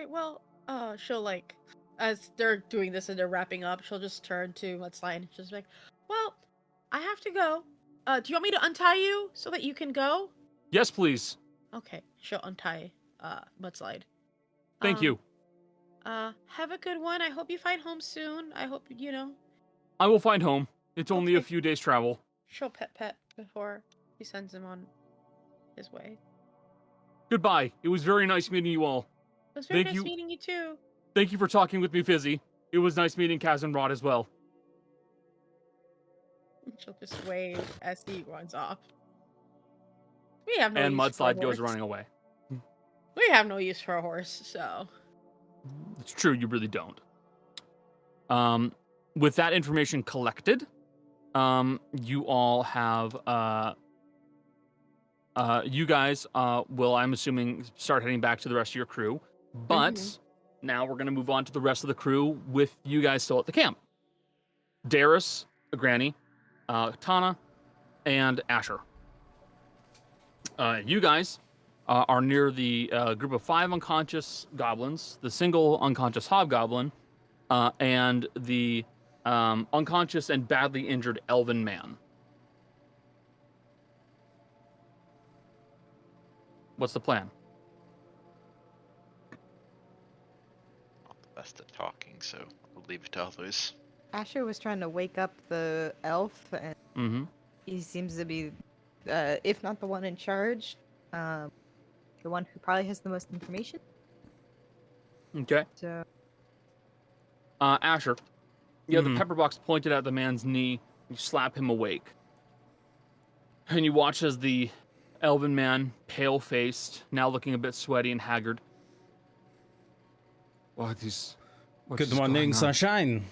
well, she'll like, as they're doing this and they're wrapping up, she'll just turn to Mudslide and she's like, well, I have to go. Do you want me to untie you so that you can go? Yes, please. Okay, she'll untie, Mudslide. Thank you. Have a good one. I hope you find home soon. I hope, I will find home. It's only a Okay. few days travel. she'll pet before she sends him on his way. Goodbye. It was very nice meeting you all. It was very Thank nice you. meeting you too. Thank you for talking with me, Fizzy. It was nice meeting Kaz and Rod as well. She'll just wave as he runs off. We have no And use for a Mudslide goes horse. running away. We have no use for a horse, so. It's true, you really don't. With that information collected, you all have you guys will, I'm assuming, start heading back to the rest of your crew. But now we're going to move on to the rest of the crew with you guys still at the camp. Darius, Granny, Tana, and Asher. You guys are near the group of 5 unconscious goblins, the single unconscious hobgoblin, and the unconscious and badly injured elven man. What's the plan? Not the best at talking, so we'll leave it to others. Asher was trying to wake up the elf, and he seems to be, if not the one in charge, the one who probably has the most information. Okay. So, Asher, you have the pepper box pointed at the man's knee. You slap him awake. And you watch as the elven man, pale-faced, now looking a bit sweaty and haggard, What is Good going morning, on? sunshine.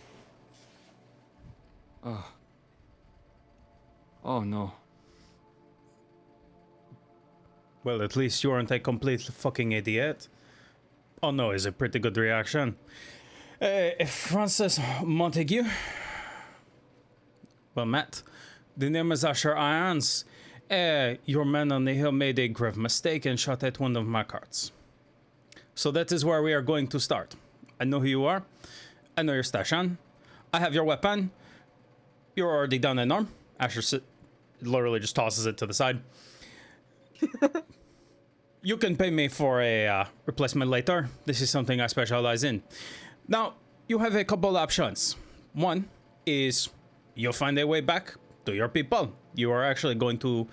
Oh no. Well, at least you aren't a complete fucking idiot. Oh no, is a pretty good reaction. Francis Montague. Well, Matt, the name is Asher Irons. Your man on the hill made a grave mistake and shot at one of my carts. So that is where we are going to start. I know who you are. I know your station. I have your weapon. You're already down an arm. Asher literally just tosses it to the side. You can pay me for a replacement later. This is something I specialize in. Now, you have a couple options. One is you'll find a way back to your people. You are actually going to...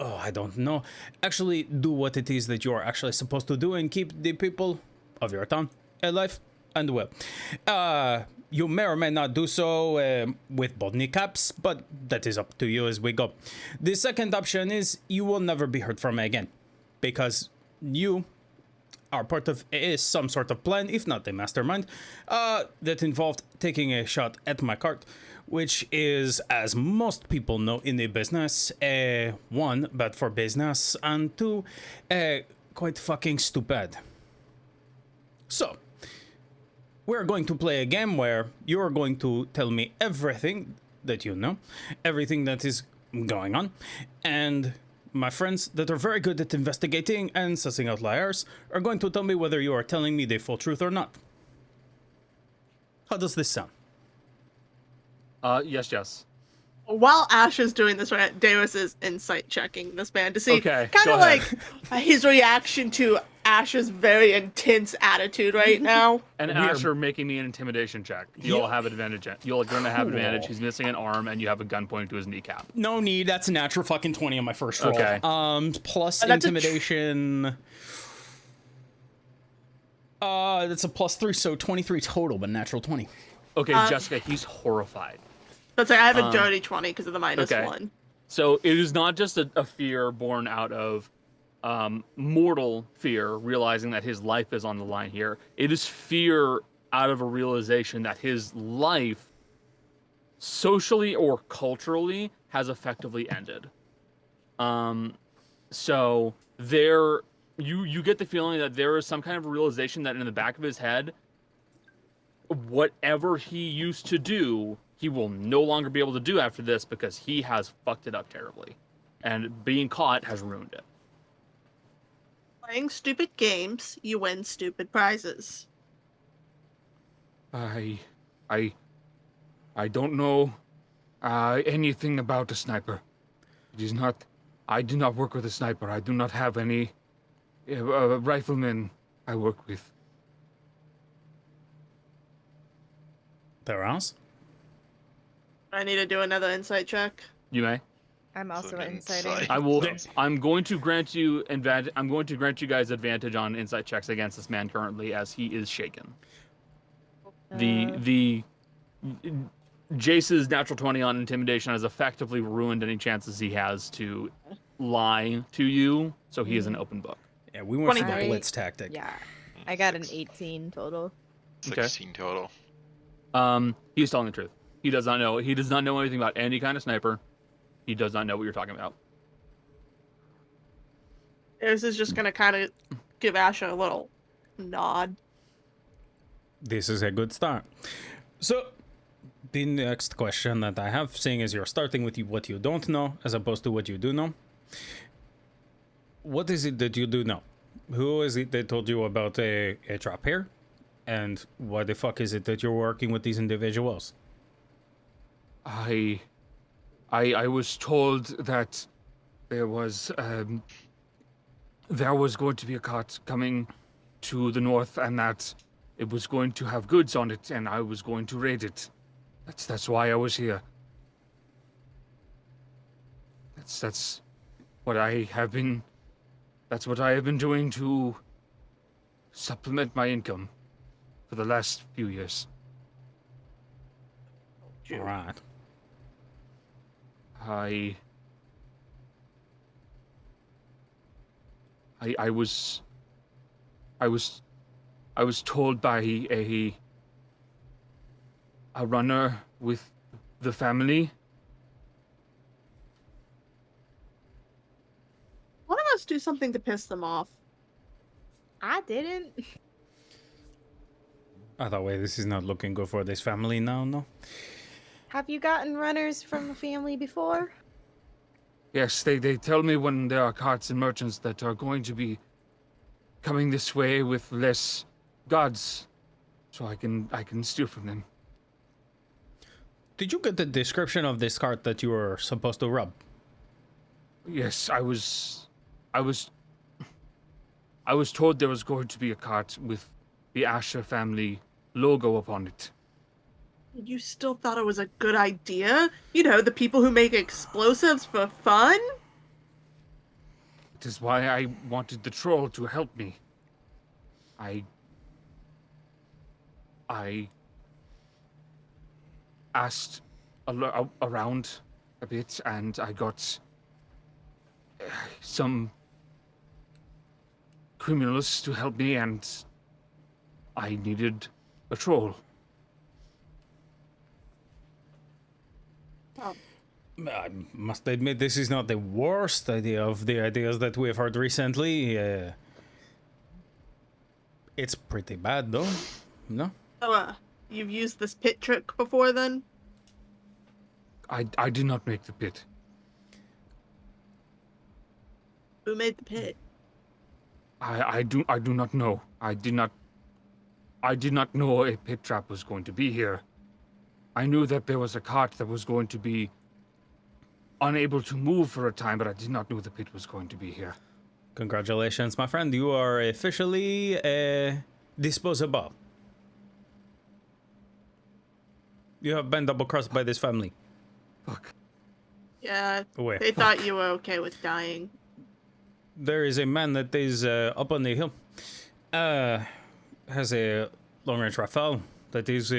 Oh, I don't know. Actually do what it is that you are actually supposed to do and keep the people of your town alive and well. You may or may not do so with both kneecaps, but that is up to you as we go. The second option is you will never be heard from again, because you are part of some sort of plan, if not a mastermind, that involved taking a shot at my cart, which is, as most people know in the business, one, bad for business, and two, quite fucking stupid. So, we're going to play a game where you're going to tell me everything that you know, everything that is going on, and my friends that are very good at investigating and sussing out liars are going to tell me whether you are telling me the full truth or not. How does this sound? Yes. While Ash is doing this, right, Deus is insight checking this man to see Okay, kind go of like his reaction to Ash's very intense attitude right now. And Asher making me an intimidation check. You'll have advantage. You're going to have advantage. He's missing an arm, and you have a gun pointing to his kneecap. No need. That's a natural fucking 20 on my first roll. Okay. Plus That's intimidation. That's a +3, so 23 total, but natural 20. Okay, Jessica, he's horrified. Let's say I have a dirty 20 because of the Okay. -1. So it is not just a fear born out of mortal fear, realizing that his life is on the line here. It is fear out of a realization that his life, socially or culturally, has effectively ended. So there, you get the feeling that there is some kind of realization that in the back of his head, whatever he used to do, he will no longer be able to do after this because he has fucked it up terribly. And being caught has ruined it. Playing stupid games, you win stupid prizes. I don't know anything about a sniper. It is not. I do not work with a sniper. I do not have any riflemen I work with. There else? I need to do another insight check. You may. I'm also an inciting. insight. I will. I'm going to grant you I'm going to grant you guys advantage on insight checks against this man currently, as he is shaken. The Jace's natural 20 on intimidation has effectively ruined any chances he has to lie to you, so he is an open book. Yeah, we went for the 23. blitz tactic. Yeah, I got an 18 total. 16 total. He's telling the truth. He does not know. He does not know anything about any kind of sniper. He does not know what you're talking about. Deus is just gonna kind of give Asha a little nod. This is a good start. So, the next question that I have, seeing as you're starting with what you don't know, as opposed to what you do know, what is it that you do know? Who is it that told you about a trap here? And why the fuck is it that you're working with these individuals? I was told that there was going to be a cart coming to the north, and that it was going to have goods on it, and I was going to raid it. That's why I was here. That's what I have been. That's what I have been doing to supplement my income for the last few years. Right. I was I was told by a runner with the family. One of us do something to piss them off. I didn't. Either way, this is not looking good for this family now, no? Have you gotten runners from a family before? Yes, they tell me when there are carts and merchants that are going to be coming this way with less gods, so I can steal from them. Did you get the description of this cart that you were supposed to rob? Yes, I was told there was going to be a cart with the Asher family logo upon it. You still thought it was a good idea? You know, the people who make explosives for fun? It is why I wanted the troll to help me. I asked around a bit, and I got some criminals to help me, and I needed a troll. I must admit, this is not the worst idea of the ideas that we have heard recently. It's pretty bad, though. No? So, you've used this pit trick before, then? I did not make the pit. Who made the pit? I do not know. I did not know a pit trap was going to be here. I knew that there was a cart that was going to be unable to move for a time, but I did not know the pit was going to be here. Congratulations, my friend. You are officially disposable. You have been double-crossed by this family. Fuck. Yeah, Wait, they thought you were okay with dying. There is a man that is up on the hill. Has a long-range rifle that is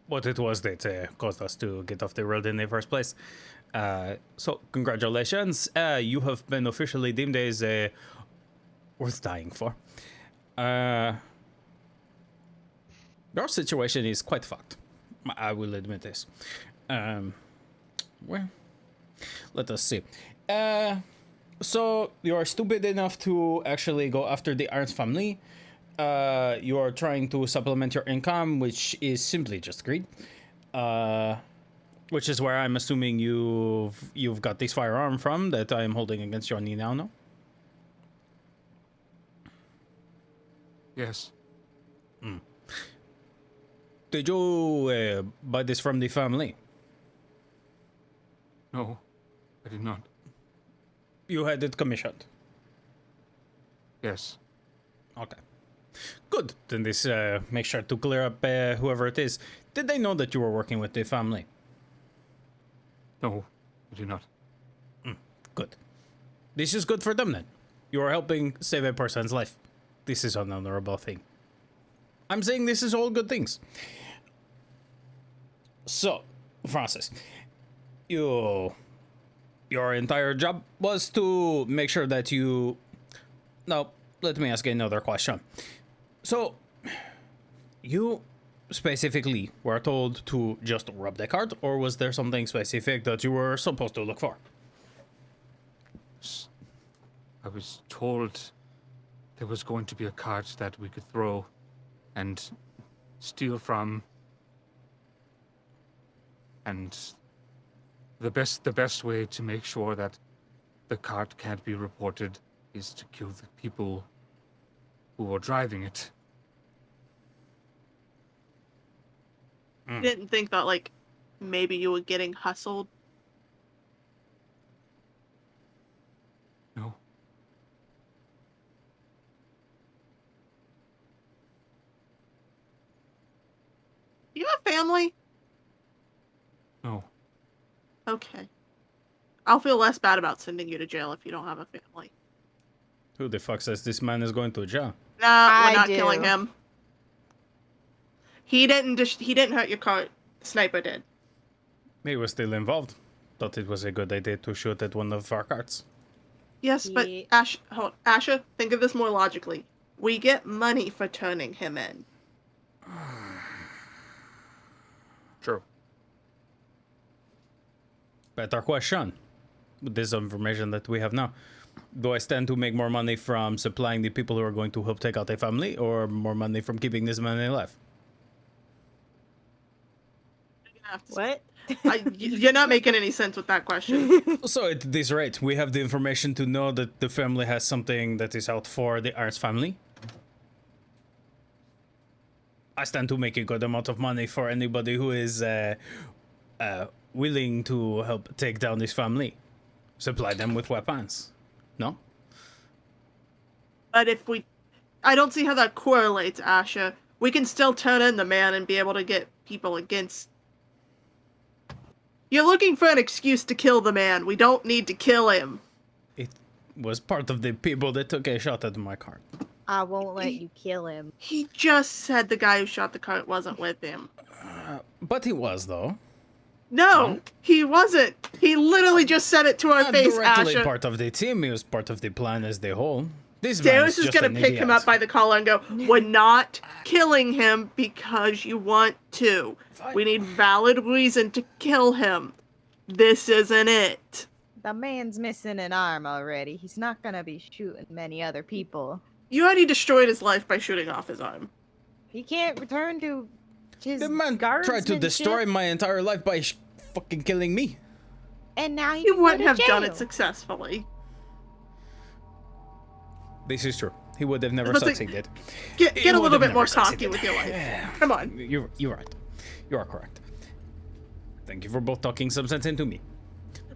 what it was that caused us to get off the road in the first place. So, congratulations. You have been officially deemed as worth dying for. Your situation is quite fucked. I will admit this. Well, let us see. So, you are stupid enough to actually go after the Irons family. You are trying to supplement your income, which is simply just greed. Which is where I'm assuming you've got this firearm from that I am holding against your knee now, no? Yes. Did you buy this from the family? No, I did not. You had it commissioned? Yes. Okay. Good. Then this make sure to clear up whoever it is. Did they know that you were working with the family? No, I do not. Good. This is good for them then. You are helping save a person's life. This is an honorable thing. I'm saying this is all good things. So, Francis, your entire job was to make sure that you... Now, let me ask you another question. So, you specifically were told to just rob the cart, or was there something specific that you were supposed to look for? I was told there was going to be a cart that we could throw and steal from, and the best way to make sure that the cart can't be reported is to kill the people who are driving it. You didn't think that, like, maybe you were getting hustled? No. You have family? No. Okay. I'll feel less bad about sending you to jail if you don't have a family. Who the fuck says this man is going to jail? Nah, we're I not do. killing him. He didn't hurt your cart. The sniper did. He was still involved. Thought it was a good idea to shoot at one of our carts. Yes, but Yeah. Asher, think of this more logically. we get money for turning him in. True. Better question. With this information that we have now, do I stand to make more money from supplying the people who are going to help take out a family, or more money from keeping this man alive? What? You're not making any sense with that question. So at this rate, we have the information to know that the family has something that is out for the Arts family. I stand to make a good amount of money for anybody who is willing to help take down this family. Supply them with weapons. No? But I don't see how that correlates, Asha. We can still turn in the man and be able to get people against. You're looking for an excuse to kill the man. We don't need to kill him. It was part of the people that took a shot at my cart. I won't let you kill him. He just said the guy who shot the cart wasn't with him. But he was, though. No, he wasn't. He literally just said it to our Not face, directly Asha. part of the team, he was part of the plan as the whole. This Darius is just gonna an pick him idiot. up by the collar and go, "We're not killing him because you want to. We need valid reason to kill him. This isn't it." The man's missing an arm already. He's not gonna be shooting many other people. You already destroyed his life by shooting off his arm. He can't return to his The man tried to destroy my entire life by fucking killing me. And now You wouldn't have done jail. it successfully. This is true. He would have never Let's like- succeeded. Get He a would little have bit more never cocky succeeded. with your life. Yeah. Come on. You're right. You are correct. Thank you for both talking some sense into me.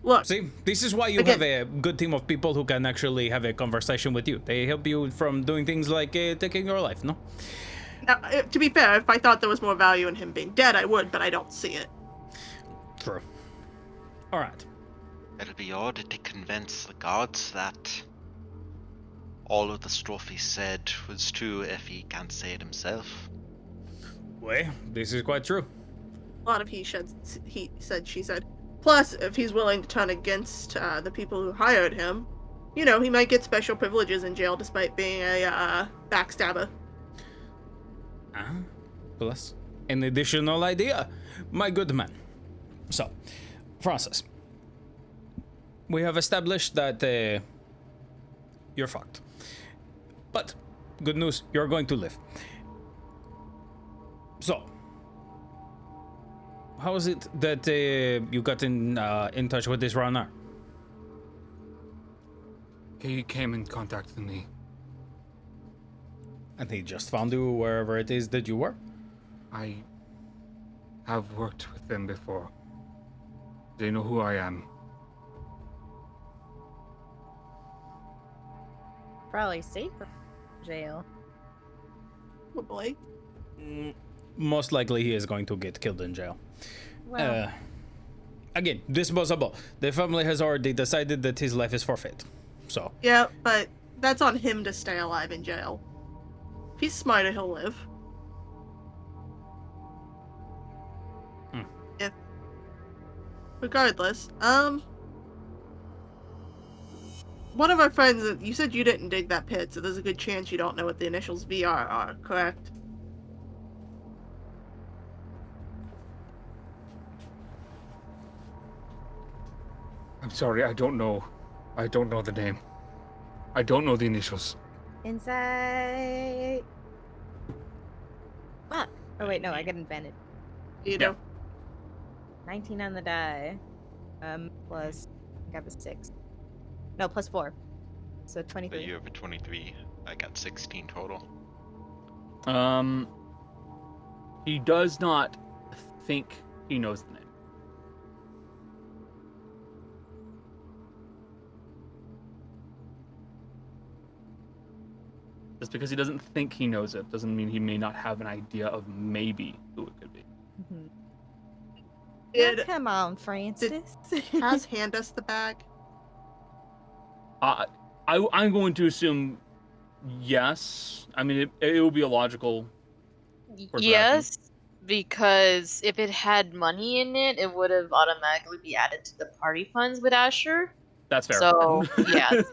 Look, See, this is why you Again- have a good team of people who can actually have a conversation with you. They help you from doing things like taking your life, no? now, to be fair, if I thought there was more value in him being dead, I would, but I don't see it. True. All right. It'll be odd to convince the gods that all of the stuff he said was true if he can't say it himself. Well, this is quite true. A lot of he said, she said. Plus, if he's willing to turn against the people who hired him, you know, he might get special privileges in jail despite being a backstabber. Plus, an additional idea, my good man. So, Francis, we have established that you're fucked. But, good news, you're going to live. So, how is it that you got in touch with this runner? He came in contact with me. And he just found you wherever it is that you were? I have worked with them before. They know who I am. Probably safer in jail. Probably. Most likely he is going to get killed in jail. Well, Again, disposable. The family has already decided that his life is forfeit. So, Yeah, but that's on him to stay alive in jail. If he's smarter, he'll live. If, regardless, one of our friends, you said you didn't dig that pit, so there's a good chance you don't know what the initials VR are, correct? I'm sorry, I don't know. I don't know the name. I don't know the initials. inside. What? Oh wait, no, I got invented. You know? 19 on the die. Plus, I got a 6. No, plus 4. So But 23. you have a 23. I got 16 total. He does not think he knows the name. Just because he doesn't think he knows it doesn't mean he may not have an idea of maybe who it could be. Mm-hmm. Did Come on, Francis. Has hand us the bag? I'm going to assume yes. I mean, it will be a logical. course of Yes, because if it had money in it, it would have automatically be added to the party funds with Asher. That's fair. So, yes.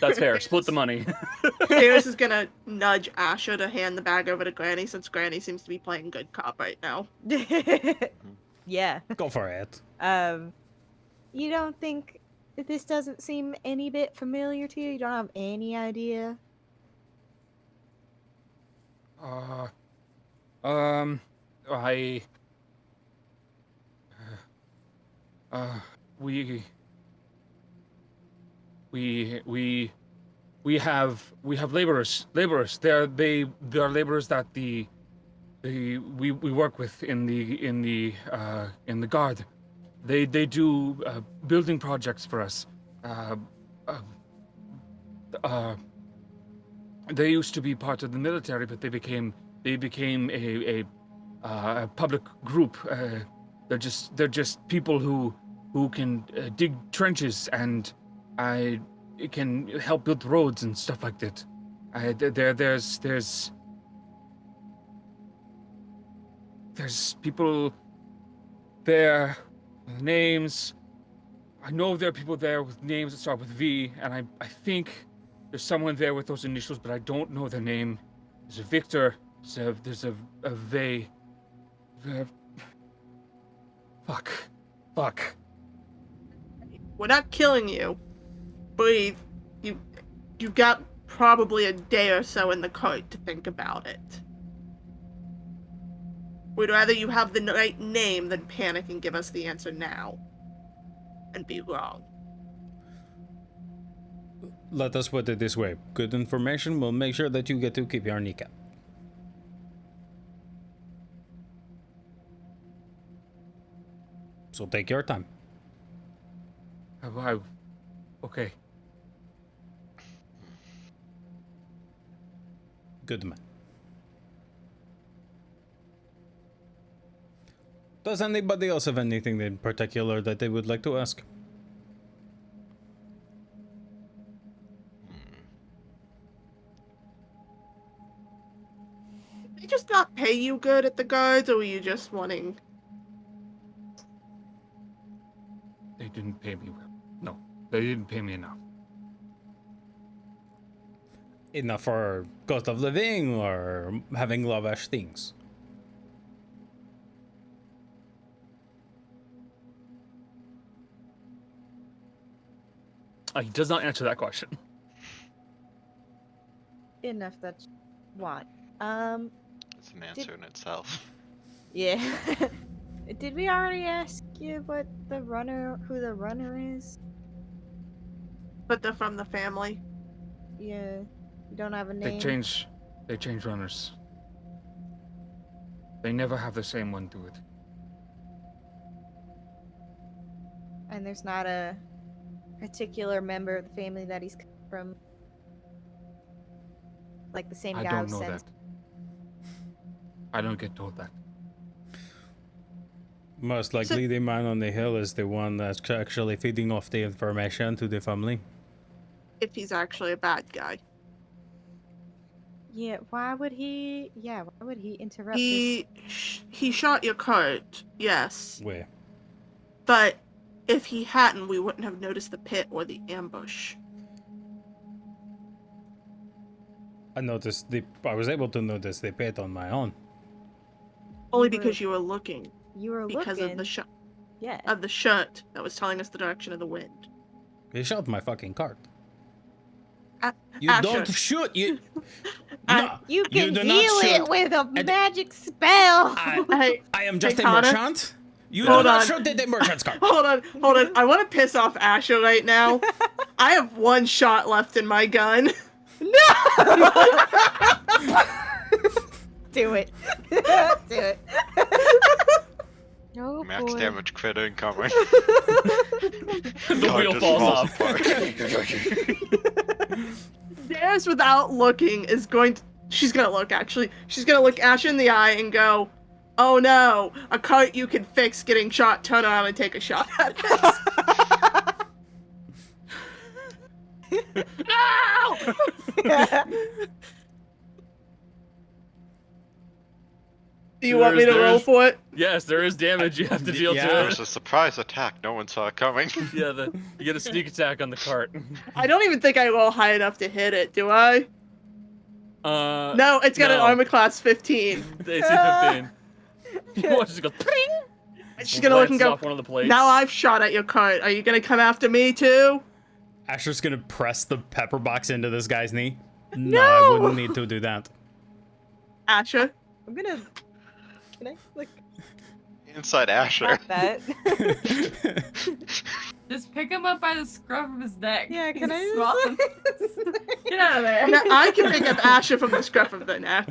That's fair. Split the money. Darius is gonna nudge Asha to hand the bag over to Granny, since Granny seems to be playing good cop right now. Yeah. Go for it. You don't think that this doesn't seem any bit familiar to you? You don't have any idea? I. We have laborers. They're laborers that we work with in the guard. They do building projects for us. They used to be part of the military, but they became a public group. They're just people who can dig trenches and it can help build roads and stuff like that. There's people there with names. I know there are people there with names that start with V, and I think there's someone there with those initials, but I don't know their name. There's a Victor. There's a Vay. Fuck. We're not killing you. Breathe. You got probably a day or so in the cart to think about it. We'd rather you have the right name than panic and give us the answer now. And be wrong. Let us put it this way. Good information will make sure that you get to keep your kneecap. So take your time. Okay. Good man. Does anybody else have anything in particular that they would like to ask? Did they just not pay you good at the guards, or were you just wanting... They didn't pay me well. No, they didn't pay me enough. Enough for cost of living or having lavish things? He does not answer that question. Enough that's what? It's an answer in itself. Yeah. Did we already ask you who the runner is? But they're from the family. Yeah. You don't have a name? They change runners. They never have the same one do it. And there's not a particular member of the family that he's from? Like the same guy I don't who know sent... that. I don't get told that. Most likely the man on the hill is the one that's actually feeding off the information to the family. If he's actually a bad guy. Yeah, why would he interrupt He shot your cart, yes. Where? But if he hadn't, we wouldn't have noticed the pit or the ambush. I was able to notice the pit on my own. Only because you were looking. You were because looking? of the shot. Yeah. Of the shirt that was telling us the direction of the wind. He shot my fucking cart. You Asher. don't shoot. You. No, you can do heal not it shoot. with a magic spell. I am just a Connor? merchant. You Hold do not on. shoot at the merchant's cart. Hold on. I want to piss off Asher right now. I have one shot left in my gun. Do it. Do it. Oh, Max boy. damage crit incoming. The wheel falls off. Darius, without looking, is going to... She's gonna look, actually. She's gonna look Asher in the eye and go, "Oh no, a cart you can fix getting shot, turn around and take a shot at this." No! Do you want me to roll for it? Yes, there is damage you have to deal Yeah. to There's a surprise attack no one saw coming. Yeah, you get a sneak attack on the cart. I don't even think I roll high enough to hit it, do I? No, it's got an no. armor class 15. AC 15. You watch it go. She's gonna look and go, off one of the plates. now I've shot at your cart. Are you gonna come after me too? Asher's gonna press the pepper box into this guy's knee. No, I wouldn't need to do that. Asher? I'm gonna. Can I like Inside Asher. tap that? Just pick him up by the scruff of his neck. Yeah, can He's I small. just... Get out of there. Now, I can pick up Asher from the scruff of the neck.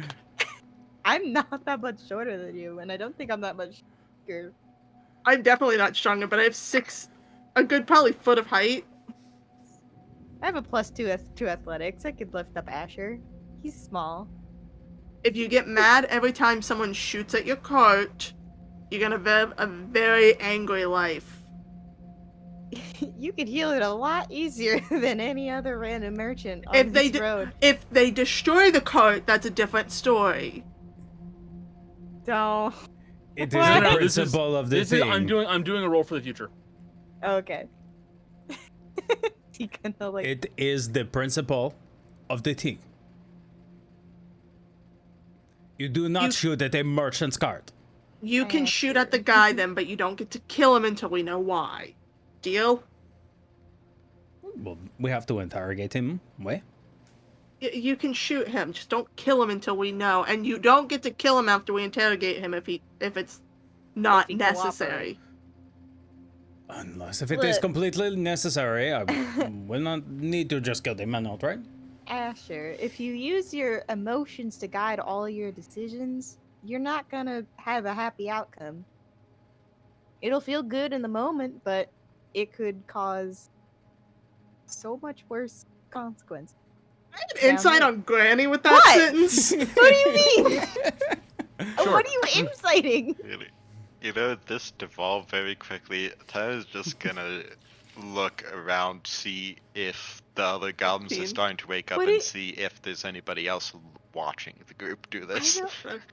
I'm not that much shorter than you, and I don't think I'm that much bigger. I'm definitely not stronger, but I have a good probably foot of height. I have a +2 to athletics. I could lift up Asher. He's small. If you get mad every time someone shoots at your cart, you're gonna live a very angry life. You could heal it a lot easier than any other random merchant on If they this road. If they destroy the cart, that's a different story. Don't. It is What? the No, principle of the This is thing. I'm doing a roll for the future. Okay. He gonna like. It is the principle of the thing. You do not shoot at a merchant's cart. You can shoot at the guy then, but you don't get to kill him until we know why. Deal? Well, we have to interrogate him. Wait. You can shoot him, just don't kill him until we know, and you don't get to kill him after we interrogate him if it's not he necessary. Unless if it is Look. completely necessary, I will not need to just kill the man outright. Asher, if you use your emotions to guide all your decisions, you're not gonna have a happy outcome. It'll feel good in the moment, but it could cause so much worse consequence. I have an insight on Granny with that What? sentence. What do you mean? Sure. What are you inciting? Really. You know, this devolved very quickly. Tyler's just gonna look around, see if the other goblins are starting to wake up, What and it- see if there's anybody else watching the group do I this.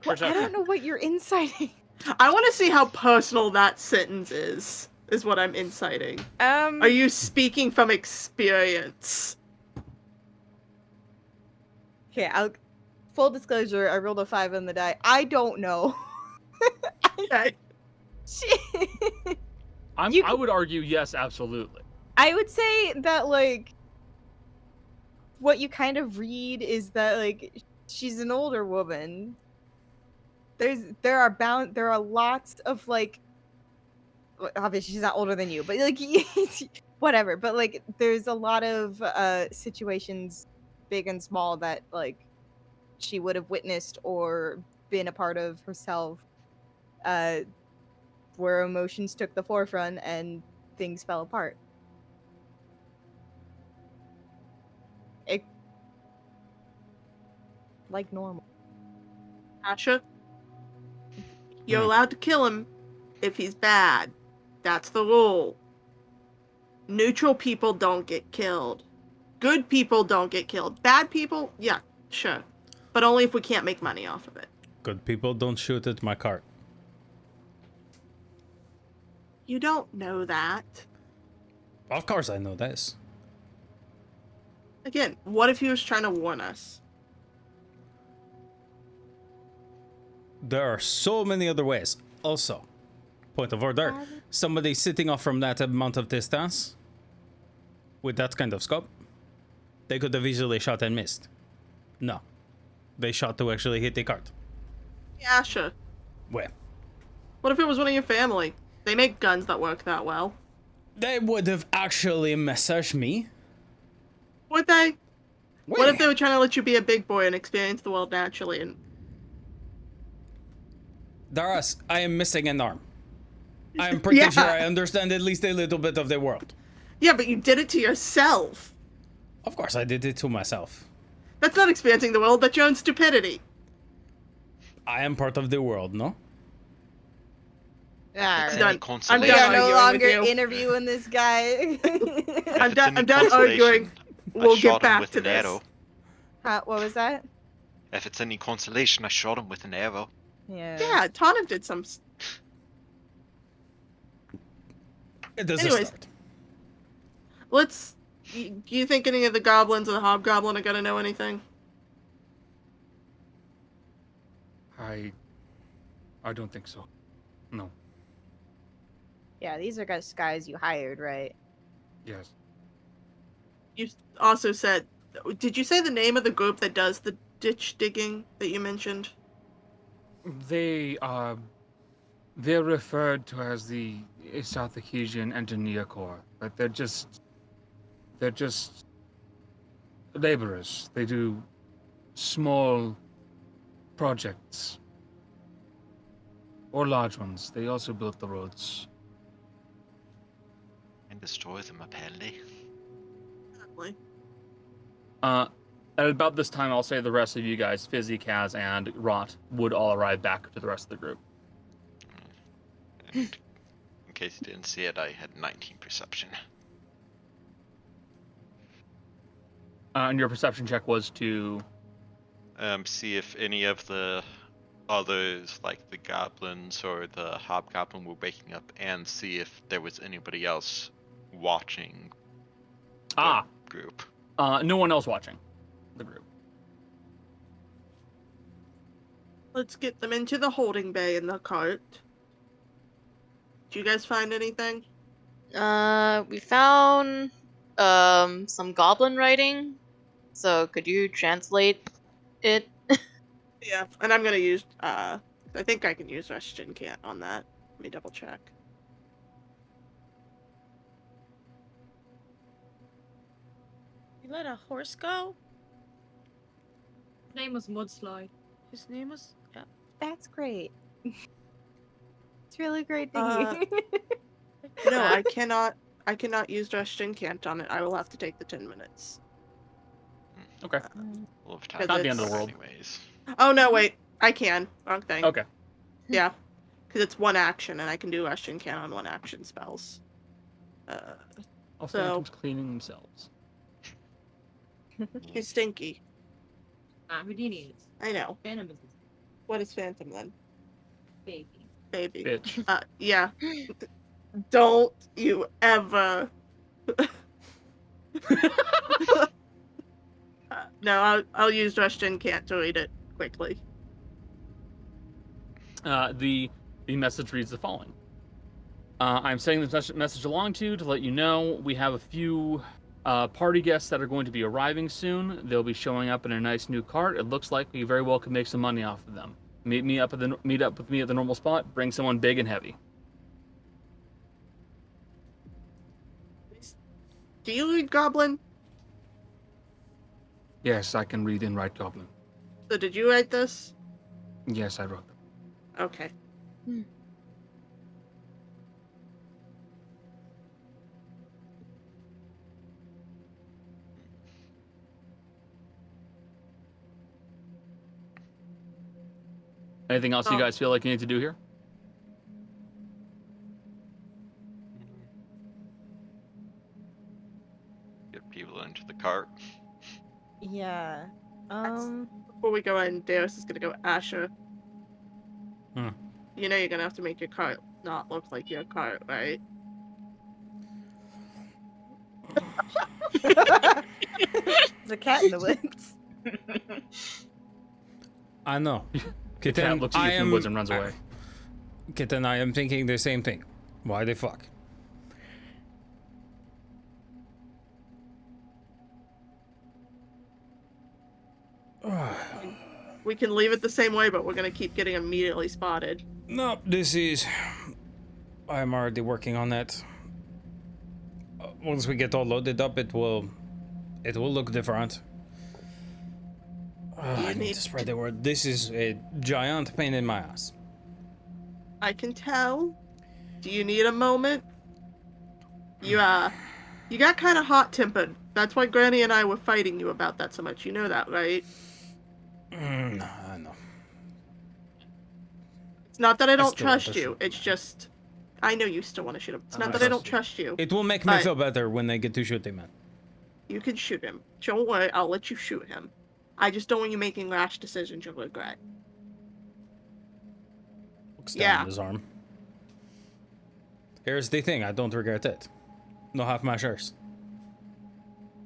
I don't know what you're inciting. I want to see how personal that sentence is what I'm inciting. Are you speaking from experience? Okay, full disclosure, I rolled a 5 on the die. I don't know. Okay. Shit. I would argue yes, absolutely. I would say that like what you kind of read is that like she's an older woman. There are lots of like obviously she's not older than you, but like whatever. But like there's a lot of situations, big and small, that like she would have witnessed or been a part of herself, where emotions took the forefront and things fell apart. Like normal. Asha, you're allowed to kill him if he's bad. That's the rule. Neutral people don't get killed. Good people don't get killed. Bad people, yeah, sure. But only if we can't make money off of it. Good people don't shoot at my cart. You don't know that. Of course I know this. Again, what if he was trying to warn us? There are so many other ways. Also, point of order. Somebody sitting off from that amount of distance with that kind of scope, they could have easily shot and missed. No. They shot to actually hit the cart. Yeah, sure. Where? What if it was one of your family? They make guns that work that well. They would have actually messaged me. Would they? Where? What if they were trying to let you be a big boy and experience the world naturally and... Daras, I am missing an arm. I am pretty Yeah. sure I understand at least a little bit of the world. Yeah, but you did it to yourself. Of course I did it to myself. That's not experiencing the world, that's your own stupidity. I am part of the world, no? It's done. any I'm consolation. We done are no arguing longer with you. interviewing this guy. If I'm it's done- any I'm done consolation, arguing. I We'll get shot him back with to an this. arrow. What was that? If it's any consolation, I shot him with an arrow. Yeah, Tonic did some. It does Anyways. start. Let's. Do you think any of the goblins or the hobgoblin are gonna know anything? I don't think so. No. Yeah, these are guys you hired, right? Yes. You also said. Did you say the name of the group that does the ditch digging that you mentioned? They're referred to as the South Acasian Engineer Corps, but they're just laborers. They do small projects or large ones. They also built the roads. And destroy them, apparently. Exactly. At about this time, I'll say the rest of you guys, Fizzy, Kaz, and Rot, would all arrive back to the rest of the group. And in case you didn't see it, I had 19 perception. And your perception check was to... See if any of the others, like the goblins or the hobgoblin, were waking up, and see if there was anybody else watching the group. No one else watching the group. Let's get them into the holding bay in the cart. Did you guys find anything? We found some goblin writing. So could you translate it? Yeah, and I'm gonna use. I think I can use Russian Can't on that. Let me double check. You let a horse go? His name was Mudslide. His name was... Yeah. That's great. It's really great to Uh, hear. No, I cannot. I cannot use Russian Can't on it. I will have to take the 10 minutes. Okay. We'll have time Not the end of the world. anyways. Oh no, wait. I can. Wrong thing. Okay. Yeah, because it's one action, and I can do Russian Can on one action spells. All So- phantoms cleaning themselves. He's stinky. Houdini is. I know. Phantom is What is Phantom then? baby. Baby. Bitch. Yeah. Don't you ever. No, I'll use Russian Can't to read it quickly. The message reads the following. I'm sending this message along to you to let you know we have a few party guests that are going to be arriving soon. They'll be showing up in a nice new cart. It looks like we very well could make some money off of them. Meet up with me at the normal spot. Bring someone big and heavy. Do you read Goblin? Yes, I can read and write goblin. So did you write this? Yes, I wrote them. Okay. Anything else you guys feel like you need to do here? Get people into the cart. Yeah. Before we go in, Darius is gonna go Asher. You know you're gonna have to make your cart not look like your cart, right? There's a cat in the woods. I know. The cat looks at you from the woods and runs away. Kitten, I am thinking the same thing. Why the fuck? We can leave it the same way, but we're gonna keep getting immediately spotted. No, this is... I'm already working on that. Once we get all loaded up, it will look different. I need to spread the word. This is a giant pain in my ass. I can tell. Do you need a moment? You got kind of hot-tempered. That's why Granny and I were fighting you about that so much. You know that, right? I know. It's not that I don't still want to trust you. shoot It's just... I know you still want to shoot him. It's not I that I don't trust trust you. It will make me But- feel better when they get to shoot him, man. You can shoot him. Don't worry, I'll let you shoot him. I just don't want you making rash decisions you'll regret. extend his arm. Here's the thing, I don't regret it. No half measures.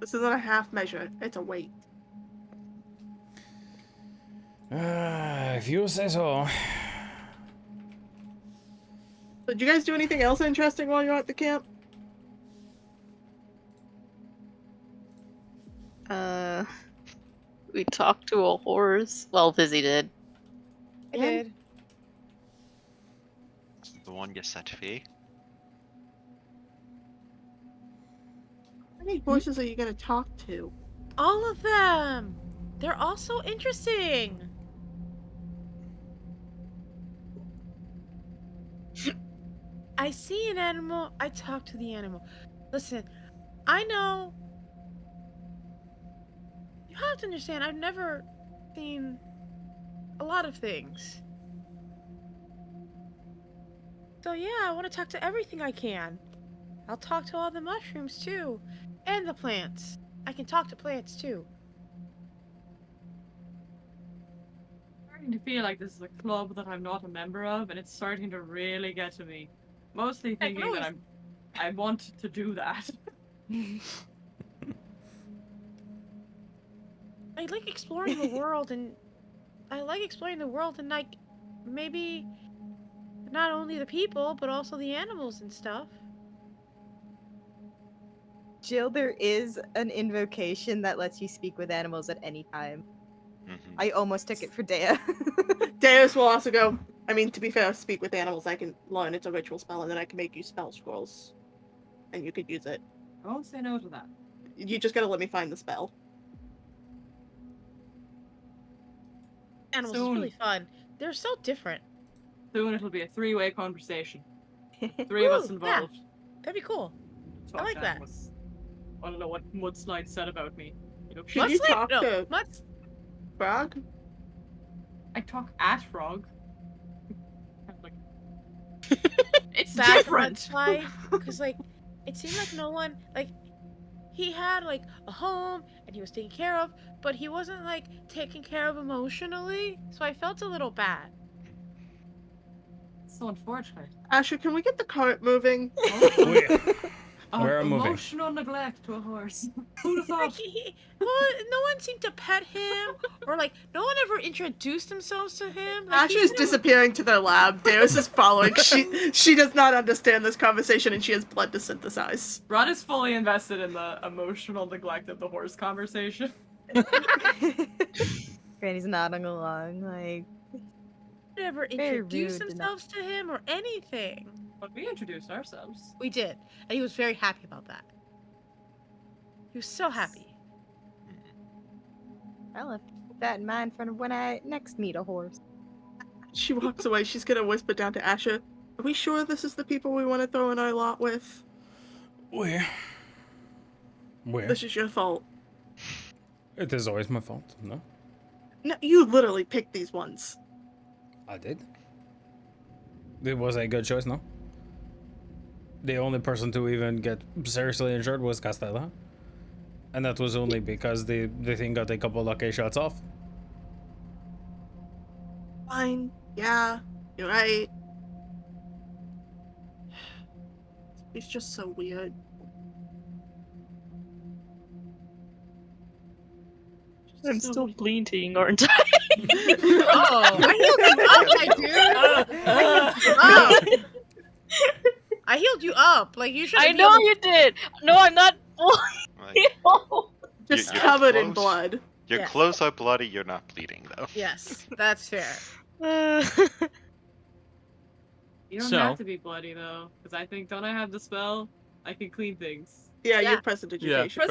This isn't a half measure. It's a weight. If you say so. Did you guys do anything else interesting while you're at the camp? We talked to a horse. Well, Vizzy did. I did. The one you set free. How many horses are you gonna talk to? All of them. They're all so interesting. I see an animal, I talk to the animal. Listen, I know. You have to understand, I've never seen a lot of things. So yeah, I want to talk to everything I can. I'll talk to all the mushrooms too. And the plants. I can talk to plants too. I'm starting to feel like this is a club that I'm not a member of, and it's starting to really get to me. Mostly thinking that I want to do that. I like exploring the world, and like maybe not only the people but also the animals and stuff. Jill, there is an invocation that lets you speak with animals at any time. Mm-hmm. I almost took it for Dea. Deus will also go. I mean, to be fair, speak with animals. I can learn it's a ritual spell, and then I can make you spell scrolls, and you could use it. I won't say no to that. You just gotta let me find the spell. Animals is really fun. They're so different. Soon it'll be a three-way conversation. Three of us Ooh, involved. Yeah. That'd be cool. Talk I like that. animals. I don't know what Mudslide said about me. You know, Should you talk to Muds? Frog? I talk at Frog. Like, it's Bad different. Because like, it seemed like no one like. He had like a home and he was taken care of, but he wasn't like taken care of emotionally. So I felt a little bad. So unfortunate. Asher, can we get the cart moving? We're moving. Emotional neglect to a horse. Who'd have thought? No one seemed to pet him, or like no one ever introduced themselves to him. Like, Asher's disappearing to their lab. Deus is following. She does not understand this conversation, and she has blood to synthesize. Rod is fully invested in the emotional neglect of the horse conversation. Granny's nodding along, like. Never Very introduced rude themselves to him or anything. But we introduced ourselves. We did, and he was very happy about that. He was so happy. I'll have to keep that in mind for when I next meet a horse. She walks away. She's gonna whisper down to Asher. Are we sure this is the people we want to throw in our lot with? Where? This is your fault. It is always my fault, no? No, you literally picked these ones. I did. It was a good choice, no? The only person to even get seriously injured was Castella. And that was only because the thing got a couple lucky shots off. Fine. Yeah, you're right. It's just so weird. I'm still bleeding, aren't I? Oh, I healed you up, my dude. I healed you up. Like you should. I know you did. No, I'm not. Just You're covered in close. blood. Your Yes. clothes are bloody, you're not bleeding though. Yes, that's fair. You don't So- have to be bloody though, because I think don't I have the spell? I can clean things. Yeah, you Yeah. have prestidigitation.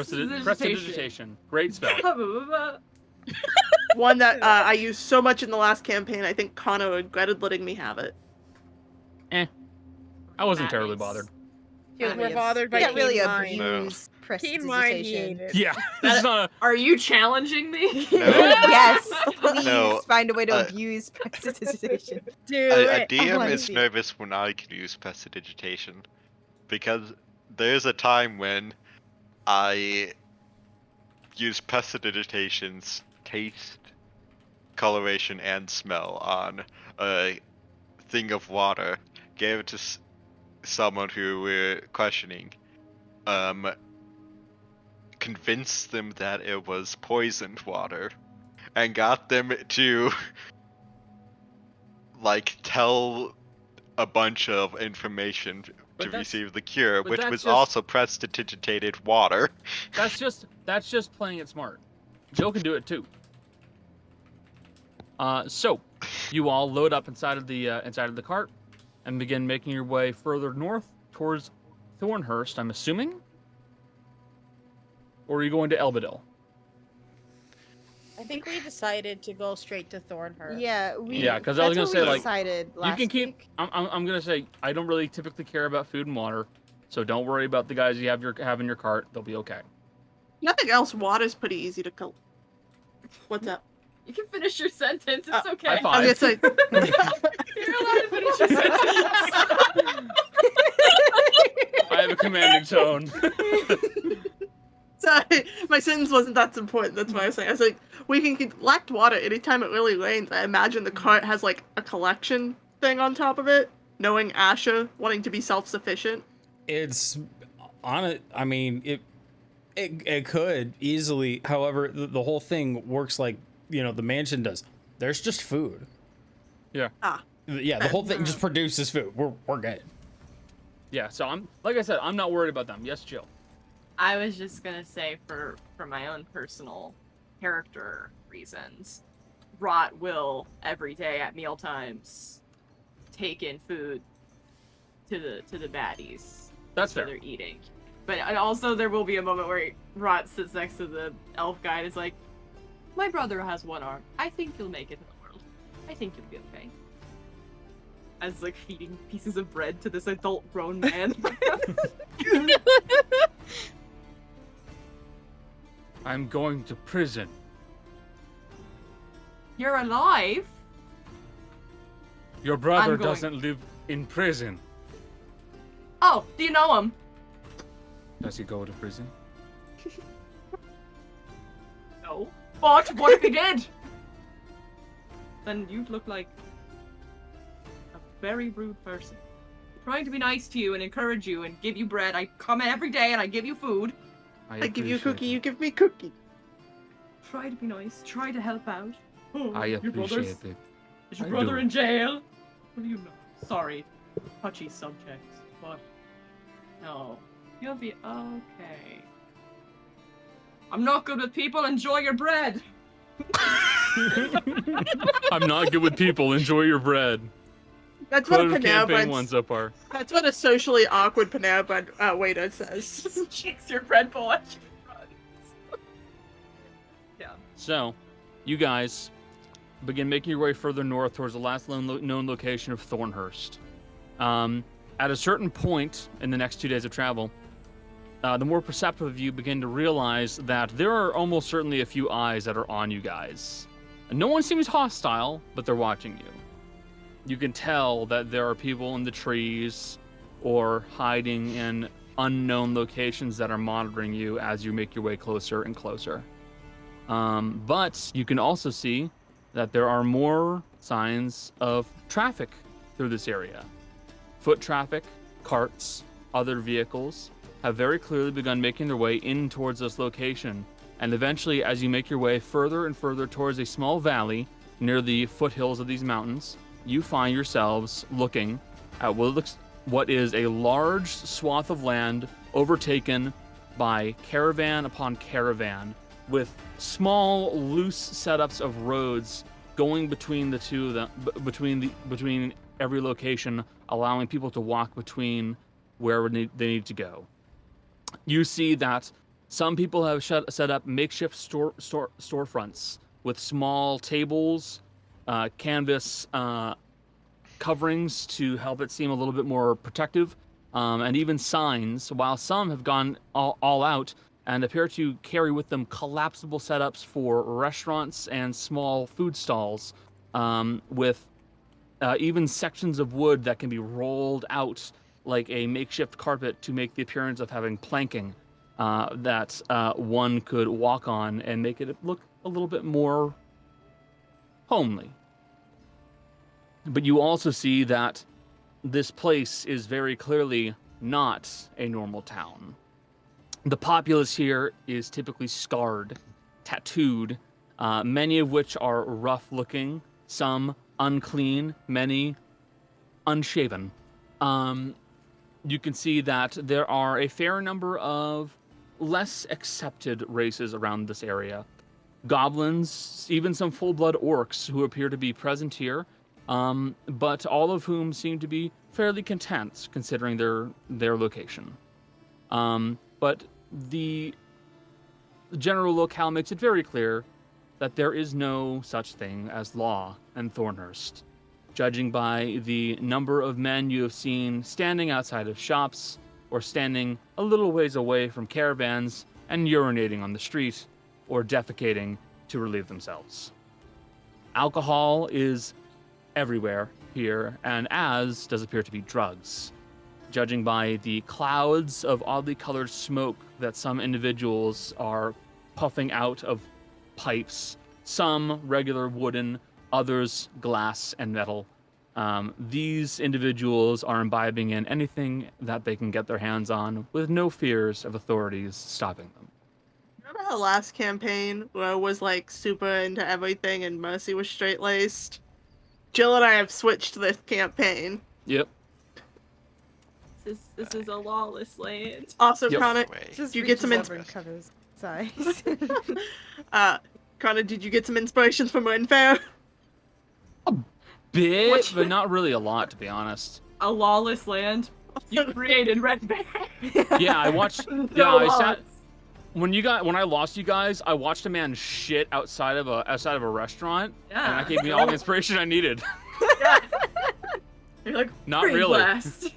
Prestidigitation. Great spell. One that I used so much in the last campaign, I think Connor regretted letting me have it. I wasn't That terribly is- bothered. He was more Yes. bothered by You can't really keen mind. abuse Keen mind, he prestidigitation. hated. Yeah, it's not Are you challenging me? No. Yes, please No, find a way to abuse prestidigitation. Dude, A I DM wanna is see it. nervous when I can use prestidigitation. Because there's a time when I use prestidigitation's taste, coloration, and smell on a thing of water, gave it to someone who we're questioning, convinced them that it was poisoned water, and got them to like tell a bunch of information But to that's- receive the cure, but which that's was just- also prestidigitated water. That's just playing it smart. Joe can do it too. So you all load up inside of the cart and begin making your way further north towards Thornhurst, I'm assuming? Or are you going to Elbadil? I think we decided to go straight to Thornhurst. Yeah, Yeah, 'cause I was that's gonna what say, we like, decided You last can keep. week. I'm gonna say I don't really typically care about food and water, so don't worry about the guys you have in your cart. They'll be okay. Nothing else. Water's pretty easy to kill. What's up? You can finish your sentence. It's okay. High five. I was gonna say, You're allowed to finish your sentence. I have a commanding tone. sorry, my sentence wasn't that important. That's why I was saying. I was like, we can collect water anytime it really rains. I imagine the cart has like a collection thing on top of it. Knowing Asher wanting to be self-sufficient. It's on it. I mean, it could easily. However, the whole thing works like, the mansion does. There's just food. Yeah. Yeah, the whole thing just produces food. We're good. Yeah. So like I said, I'm not worried about them. Yes, Jill. I was just gonna say for my own personal character reasons, Rot will every day at meal times take in food to the baddies. That's that fair. they're eating. But also there will be a moment where Rot sits next to the elf guy and is like, "My brother has one arm. I think you'll make it in the world. I think you'll be okay." As like feeding pieces of bread to this adult grown man. I'm going to prison. You're alive? Your brother I'm going- doesn't live in prison. Oh, do you know him? Does he go to prison? No. But what if he did? Then you'd look like a very rude person. Trying to be nice to you and encourage you and give you bread. I come in every day and I give you food. I give you a appreciate cookie, it. you give me cookie. Try to be nice. Try to help out. Oh, I your brother's- appreciate it. Is your I brother do. in jail? What do you know? Sorry. Touchy subjects. But no. You'll be okay. I'm not good with people. Enjoy your bread. I'm not good with people. Enjoy your bread. That's what a Quote of Panera campaign Bread. one so far. That's what a socially awkward Panera Bread waiter says. Chicks your bread boy. Yeah. So, you guys begin making your way further north towards the last known location of Thornhurst. At a certain point in the next 2 days of travel, the more perceptive of you begin to realize that there are almost certainly a few eyes that are on you guys. No one seems hostile, but they're watching you. You can tell that there are people in the trees or hiding in unknown locations that are monitoring you as you make your way closer and closer. But you can also see that there are more signs of traffic through this area. Foot traffic, carts, other vehicles have very clearly begun making their way in towards this location. And eventually, as you make your way further and further towards a small valley near the foothills of these mountains, you find yourselves looking at what is a large swath of land overtaken by caravan upon caravan, with small, loose setups of roads going between the two of them, between every location, allowing people to walk between where they need to go. You see that some people have set up makeshift storefronts with small tables, canvas coverings to help it seem a little bit more protective, and even signs, while some have gone all out and appear to carry with them collapsible setups for restaurants and small food stalls, with even sections of wood that can be rolled out like a makeshift carpet to make the appearance of having planking that one could walk on and make it look a little bit more homely. But you also see that this place is very clearly not a normal town. The populace here is typically scarred, tattooed, many of which are rough-looking, some unclean, many unshaven. You can see that there are a fair number of less accepted races around this area. Goblins, even some full-blood orcs who appear to be present here, but all of whom seem to be fairly content considering their location. But the general locale makes it very clear that there is no such thing as law in Thornhurst. Judging by the number of men you have seen standing outside of shops or standing a little ways away from caravans and urinating on the street or defecating to relieve themselves. Alcohol is everywhere here, and as does appear to be drugs. Judging by the clouds of oddly colored smoke that some individuals are puffing out of pipes, some regular wooden, others glass and metal. These individuals are imbibing in anything that they can get their hands on with no fears of authorities stopping them. Remember the last campaign where I was like super into everything and Mercy was straight-laced? Jill and I have switched this campaign. Yep. This is a lawless land. Also, Yep. Connor, Just you get some reaches over and covers its eyes. Connor, did you get some inspirations from Ren Fair? Bit, What? but not really a lot, to be honest. A lawless land? You created Red Bear. Yeah, I watched. No Yeah, I laws. sat. When I lost you guys, I watched a man shit outside of a restaurant, and Yeah. that gave me all the inspiration I needed. Yeah. You're like, Not "Brain really." blast."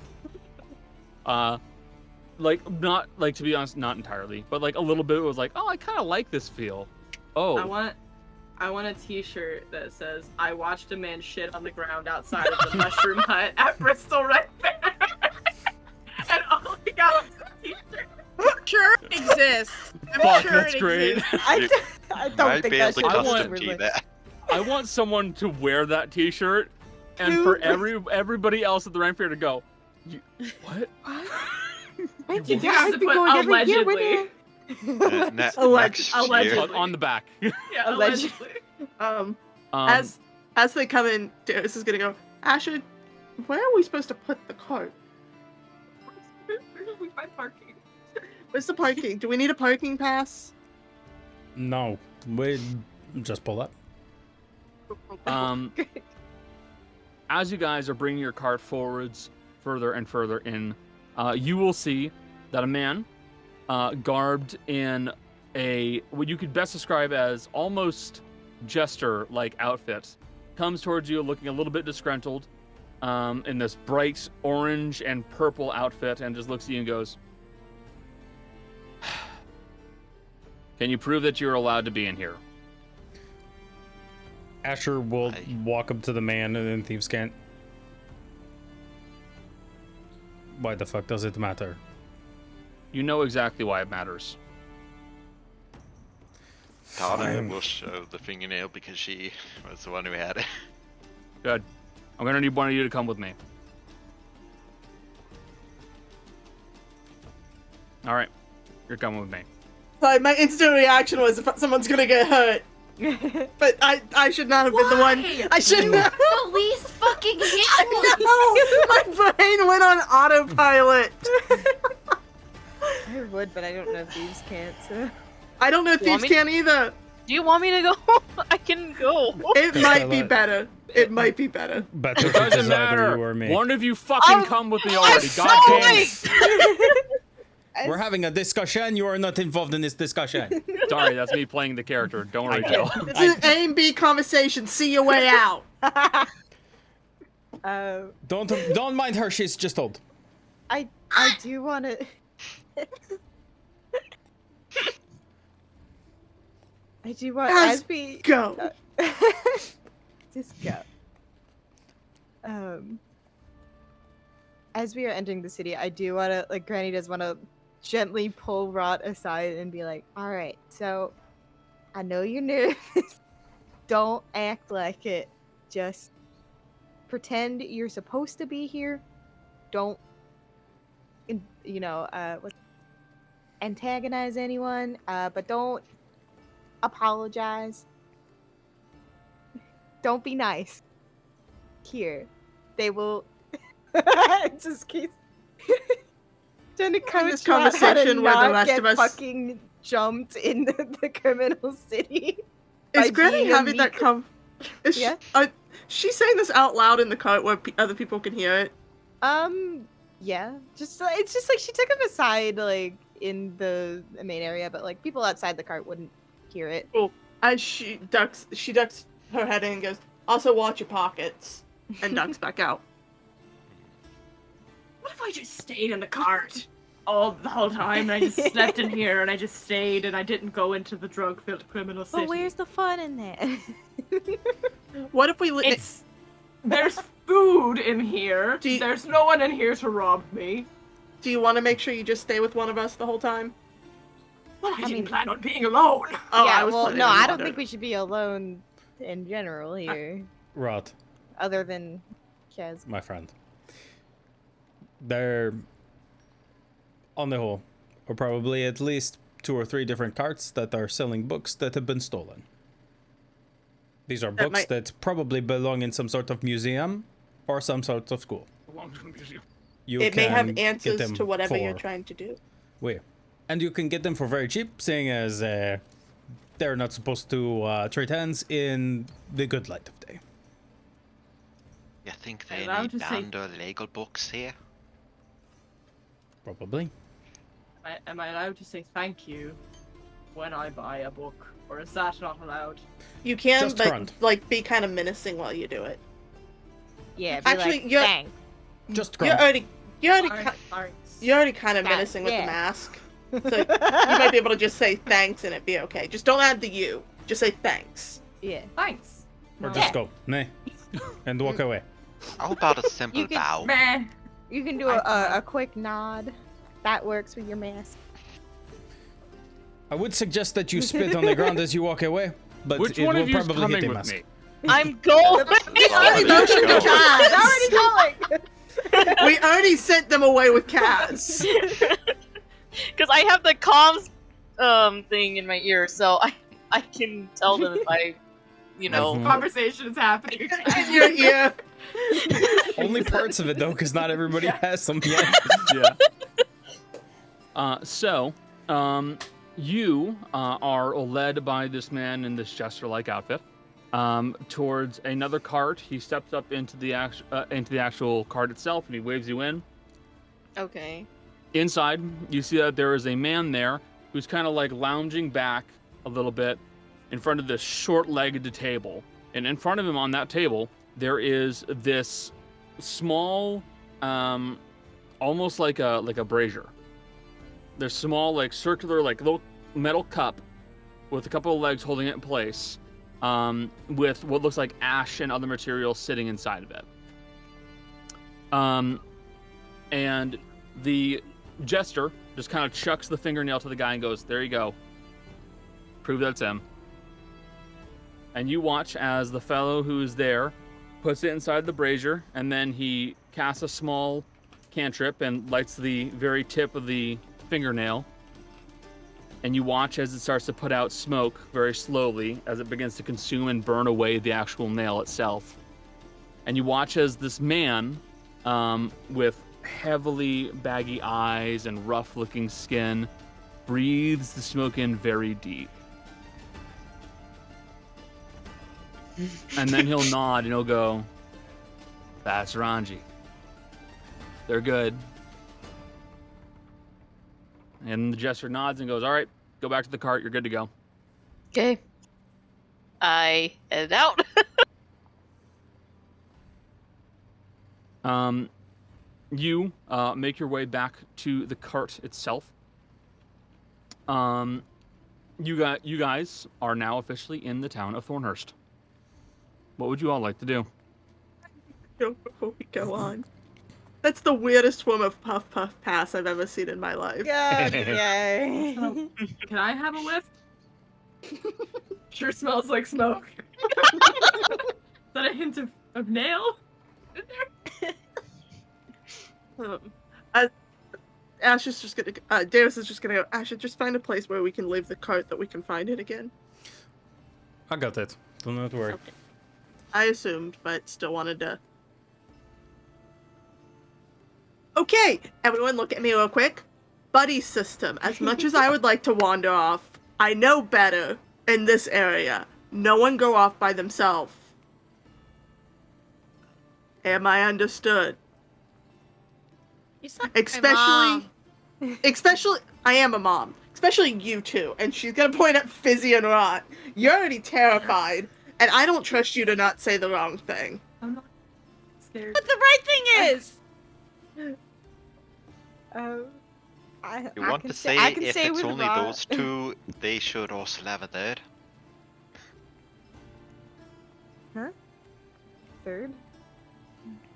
Not like, to be honest, not entirely, but like a little bit was like, oh, I kind of like this feel. Oh, I want a t-shirt that says, I watched a man shit on the ground outside of the mushroom hut at Bristol Red Bear. And all I got was a t-shirt. Sure it exists. I'm fuck, sure that's it great. exists. I don't Might think be that able to should I want- custom be key released. that. I want someone to wear that T-shirt, and Who? for everybody else at the Ryan Fair to go, what? Wait, You have to I've been put going every year with allegedly. it. Next allegedly. year. On the back. Yeah, Allegedly. allegedly. As they come in, Darius is gonna go, Asher, where are we supposed to put the cart? Where do we find parking? Where's the parking? Do we need a parking pass? No, we just pull up. As you guys are bringing your cart forwards further and further in, you will see that a man garbed in what you could best describe as almost jester-like outfit comes towards you looking a little bit disgruntled in this bright orange and purple outfit and just looks at you and goes, can you prove that you're allowed to be in here? Asher will walk up to the man and then Thieves can't. Why the fuck does it matter? You know exactly why it matters. Connor Fine. will show the fingernail because she was the one who had it. Good. I'm gonna need one of you to come with me. All right, you're coming with me. Like, my instant reaction was if someone's gonna get hurt. But I should not have been the one. Why? I shouldn't have. Police fucking hit I know! My brain went on autopilot. I would, but I don't know if thieves can't. So. I don't know if You want thieves me? can either. Do you want me to go? I can go. It Yes, might I be like- better. It might be better. Better It if doesn't it's either matter. you or me. One of you fucking come with me already. God damn it. We're having a discussion. You are not involved in this discussion. Sorry, that's me playing the character. Don't worry, Joe. It's an A and B conversation. See your way out. Don't mind her. She's just old. I do want to. I do want As as we Go. just go. As we are entering the city, I do want to, like, Granny does want to gently pull Rot aside and be like, all right, so I know you're nervous. Don't act like it. Just pretend you're supposed to be here. Don't, antagonize anyone, but don't apologize. Don't be nice. Here. They will... It just keeps... Trying to Having this conversation where the rest of us fucking jumped in the criminal city. Is Granny having that Yeah? She's saying this out loud in the cart where other people can hear it? Yeah. It's just like she took him aside, like, in the main area, but like people outside the cart wouldn't hear it. Cool. As she ducks her head in and goes, also watch your pockets, and ducks back out. What if I just stayed in the cart the whole time, and I just slept in here, and I just stayed, and I didn't go into the drug-filled criminal city? But where's the fun in that? What if we... There's food in here. There's no one in here to rob me. Do you want to make sure you just stay with one of us the whole time? Well, I didn't plan on being alone. Oh, yeah, I don't think we should be alone in general here. Rod. Other than Kaz. My friend. There, on the whole, are probably at least 2 or 3 different carts that are selling books that have been stolen. These are books that probably belong in some sort of museum or some sort of school. It may have answers to whatever you're trying to do. And you can get them for very cheap, seeing as they're not supposed to trade hands in the good light of day. You think they need banned or legal books here? Probably. Am I allowed to say thank you when I buy a book, or is that not allowed? You can, Just but grunt. like be kind of menacing while you do it. Yeah, actually, like, you're bang. Just you're grunt. already kind of menacing with the mask. So you might be able to just say thanks and it be okay. Just don't add the you. Just say thanks. Yeah. Thanks. Or just go, meh, and walk away. How about a simple bow? Meh. You can do a quick nod. That works with your mask. I would suggest that you spit on the ground as you walk away, but Which it one will of you is probably hit coming the with mask. me? I'm going. already motioned to Kaz. It's already going. We already sent them away with Kaz. Because I have the comms thing in my ear, so I can tell them if I, Conversation is happening. In your ear. Only parts of it though, because not everybody has them yet. Yeah. You are led by this man in this jester-like outfit towards another cart. He steps up into the actual cart itself, and he waves you in. Okay. Inside, you see that there is a man there who's kind of like lounging back a little bit in front of this short-legged table. And in front of him on that table, there is this small, almost like a brazier. There's small, like circular, like little metal cup with a couple of legs holding it in place, with what looks like ash and other materials sitting inside of it. And the jester just kind of chucks the fingernail to the guy and goes, "There you go. Prove that's him." And you watch as the fellow who is there puts it inside the brazier, and then he casts a small cantrip and lights the very tip of the fingernail. And you watch as it starts to put out smoke very slowly as it begins to consume and burn away the actual nail itself. And you watch as this man, with heavily baggy eyes and rough-looking skin, breathes the smoke in very deep. And then he'll nod and he'll go, "That's Ranji. They're good." And the jester nods and goes, "All right, go back to the cart. You're good to go." Okay. I head out. You make your way back to the cart itself. You guys are now officially in the town of Thornhurst. What would you all like to do? Before we go on. That's the weirdest form of puff puff pass I've ever seen in my life. God, yay. Can I have a whiff? Sure smells like smoke. Is that a hint of nail? Ash is just gonna. Darius is just gonna go. Ash, just find a place where we can leave the cart that we can find it again. I got that. Don't have to worry. Okay. I assumed, but still wanted to. Okay, everyone, look at me real quick. Buddy system. As much as I would like to wander off, I know better in this area. No one go off by themselves. Am I understood? You suck. Especially, I am a mom. Especially you two. And she's gonna point at Fizzy and Rot. You're already terrified, and I don't trust you to not say the wrong thing. I'm not scared. But the right thing is. You want to say I can if say it's with only Rot. those two, they should also have a third? Third?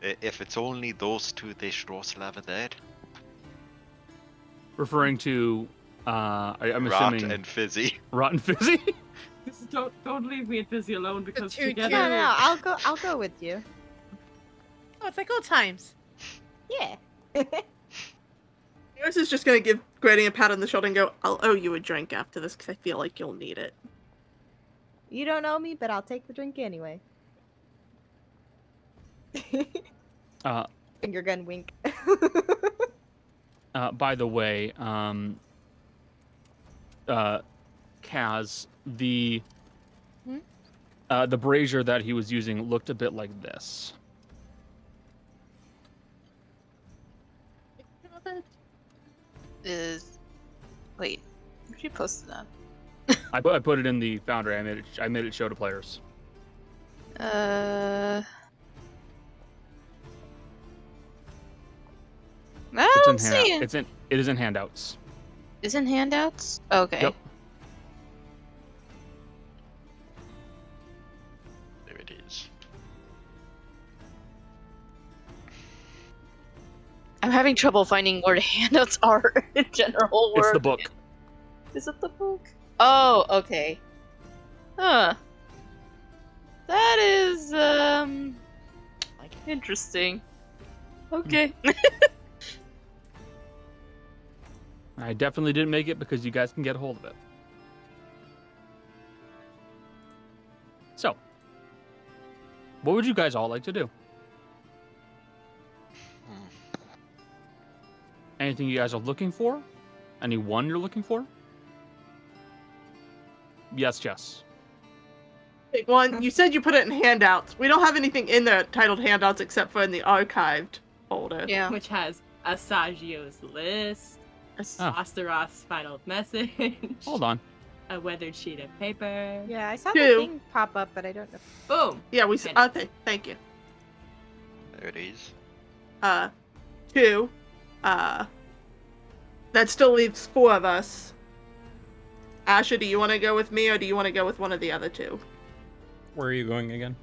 If it's only those two, they should also have a third? Referring to, I'm Rot assuming... and Fizzy. Rot and Fizzy? Don't leave me and Fizzy alone because two- together. No, I'll go with you. Oh, it's like old times. Yeah. Darius is just gonna give Granny a pat on the shoulder and go, I'll owe you a drink after this because I feel like you'll need it. You don't know me, but I'll take the drink anyway. Finger gun wink. By the way, Kaz, the brazier that he was using looked a bit like this. Wait, where'd you post that? I put it in the Foundry. I made it show to players. I It's don't in see hand. it. It is in handouts. Is in handouts? Okay. Yep. There it is. I'm having trouble finding where the handouts are in general. It's word. the book. Is it the book? Oh, okay. Huh. That is, interesting. Okay. I definitely didn't make it because you guys can get a hold of it. So, what would you guys all like to do? Anything you guys are looking for? Anyone you're looking for? Yes, Jess. Big one, you said you put it in handouts. We don't have anything in there titled handouts except for in the archived folder. Yeah. Which has Asagio's list, Astaroth's final message, Hold on. a weathered sheet of paper. Yeah, I saw Two. the thing pop up, but I don't know. Boom. Yeah, we said. Okay, thank you. There it is. 2. That still leaves 4 of us. Asher, do you want to go with me or do you want to go with one of the other 2? Where are you going again?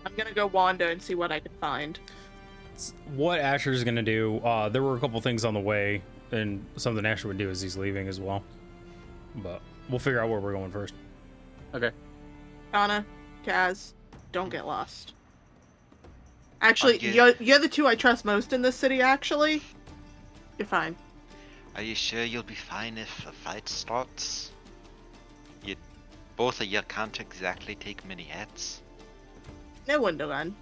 I'm gonna go wander and see what I can find. What Asher's gonna do, there were a couple things on the way, and something Asher would do as he's leaving as well. But we'll figure out where we're going first. Okay. Anna, Kaz, don't get lost. Actually, Okay. you're the 2 I trust most in this city, actually. You're fine. Are you sure you'll be fine if a fight starts? Both of you can't exactly take many hits. No one to run.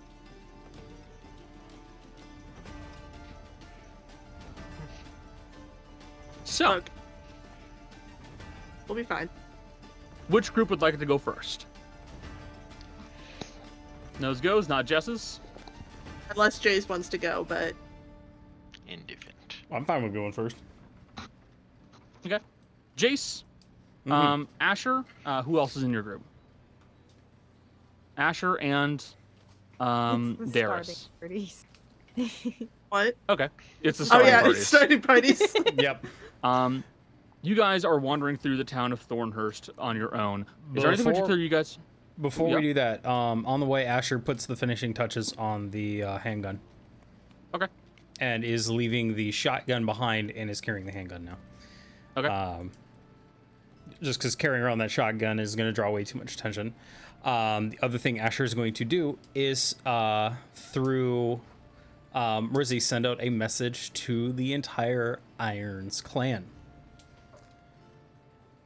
So, Look. We'll be fine. which group would like to go first? Nose goes, not Jess's. Unless Jace wants to go, but... Indifferent. I'm fine with going first. Okay. Jace, Asher, who else is in your group? Asher and It's the Darius. starting parties. What? Okay. It's the Oh starting yeah, parties. it's starting parties. Yep. You guys are wandering through the town of Thornhurst on your own. Is there anything particular you guys... Before Yep. we do that, on the way, Asher puts the finishing touches on the handgun. Okay. And is leaving the shotgun behind and is carrying the handgun now. Okay. just because carrying around that shotgun is going to draw way too much attention. The other thing Asher is going to do is through Rizzy send out a message to the entire Irons clan,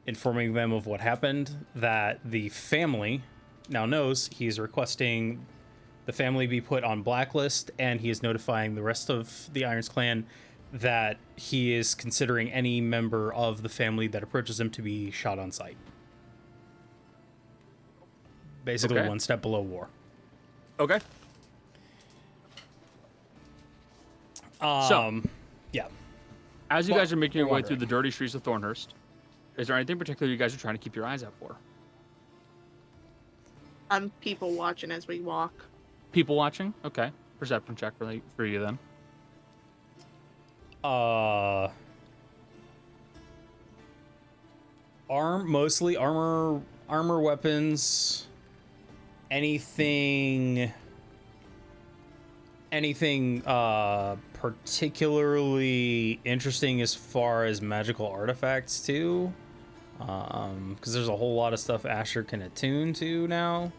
informing them of what happened, that the family now knows he's requesting the family be put on blacklist, and he is notifying the rest of the Irons clan that he is considering any member of the family that approaches him to be shot on sight. Basically, Okay. one step below war. Okay. Yeah. As you Well, guys are making your way wondering. through the dirty streets of Thornhurst, is there anything particular you guys are trying to keep your eyes out for? I'm people watching as we walk. People watching? Okay. Perception check for you then. Mostly armor weapons, anything particularly interesting as far as magical artifacts too, because there's a whole lot of stuff Asher can attune to now.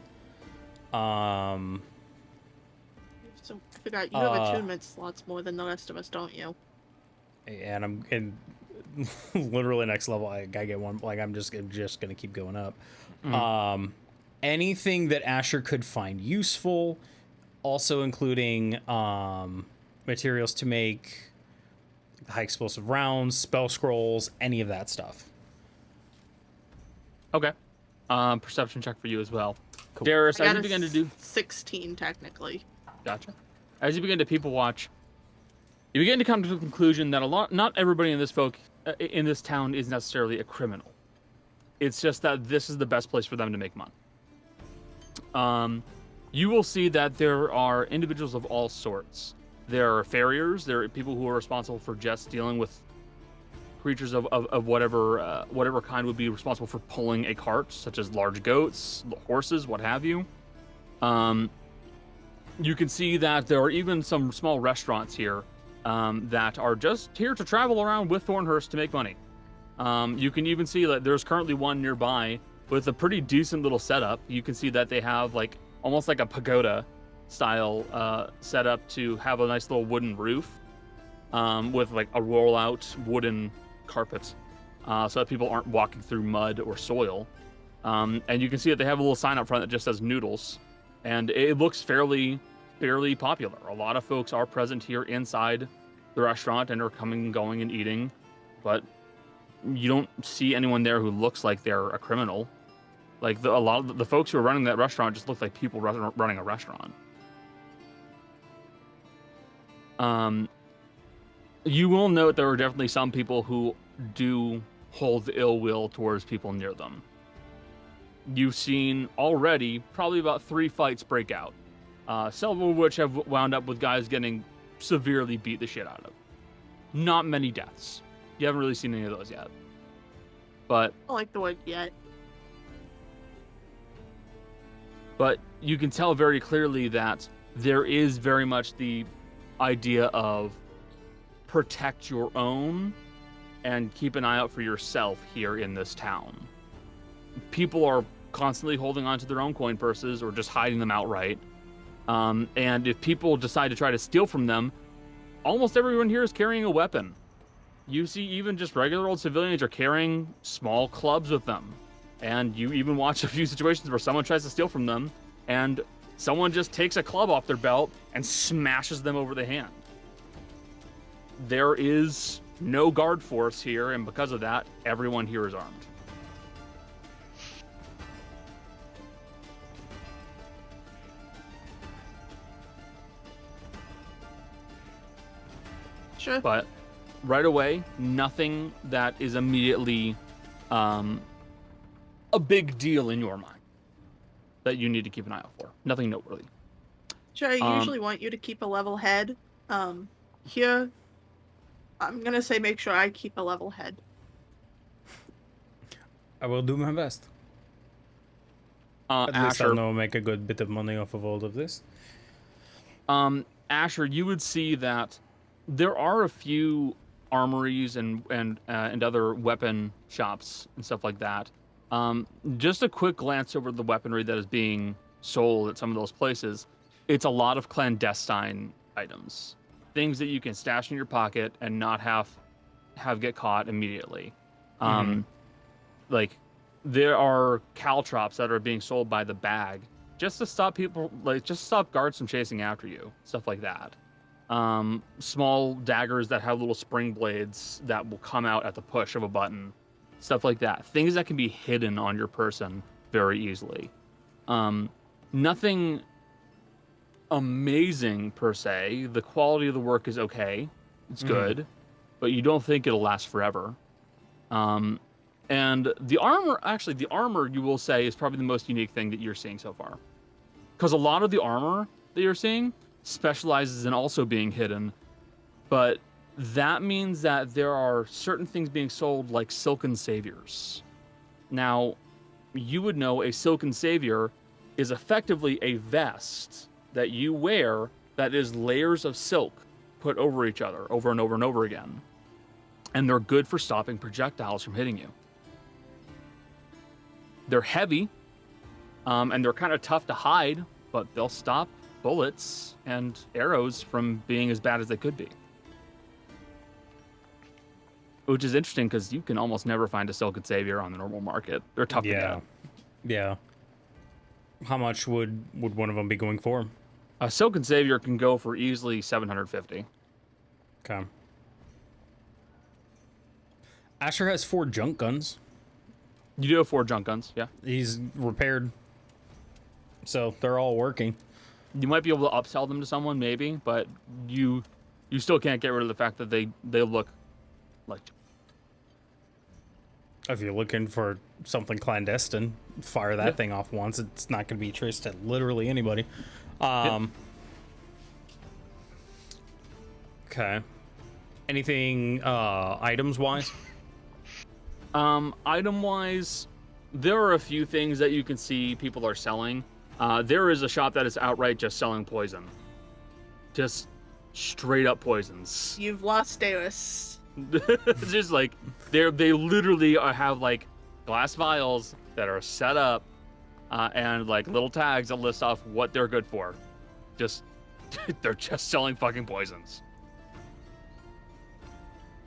So I forgot you have attunement slots more than the rest of us, don't you? And I'm in literally next level. I get one. Like I'm just gonna keep going up. Anything that Asher could find useful, also including materials to make high explosive rounds, spell scrolls, any of that stuff. Okay. Perception check for you as well. Cool. Darius, I as got you a begin to do 16 technically. Gotcha. As you begin to people watch, you begin to come to the conclusion that not everybody in this town is necessarily a criminal. It's just that this is the best place for them to make money. You will see that there are individuals of all sorts. There are farriers. There are people who are responsible for just dealing with creatures of whatever kind would be responsible for pulling a cart, such as large goats, horses, what have you. You can see that there are even some small restaurants here that are just here to travel around with Thornhurst to make money. You can even see that there's currently one nearby with a pretty decent little setup. You can see that they have almost like a pagoda style setup to have a nice little wooden roof with a roll-out wooden carpet so that people aren't walking through mud or soil. And you can see that they have a little sign up front that just says noodles. And it looks fairly popular. A lot of folks are present here inside the restaurant and are coming and going and eating, but you don't see anyone there who looks like they're a criminal. A lot of the folks who are running that restaurant just look like people running a restaurant. You will note there are definitely some people who do hold ill will towards people near them. You've seen already probably about 3 fights break out, several of which have wound up with guys getting severely beat the shit out of. Not many deaths. You haven't really seen any of those yet. But I don't like the word yet. But you can tell very clearly that there is very much the idea of protect your own and keep an eye out for yourself here in this town. People are constantly holding on to their own coin purses or just hiding them outright. And if people decide to try to steal from them, almost everyone here is carrying a weapon. You see even just regular old civilians are carrying small clubs with them. And you even watch a few situations where someone tries to steal from them and someone just takes a club off their belt and smashes them over the hand. There is no guard force here, and because of that, everyone here is armed. Sure. But right away, nothing that is immediately a big deal in your mind that you need to keep an eye out for. Nothing noteworthy. Sure, I usually want you to keep a level head. Here, I'm gonna say make sure I keep a level head. I will do my best. At least Asher, I'll know make a good bit of money off of all of this. Asher, you would see that there are a few armories and other weapon shops and stuff like that. Just a quick glance over the weaponry that is being sold at some of those places. It's a lot of clandestine items, things that you can stash in your pocket and not have get caught immediately. Like there are caltrops that are being sold by the bag just to stop people, like just stop guards from chasing after you, stuff like that. Small daggers that have little spring blades that will come out at the push of a button, stuff like that. Things that can be hidden on your person very easily. Nothing amazing per se. The quality of the work is okay. It's good, but you don't think it'll last forever. And the armor you will say is probably the most unique thing that you're seeing so far. Because a lot of the armor that you're seeing specializes in also being hidden, but that means that there are certain things being sold like silken saviors. Now, you would know a silken savior is effectively a vest that you wear that is layers of silk put over each other over and over and over again. And they're good for stopping projectiles from hitting you. They're heavy, and they're kind of tough to hide, but they'll stop bullets and arrows from being as bad as they could be. Which is interesting because you can almost never find a silken savior on the normal market. They're tough to get. Yeah. How much would one of them be going for? A silken savior can go for easily 750. Okay. Asher has 4 junk guns. You do have 4 junk guns, yeah. He's repaired, so they're all working. You might be able to upsell them to someone, maybe, but you still can't get rid of the fact that they look like. If you're looking for something clandestine, fire that thing off once. It's not going to be traced to literally anybody. Okay. Anything items-wise? Item-wise, there are a few things that you can see people are selling. There is a shop that is outright just selling poison. Just straight up poisons. You've lost Deus. It's just like, they literally have like glass vials that are set up and like little tags that list off what they're good for. Just, they're just selling fucking poisons.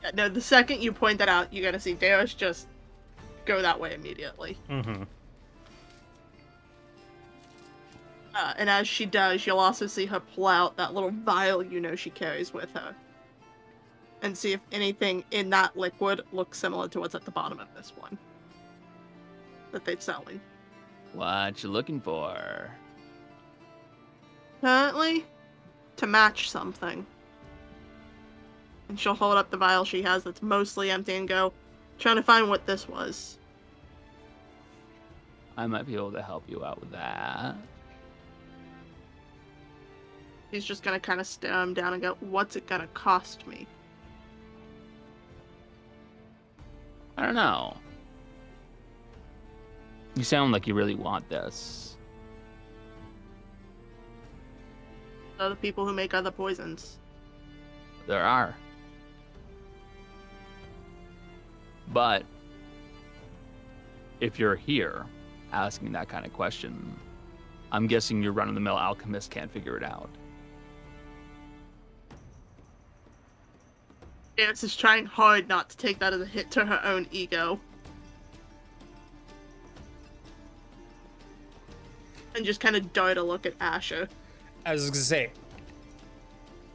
Yeah, no, the second you point that out, you're gonna see Deus just go that way immediately. And as she does, you'll also see her pull out that little vial she carries with her. And see if anything in that liquid looks similar to what's at the bottom of this one. That they're selling. What you looking for? Apparently, to match something. And she'll hold up the vial she has that's mostly empty and go, trying to find what this was. I might be able to help you out with that. He's just gonna kind of stare him down and go, what's it gonna cost me? I don't know. You sound like you really want this. Other people who make other poisons. There are. But if you're here asking that kind of question, I'm guessing your run-of-the-mill alchemist can't figure it out. Deus is trying hard not to take that as a hit to her own ego. And just kind of dart a look at Asher. I was going to say,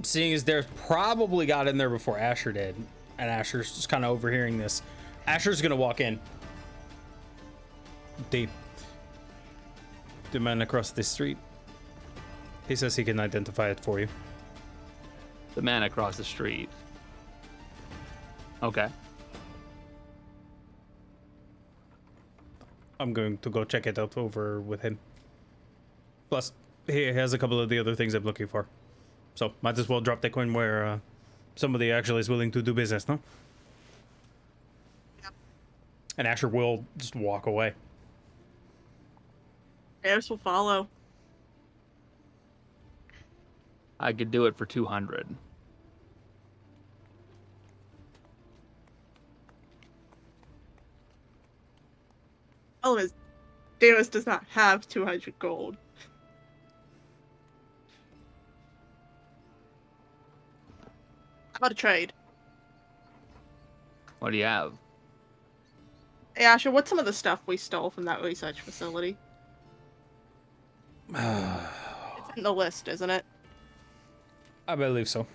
seeing as they're probably got in there before Asher did, and Asher's just kind of overhearing this, Asher's going to walk in. The man across the street, he says he can identify it for you. The man across the street. Okay. I'm going to go check it out over with him. Plus, he has a couple of the other things I'm looking for. So, might as well drop the coin where somebody actually is willing to do business, no? Yep. And Asher will just walk away. Deus will follow. I could do it for 200. Problem is, Davis does not have 200 gold. How about a trade? What do you have? Hey, Asher, what's some of the stuff we stole from that research facility? It's in the list, isn't it? I believe so.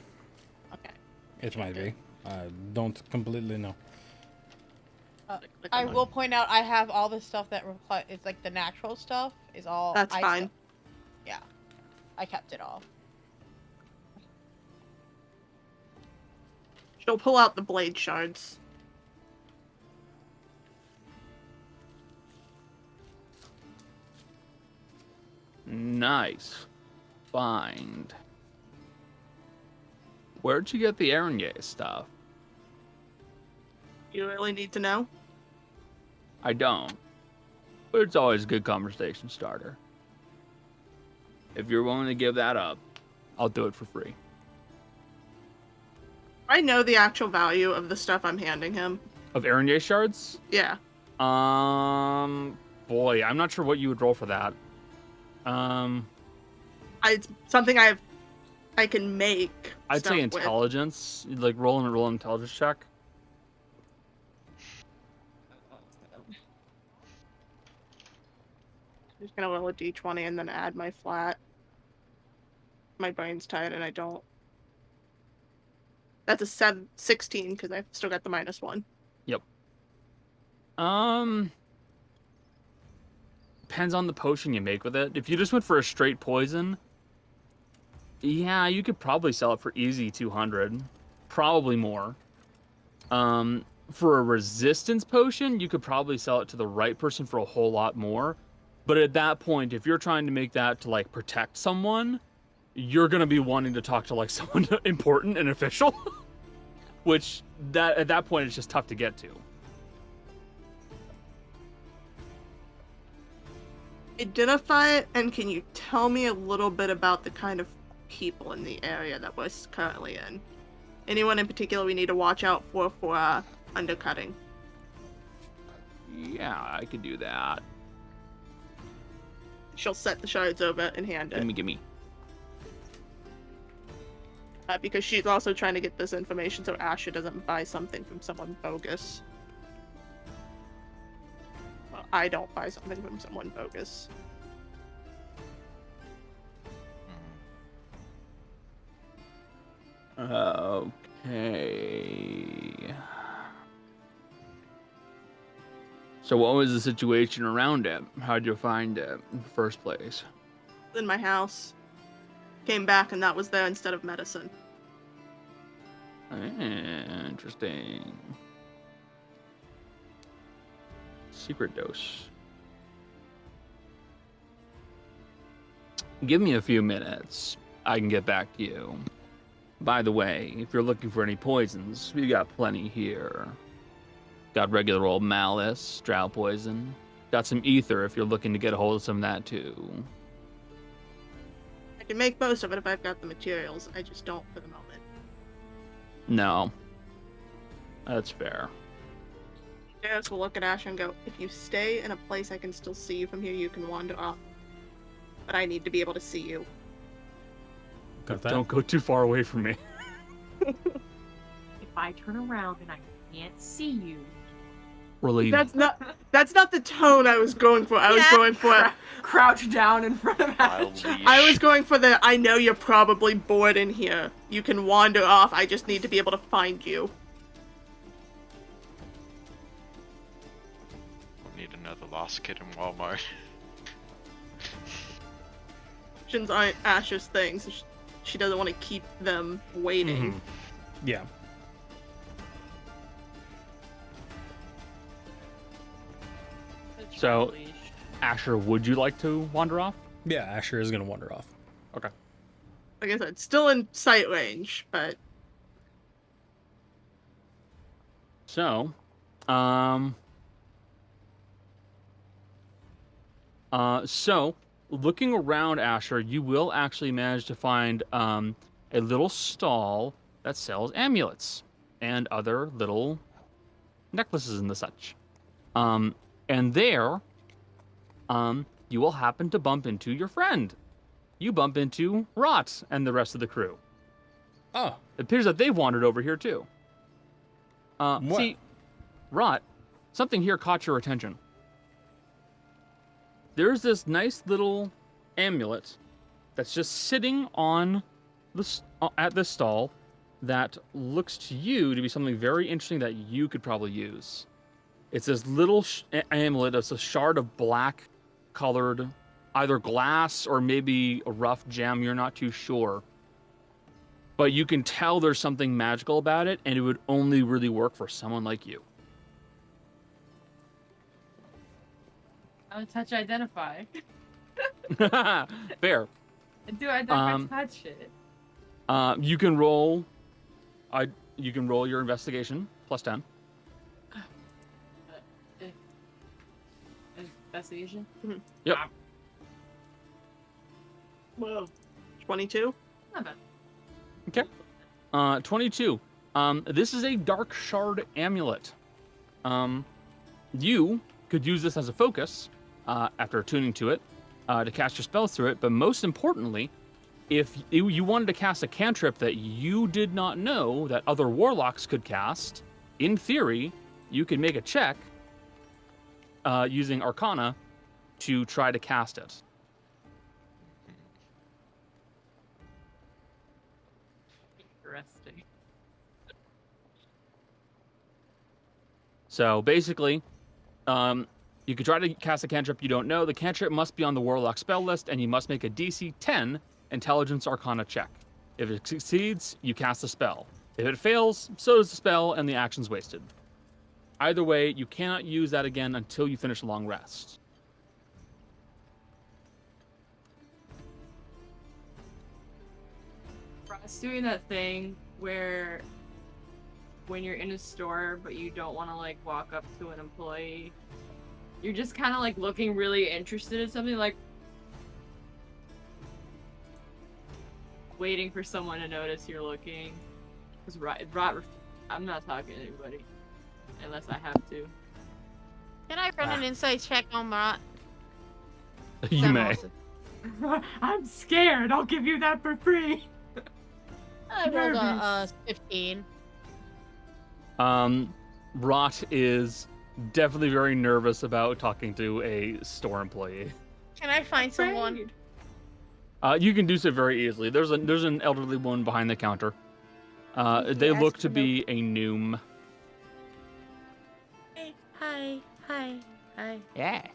Okay. It might be. I don't completely know. I will point out I have all the stuff that it's like the natural stuff is all. That's fine. Yeah, I kept it all. She'll pull out the blade shards. Nice. Find. Where'd you get the Aranye stuff? You really need to know? I don't. But it's always a good conversation starter. If you're willing to give that up, I'll do it for free. I know the actual value of the stuff I'm handing him. Of Aranye shards? Yeah. Boy, I'm not sure what you would roll for that. It's something I can make. I'd say stuff with. intelligence. Like roll an intelligence check. I'm just gonna roll a d20 and then add my flat. My brain's tired and I don't. That's a 16 because I've still got the -1. Yep. Depends on the potion you make with it. If you just went for a straight poison, yeah, you could probably sell it for easy 200. Probably more. For a resistance potion, you could probably sell it to the right person for a whole lot more. But at that point, if you're trying to make that to like protect someone, you're gonna be wanting to talk to like someone important and official, which at that point it's just tough to get to. Identify it, and can you tell me a little bit about the kind of people in the area that we're currently in? Anyone in particular we need to watch out for undercutting? Yeah, I could do that. She'll set the shards over and hand it. Gimme. Because she's also trying to get this information so Asher doesn't buy something from someone bogus. Well, I don't buy something from someone bogus. Okay. So what was the situation around it? How'd you find it in the first place? In my house. Came back and that was there instead of medicine. Interesting. Secret dose. Give me a few minutes. I can get back to you. By the way, if you're looking for any poisons, we got plenty here. Got regular old malice, drow poison. Got some ether if you're looking to get a hold of some of that too. I can make most of it if I've got the materials. I just don't for the moment. No. That's fair. Darius will look at Asher and go, if you stay in a place I can still see you from here, you can wander off. But I need to be able to see you. Don't go too far away from me. If I turn around and I can't see you. Relieved. That's not the tone I was going for. I was going for Crouch down in front of Asher. I was going for the I know you're probably bored in here. You can wander off. I just need to be able to find you. Need another lost kid in Walmart. Options aren't Asher's things. So she doesn't want to keep them waiting. Mm-hmm. Yeah. So, Asher, would you like to wander off? Yeah, Asher is gonna wander off. Okay. Like I said, still in sight range, but So, looking around, Asher, you will actually manage to find a little stall that sells amulets and other little necklaces and the such. And there you will happen to bump into your friend. You bump into Rot and the rest of the crew. Oh. It appears that they've wandered over here too. What? See, Rot, something here caught your attention. There's this nice little amulet that's just sitting on at this stall that looks to you to be something very interesting that you could probably use. It's this little amulet. It's a shard of black colored either glass or maybe a rough gem. You're not too sure. But you can tell there's something magical about it, and it would only really work for someone like you. I'll touch identify. Fair. Do I touch it? You can roll. You can roll your investigation plus 10. Investigation. Yep. Whoa. 22? Not bad. Okay. 22. This is a dark shard amulet. You could use this as a focus after attuning to it to cast your spells through it. But most importantly, if you wanted to cast a cantrip that you did not know that other warlocks could cast, in theory, you could make a check using Arcana to try to cast it. Interesting. So basically, you could try to cast a cantrip you don't know. The cantrip must be on the warlock spell list, and you must make a DC 10 Intelligence Arcana check. If it succeeds, you cast the spell. If it fails, so does the spell, and the action's wasted. Either way, you cannot use that again until you finish a long rest. It's doing that thing where when you're in a store but you don't want to like walk up to an employee, you're just kind of like looking really interested in something, like waiting for someone to notice you're looking. Because I'm not talking to anybody unless I have to. Can I run an insight check on Rot? You may. I'm scared. I'll give you that for free. I rolled a 15. Rot is definitely very nervous about talking to a store employee. Can I find someone? You can do so very easily. There's an elderly woman behind the counter. They look to be a Noom. Hey, hi. Yeah.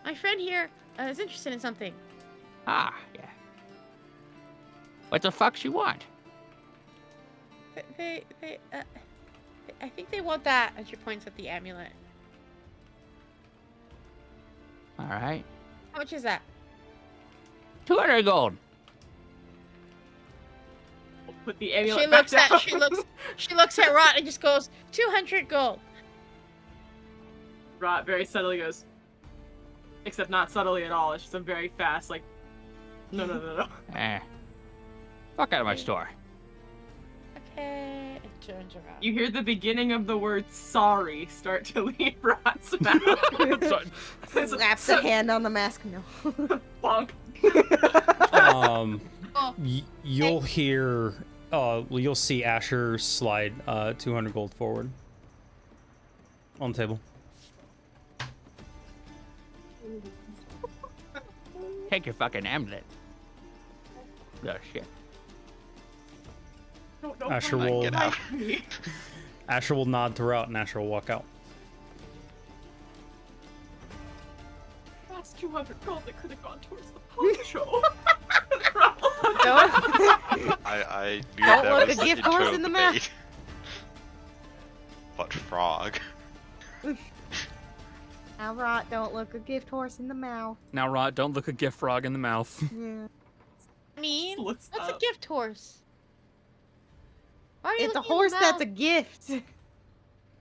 My friend here is interested in something. Ah, yeah. What the fuck she want? I think they want that. And she points at the amulet. All right. How much is that? 200 gold. Put the amulet back down. She looks at Rot and just goes, 200 gold. Rot very subtly goes, except not subtly at all. It's just a very fast, like, no. Fuck out of my store. Okay, it turns around. You hear the beginning of the word sorry start to leave Rot's mouth. Slaps a hand on the mask. No. Bonk. You'll hear. You'll see Asher slide 200 gold forward on the table. Take your fucking amulet. Oh shit. Asher will Get out. Asher will nod throughout, and Asher will walk out. That's 200 gold that could have gone towards the poncho. I knew Don't that look was a gift the horse intro in the debate. mouth. But frog. Now, Rot, don't look a gift horse in the mouth. Now, Rot, don't look a gift frog in the mouth. Yeah. I mean, What's that's a up? gift horse. Why are you It's a looking in horse the that's a mouth? gift.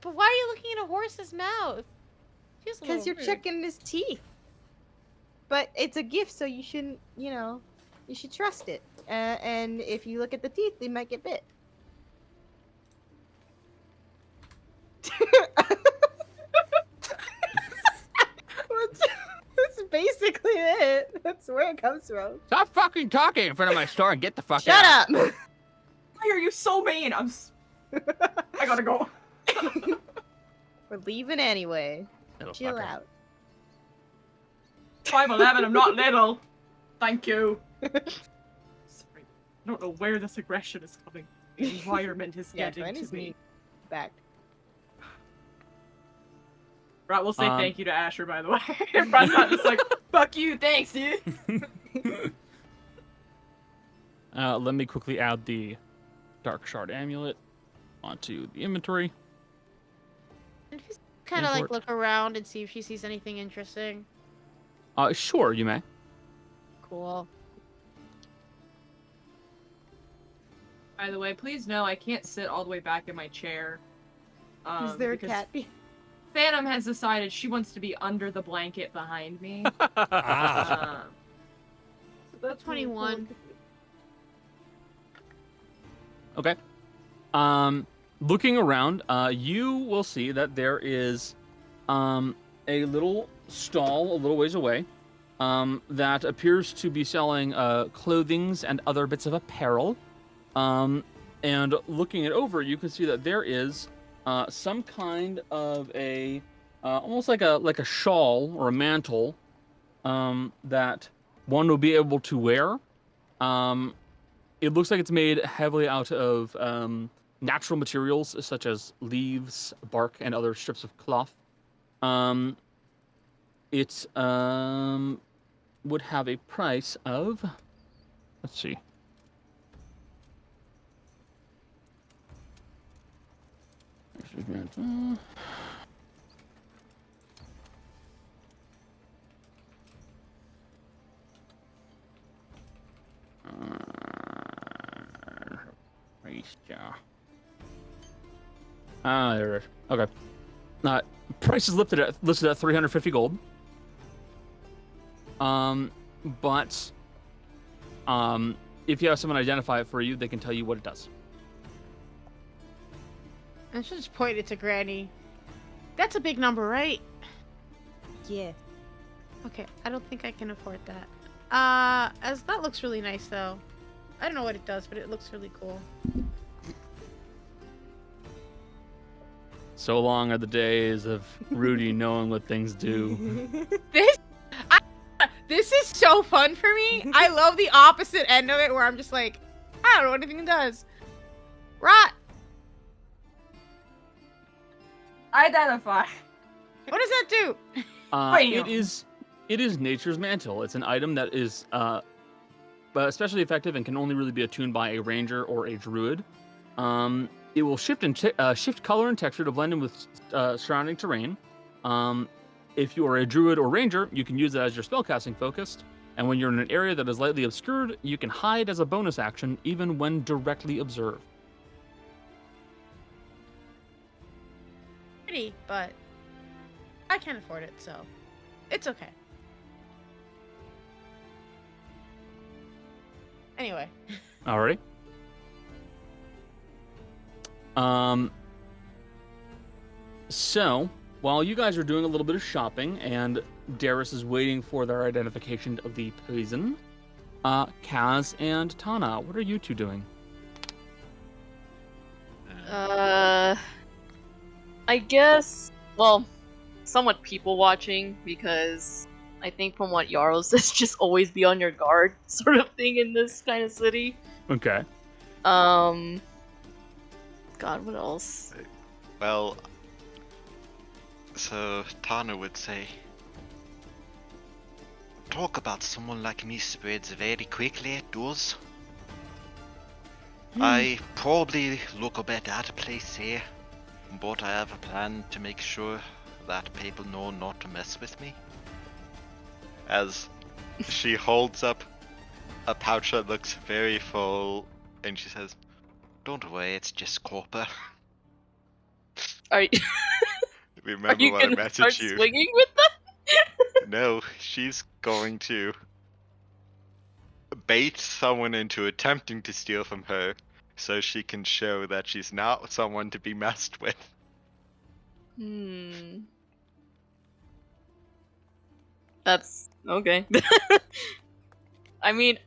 But why are you looking in a horse's mouth? Feels a Because little you're weird. checking his teeth. But it's a gift, so you shouldn't, you should trust it. And if you look at the teeth, they might get bit. where it comes from. Stop fucking talking in front of my store and get the fuck Shut out. up! Why are you so mean? I gotta go. We're leaving anyway. Little Chill fucker. out. 5'11", I'm not little. Thank you. Sorry. I don't know where this aggression is coming. The environment is Yeah, getting Gwen to is me. mean. Back. Right, we'll say thank you to Asher, by the way. Brad's not just like, fuck you, thanks, dude. Let me quickly add the Dark Shard Amulet onto the inventory. And just kind of like Import. look around and see if she sees anything interesting. Sure, you may. Cool. By the way, please know I can't sit all the way back in my chair. Is there a because cat? Phantom has decided she wants to be under the blanket behind me. Ah. So that's 21. Okay. Looking around, you will see that there is a little stall a little ways away that appears to be selling clothings and other bits of apparel. And looking it over, you can see that there is some kind of a almost like a shawl or a mantle that one will be able to wear. It looks like it's made heavily out of natural materials such as leaves, bark, and other strips of cloth. It would have a price of, let's see. There it is. Okay. Price is listed at 350 gold. But if you have someone identify it for you, they can tell you what it does. I should just point it to Granny. That's a big number, right? Yeah. Okay, I don't think I can afford that. As that looks really nice though. I don't know what it does, but it looks really cool. So long are the days of Rudy knowing what things do. This is so fun for me. I love the opposite end of it where I'm just like, I don't know what anything it does. Rot. Identify. What does that do? It is nature's mantle. It's an item that is but especially effective and can only really be attuned by a ranger or a druid. It will shift color and texture to blend in with surrounding terrain. If you are a druid or ranger, you can use it as your spellcasting focused. And when you're in an area that is lightly obscured, you can hide as a bonus action, even when directly observed. Pretty, but I can't afford it, so it's okay. Anyway. Alrighty. So, while you guys are doing a little bit of shopping and Darius is waiting for their identification of the poison, Kaz and Tana, what are you two doing? I guess, well, somewhat people watching, because I think from what Jarl says, just always be on your guard sort of thing in this kind of city. Okay. God, what else? Well, so Tana would say, talk about someone like me spreads very quickly, it does. I probably look a bit out of place here, but I have a plan to make sure that people know not to mess with me. as she holds up a pouch that looks very full, and she says, Don't worry, it's just copper. Are you, remember you what I gonna start messaged you. swinging with them? No, she's going to bait someone into attempting to steal from her so she can show that she's not someone to be messed with. That's okay. I mean,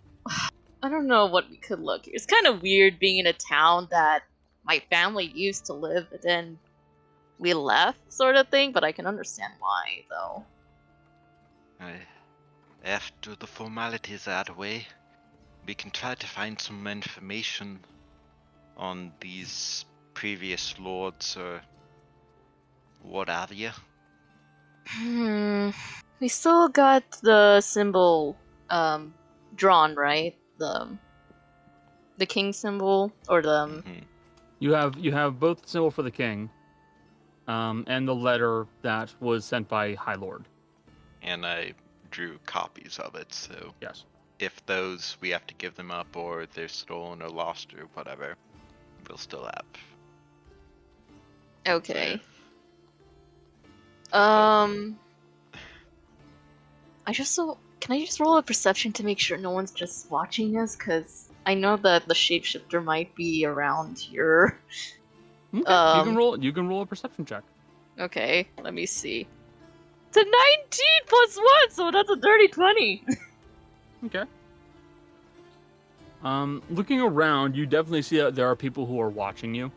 I don't know what we could look. It's kind of weird being in a town that my family used to live, but then we left, sort of thing. But I can understand why, though. After the formalities are out of the way, we can try to find some information on these previous lords or what have you. We still got the symbol drawn, right? The king symbol, or the... You have both the symbol for the king, and the letter that was sent by High Lord. And I drew copies of it, so yes, if those we have to give them up or they're stolen or lost or whatever, we'll still have. Okay. Can I just roll a perception to make sure no one's just watching us? Cause I know that the shapeshifter might be around here. Okay. You can roll a perception check. Okay, let me see. It's a 19 plus 1, so that's a dirty 20. Okay. Looking around, you definitely see that there are people who are watching you.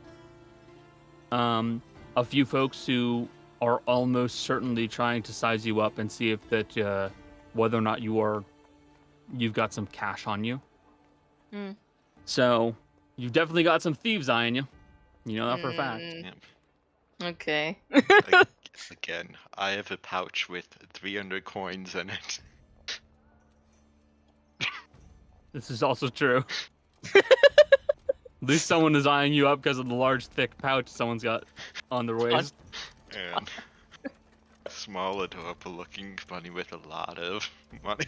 A few folks who are almost certainly trying to size you up and see if that whether or not you've got some cash on you. So you've definitely got some thieves eyeing you. You know that for a fact. Yep. Okay. Again, I have a pouch with 300 coins in it. This is also true. At least someone is eyeing you up because of the large, thick pouch someone's got on their waist. And small, adorable looking bunny with a lot of money.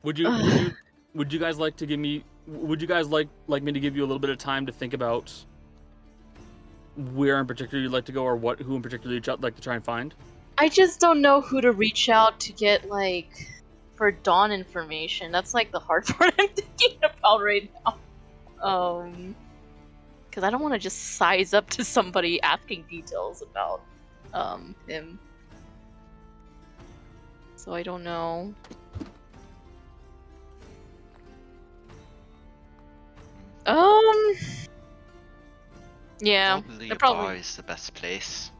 Would you guys like to give me? Would you guys like me to give you a little bit of time to think about where in particular you'd like to go, or who in particular you'd like to try and find? I just don't know who to reach out to get for Dawn information. That's the hard part I'm thinking about right now. Because I don't want to just size up to somebody asking details about him. So I don't know. Yeah, Probably they're a bar is the best place.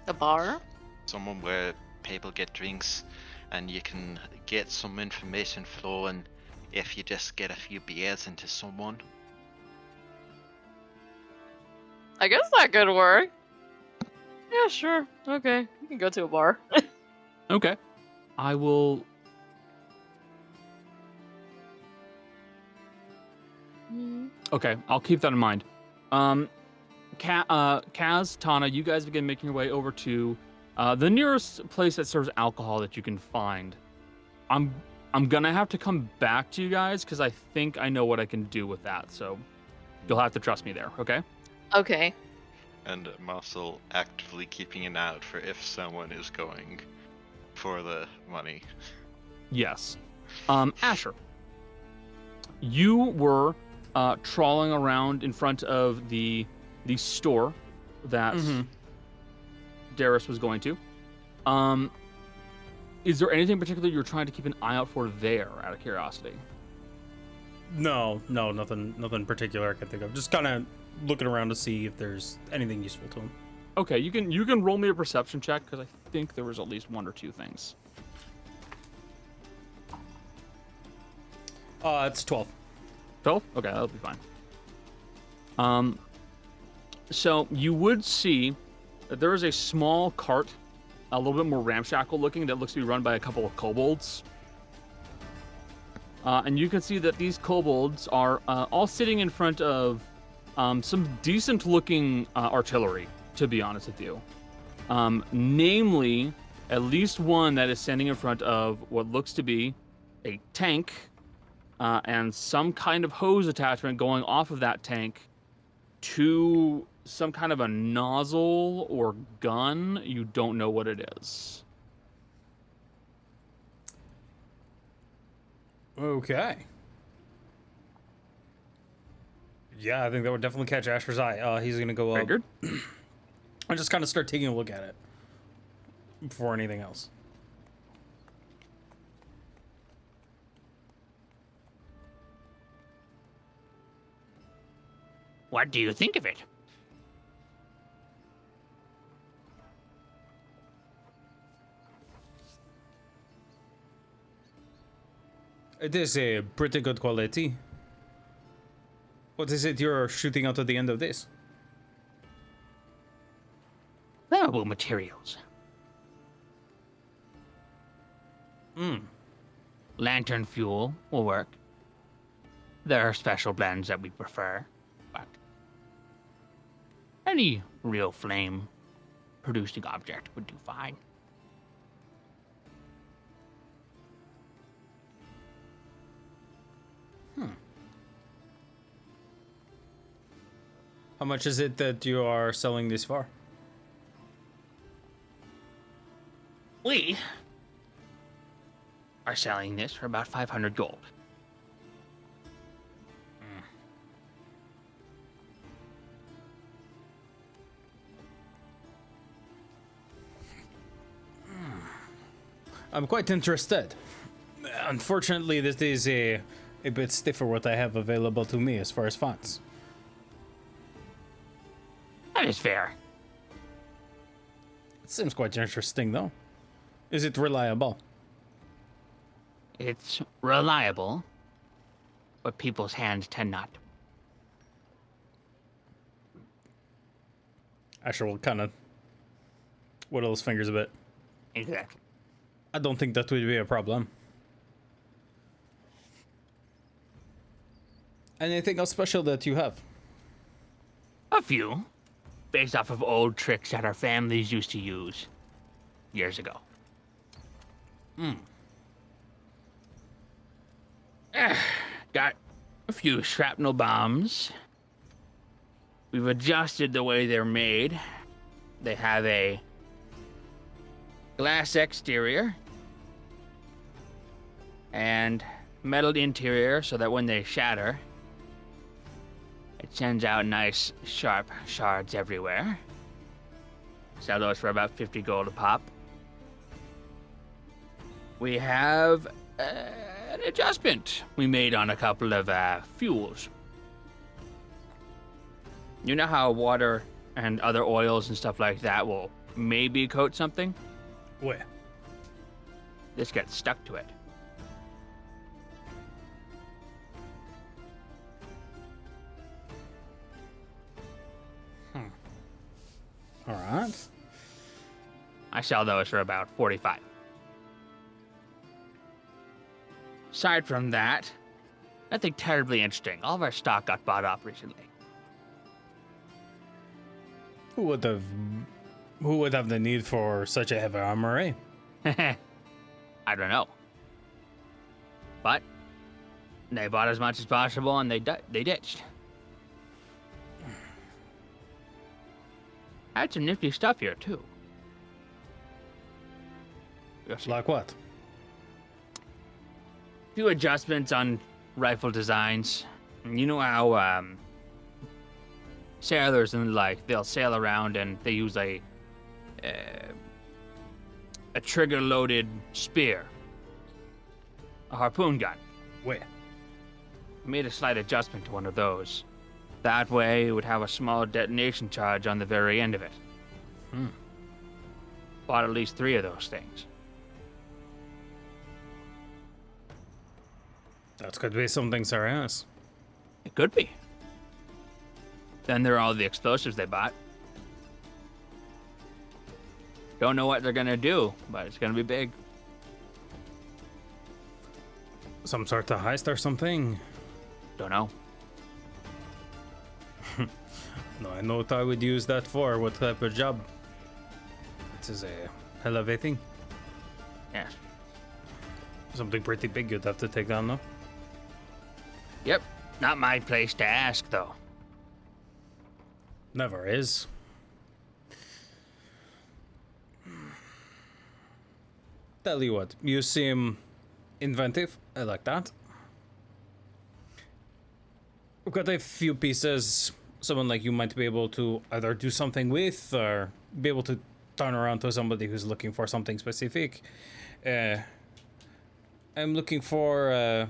a bar. Somewhere where people get drinks and you can get some information flowing if you just get a few beers into someone. I guess that could work. Yeah, sure. Okay, we can go to a bar. Okay, I will. Okay, I'll keep that in mind. Kaz, Tana, you guys begin making your way over to the nearest place that serves alcohol that you can find. I'm gonna have to come back to you guys because I think I know what I can do with that. So you'll have to trust me there. Okay? Okay. And I'm also actively keeping an eye out for if someone is going for the money. Yes. Asher, you were trawling around in front of the store that Darius was going to. Is there anything in particular you're trying to keep an eye out for there, out of curiosity? No, nothing particular I can think of. Just kind of looking around to see if there's anything useful to him. Okay, you can roll me a perception check because I think there was at least one or two things. It's 12. 12? Okay, that'll be fine. So you would see that there is a small cart, a little bit more ramshackle looking, that looks to be run by a couple of kobolds. And you can see that these kobolds are all sitting in front of some decent looking artillery, to be honest with you. Namely, at least one that is standing in front of what looks to be a tank and some kind of hose attachment going off of that tank to some kind of a nozzle or gun. You don't know what it is. Okay. Yeah, I think that would definitely catch Asher's eye. He's gonna go up Figured. and just kind of start taking a look at it before anything else. What do you think of it? It is a pretty good quality. What is it you're shooting out at the end of this? Flammable materials. Lantern fuel will work. There are special blends that we prefer, but any real flame producing object would do fine. How much is it that you are selling this for? We are selling this for about 500 gold. I'm quite interested. Unfortunately, this is a bit stiffer what I have available to me as far as funds. That is fair. It seems quite interesting, though. Is it reliable? It's reliable, but people's hands tend not. Asher will kind of whittle his fingers a bit. Exactly. I don't think that would be a problem. Anything else special that you have? A few, based off of old tricks that our families used to use years ago. Got a few shrapnel bombs. We've adjusted the way they're made. They have a glass exterior and metal interior so that when they shatter, it sends out nice sharp shards everywhere. Sell those for about 50 gold a pop. We have an adjustment we made on a couple of fuels. You know how water and other oils and stuff like that will maybe coat something? Where? This gets stuck to it. All right. I sell those for about 45. Aside from that, nothing terribly interesting. All of our stock got bought up recently. Who would have the need for such a heavy armory? I don't know. But they bought as much as possible and they ditched. I had some nifty stuff here too. Like what? A few adjustments on rifle designs. You know how sailors and like they'll sail around and they use a trigger-loaded spear, a harpoon gun. Where? I made a slight adjustment to one of those. That way, it would have a small detonation charge on the very end of it. Bought at least 3 of those things. That could be something serious. It could be. Then there are all the explosives they bought. Don't know what they're gonna do, but it's gonna be big. Some sort of heist or something? Don't know. No, I know what I would use that for. What type of job? This is a hell of a thing. Yes. Something pretty big you'd have to take down, though. Yep. Not my place to ask, though. Never is. Tell you what, you seem inventive. I like that. We've got a few pieces someone like you might be able to either do something with or be able to turn around to somebody who's looking for something specific. I'm looking for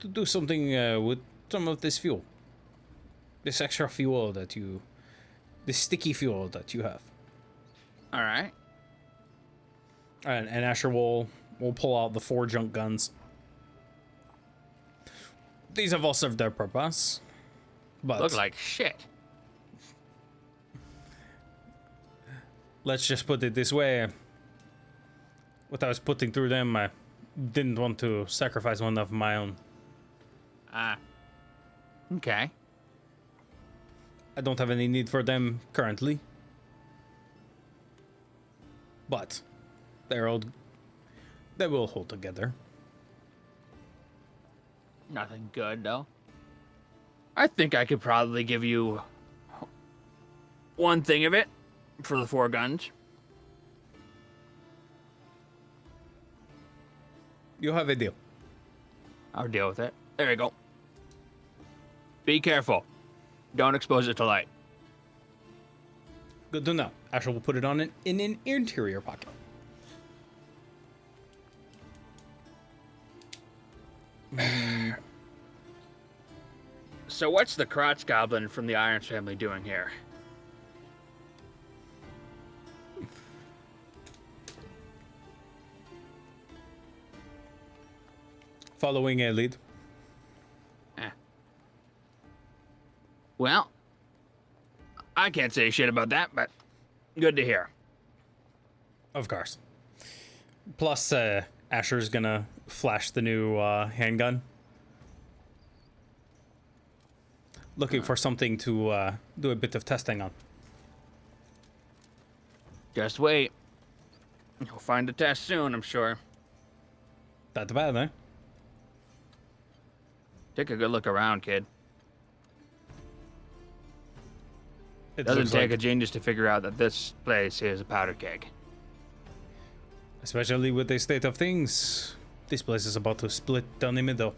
to do something with some of this fuel. this extra fuel this sticky fuel that you have. All right. And Asher will pull out the 4 junk guns. These have all served their purpose, but Look like shit. let's just put it this way. What I was putting through them, I didn't want to sacrifice one of my own. Okay. I don't have any need for them currently. But they will hold together. Nothing good, though. I think I could probably give you one thing of it for the 4 guns. You have a deal. I'll deal with it. There you go. Be careful. Don't expose it to light. Good to know. Asher will put it on in an interior pocket. So what's the crotch goblin from the Irons family doing here? Following a lead. Well, I can't say shit about that, but good to hear. Of course. Plus, Asher's gonna flash the new handgun. Looking for something to do a bit of testing on. Just wait. You'll find a test soon, I'm sure. That's bad, eh? Take a good look around, kid. It Doesn't looks take like, a genius to figure out that this place is a powder keg. especially with the state of things, this place is about to split down the middle.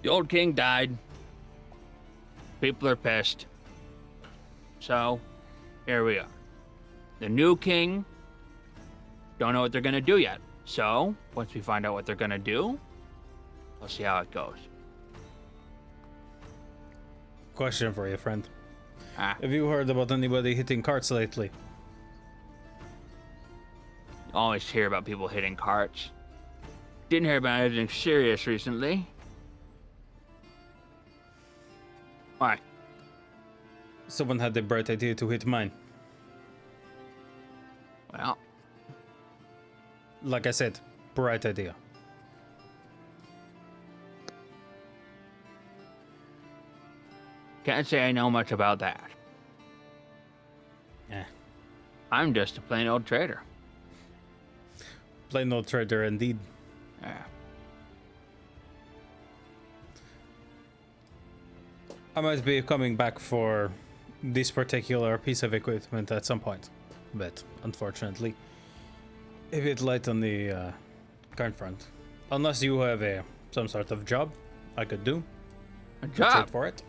The old king died. People are pissed. So, here we are. The new king, don't know what they're gonna do yet. So, once we find out what they're gonna do, we'll see how it goes. Question for you, friend. Ah, Have you heard about anybody hitting carts lately? always hear about people hitting carts. Didn't hear about anything serious recently. Why? Someone had the bright idea to hit mine. Well, Like I said, bright idea. can't say I know much about that. Eh. I'm just a plain old trader. Plain old trader indeed. Yeah. I might be coming back for this particular piece of equipment at some point, but unfortunately, a bit light on the current front. Unless you have some sort of job I could do. A Trade job. for it.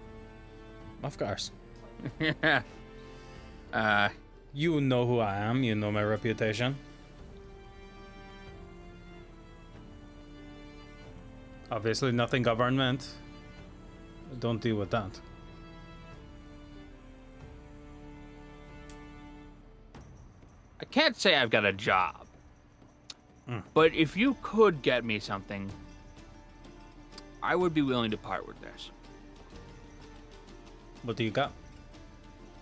Of course. Yeah. You know who I am, you know my reputation. Obviously nothing government. Don't deal with that. I can't say I've got a job. But if you could get me something, I would be willing to part with this. What do you got?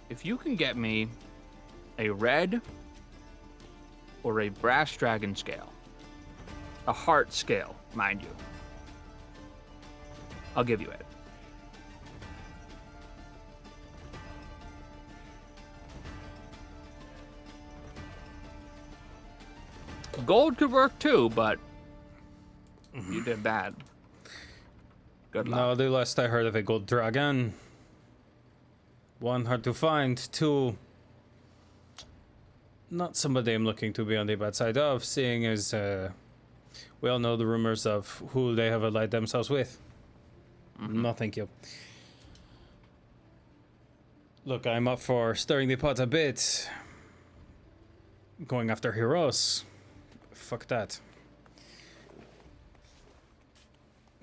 If you can get me a red or a brass dragon scale, a heart scale, mind you, I'll give you it. Gold could work too, but you did bad. Good luck. No, the last I heard of a gold dragon. One, hard to find. Two, not somebody I'm looking to be on the bad side of, seeing as we all know the rumors of who they have allied themselves with. No, thank you. Look, I'm up for stirring the pot a bit. Going after heroes. Fuck that.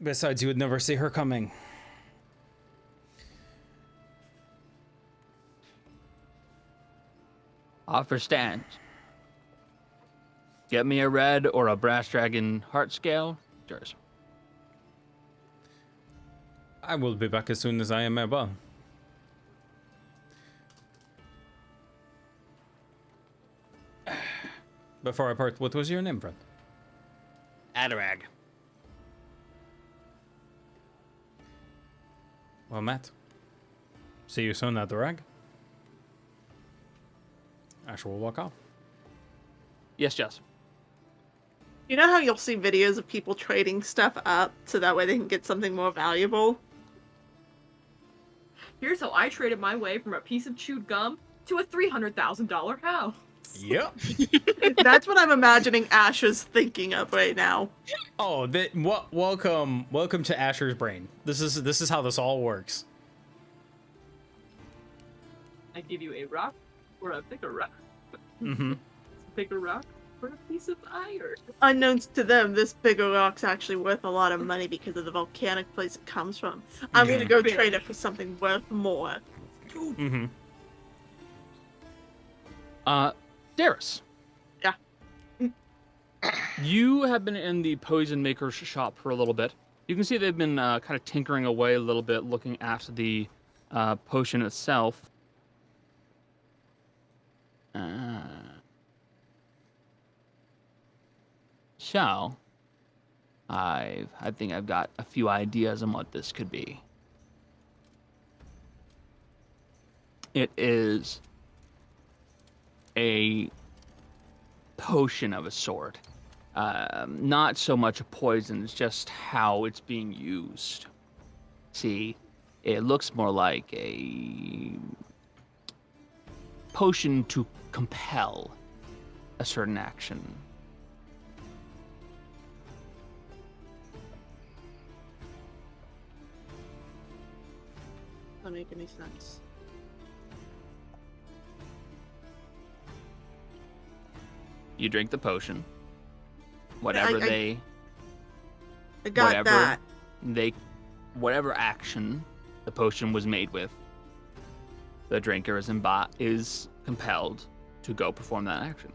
Besides, you would never see her coming. Offer stands. Get me a red or a brass dragon heart scale. Yours. I will be back as soon as I am able. Before I part, what was your name, friend? Adarag. Well, Matt. See you soon at the rag. Asher will walk off. Yes, Jess. You know how you'll see videos of people trading stuff up so that way they can get something more valuable? Here's how I traded my way from a piece of chewed gum to a $300,000 house. Yep. That's what I'm imagining Ash is thinking of right now. Oh, welcome to Asher's brain. This is how this all works. I give you a rock or a bigger rock. Mm-hmm. Bigger rock for a piece of iron. Unknowns to them, this bigger rock's actually worth a lot of money because of the volcanic place it comes from. I'm gonna go trade it for something worth more. Mm-hmm. Darius. Yeah. You have been in the poison maker's shop for a little bit. You can see they've been kind of tinkering away a little bit, looking at the potion itself. So, I think I've got a few ideas on what this could be. It is a potion of a sort. Not so much a poison, it's just how it's being used. See, it looks more like a potion to compel a certain action. Doesn't make any sense. You drink the potion. Whatever I got that. Whatever action the potion was made with, the drinker is compelled to go perform that action.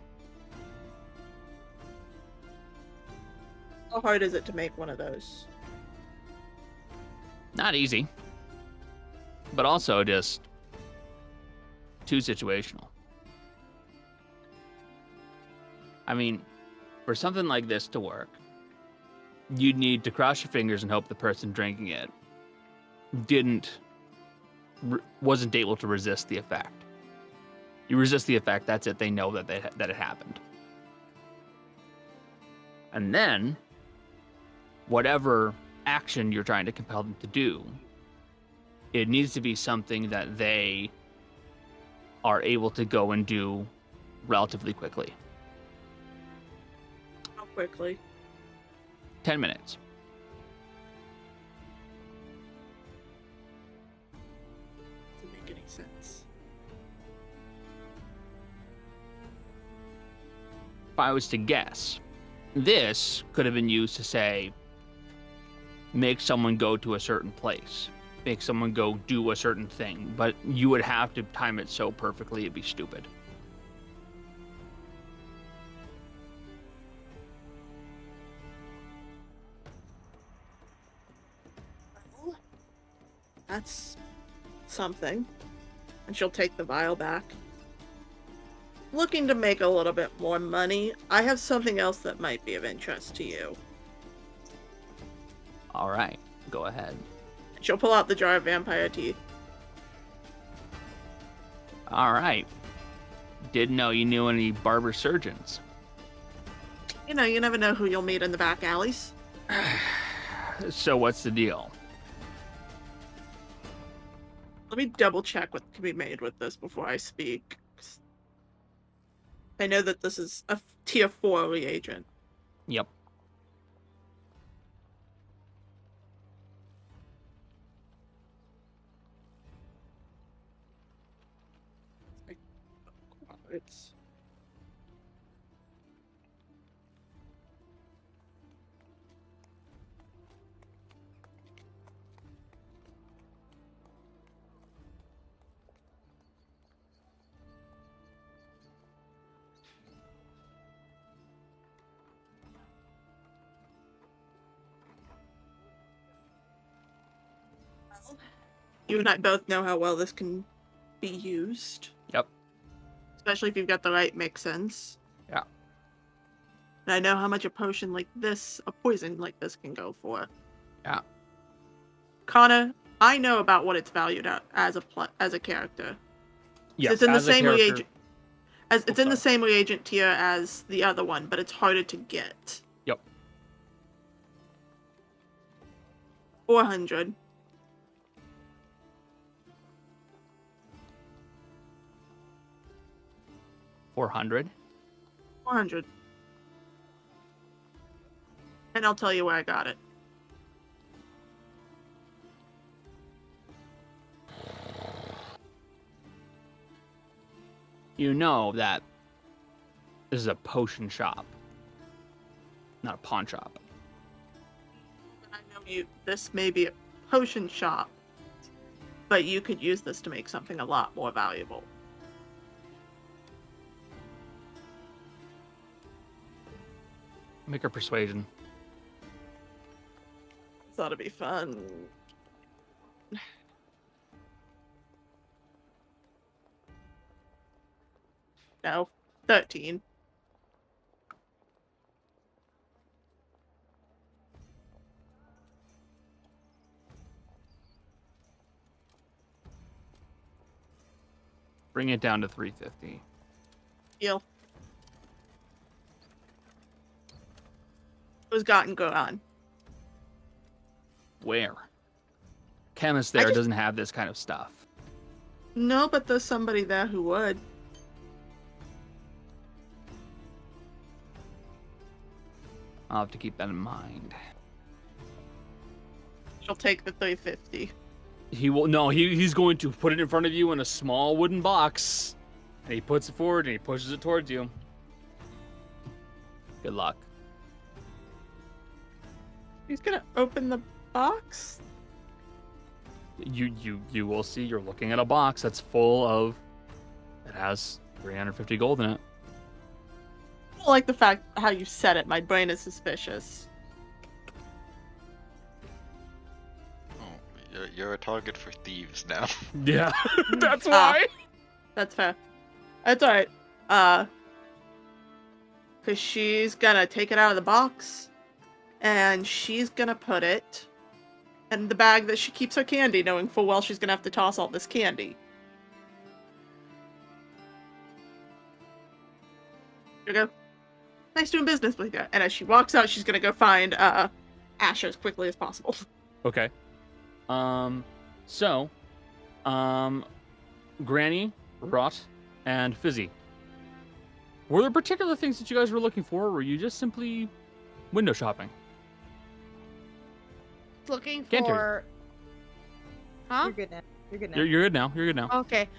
How hard is it to make one of those? Not easy, but also just too situational. I mean, for something like this to work, you'd need to cross your fingers and hope the person drinking it wasn't able to resist the effect. You resist the effect, that's it. They know that it happened. And then, whatever action you're trying to compel them to do, it needs to be something that they are able to go and do relatively quickly. How quickly? 10 minutes. Doesn't make any sense. If I was to guess, this could have been used to say, make someone go to a certain place, make someone go do a certain thing, but you would have to time it so perfectly it'd be stupid. That's something. And she'll take the vial back. Looking to make a little bit more money, I have something else that might be of interest to you. All right, go ahead. She'll pull out the jar of vampire teeth. All right. Didn't know you knew any barber surgeons. You know, you never know who you'll meet in the back alleys. So what's the deal? Let me double check what can be made with this before I speak. I know that this is a tier 4 reagent. Yep. It's You and I both know how well this can be used. Yep. Especially if you've got the right mix-ins. Yeah. And I know how much a potion like this, a poison like this can go for. Yeah. Connor, I know about what it's valued at as a character. Yes, it's in the as a same character- reagent. It's in the same reagent tier as the other one, but it's harder to get. Yep. 400. $400. 400. And I'll tell you where I got it. You know that this is a potion shop, not a pawn shop. I know this may be a potion shop, but you could use this to make something a lot more valuable. Make a persuasion. Thought it'd be fun. No, 13. Bring it down to 350. Deal. Who's gotten go on? Where? Chemist there doesn't have this kind of stuff. No, but there's somebody there who would. I'll have to keep that in mind. She'll take the 350. He will. No, he's going to put it in front of you in a small wooden box, and he puts it forward and he pushes it towards you. Good luck. He's gonna open the box. You will see. You're looking at a box that's full of. It has 350 gold in it. I don't like the fact how you said it. My brain is suspicious. Oh, you're a target for thieves now. Yeah, that's why. That's fair. That's alright. Cause she's gonna take it out of the box, and she's gonna put it in the bag that she keeps her candy, knowing full well she's gonna have to toss all this candy. Here we go. Nice doing business with you. And as she walks out, she's gonna go find Asher as quickly as possible. Okay. So, Granny, Rot, and Fizzy. Were there particular things that you guys were looking for, or were you just simply window shopping? Looking Can't hear for. Huh? You're good now. You're good now. You're good now. You're good now. Okay.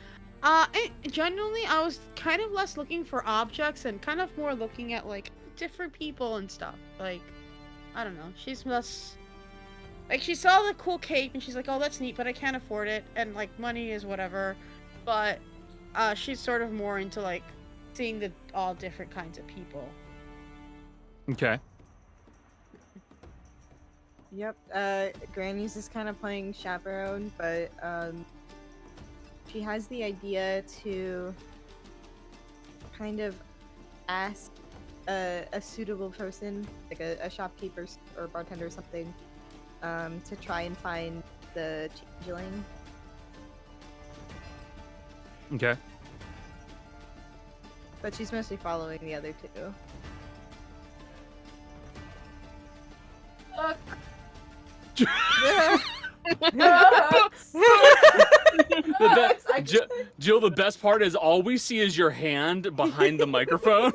Genuinely, I was kind of less looking for objects and kind of more looking at like different people and stuff. Like, I don't know. She's less. Like, she saw the cool cape and she's like, "Oh, that's neat, but I can't afford it." And like, money is whatever. But, she's sort of more into like seeing all different kinds of people. Okay. Yep. Granny's is kind of playing chaperone, but she has the idea to kind of ask a suitable person, like a shopkeeper or bartender or something, to try and find the changeling. Okay. But she's mostly following the other two. Jill, the best part is all we see is your hand behind the microphone.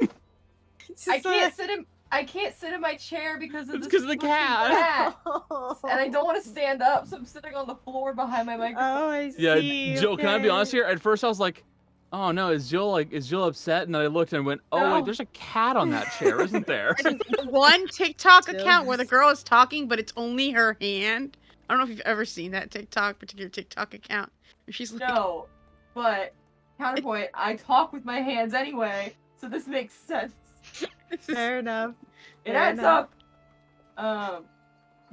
I can't sit in my chair because of It's this 'cause of the freaking cat. and I don't want to stand up, so I'm sitting on the floor behind my microphone. Oh, I see. Yeah, Jill, can I be okay. honest here? At first I was like, oh no, is Jill upset? And then I looked and went, oh No. wait, there's a cat on that chair, isn't there? One TikTok Jill account where the has- girl is talking, but it's only her hand. I don't know if you've ever seen that particular TikTok account. She's like, No, but counterpoint, I talk with my hands anyway, so this makes sense. Fair enough. It Fair adds enough. up.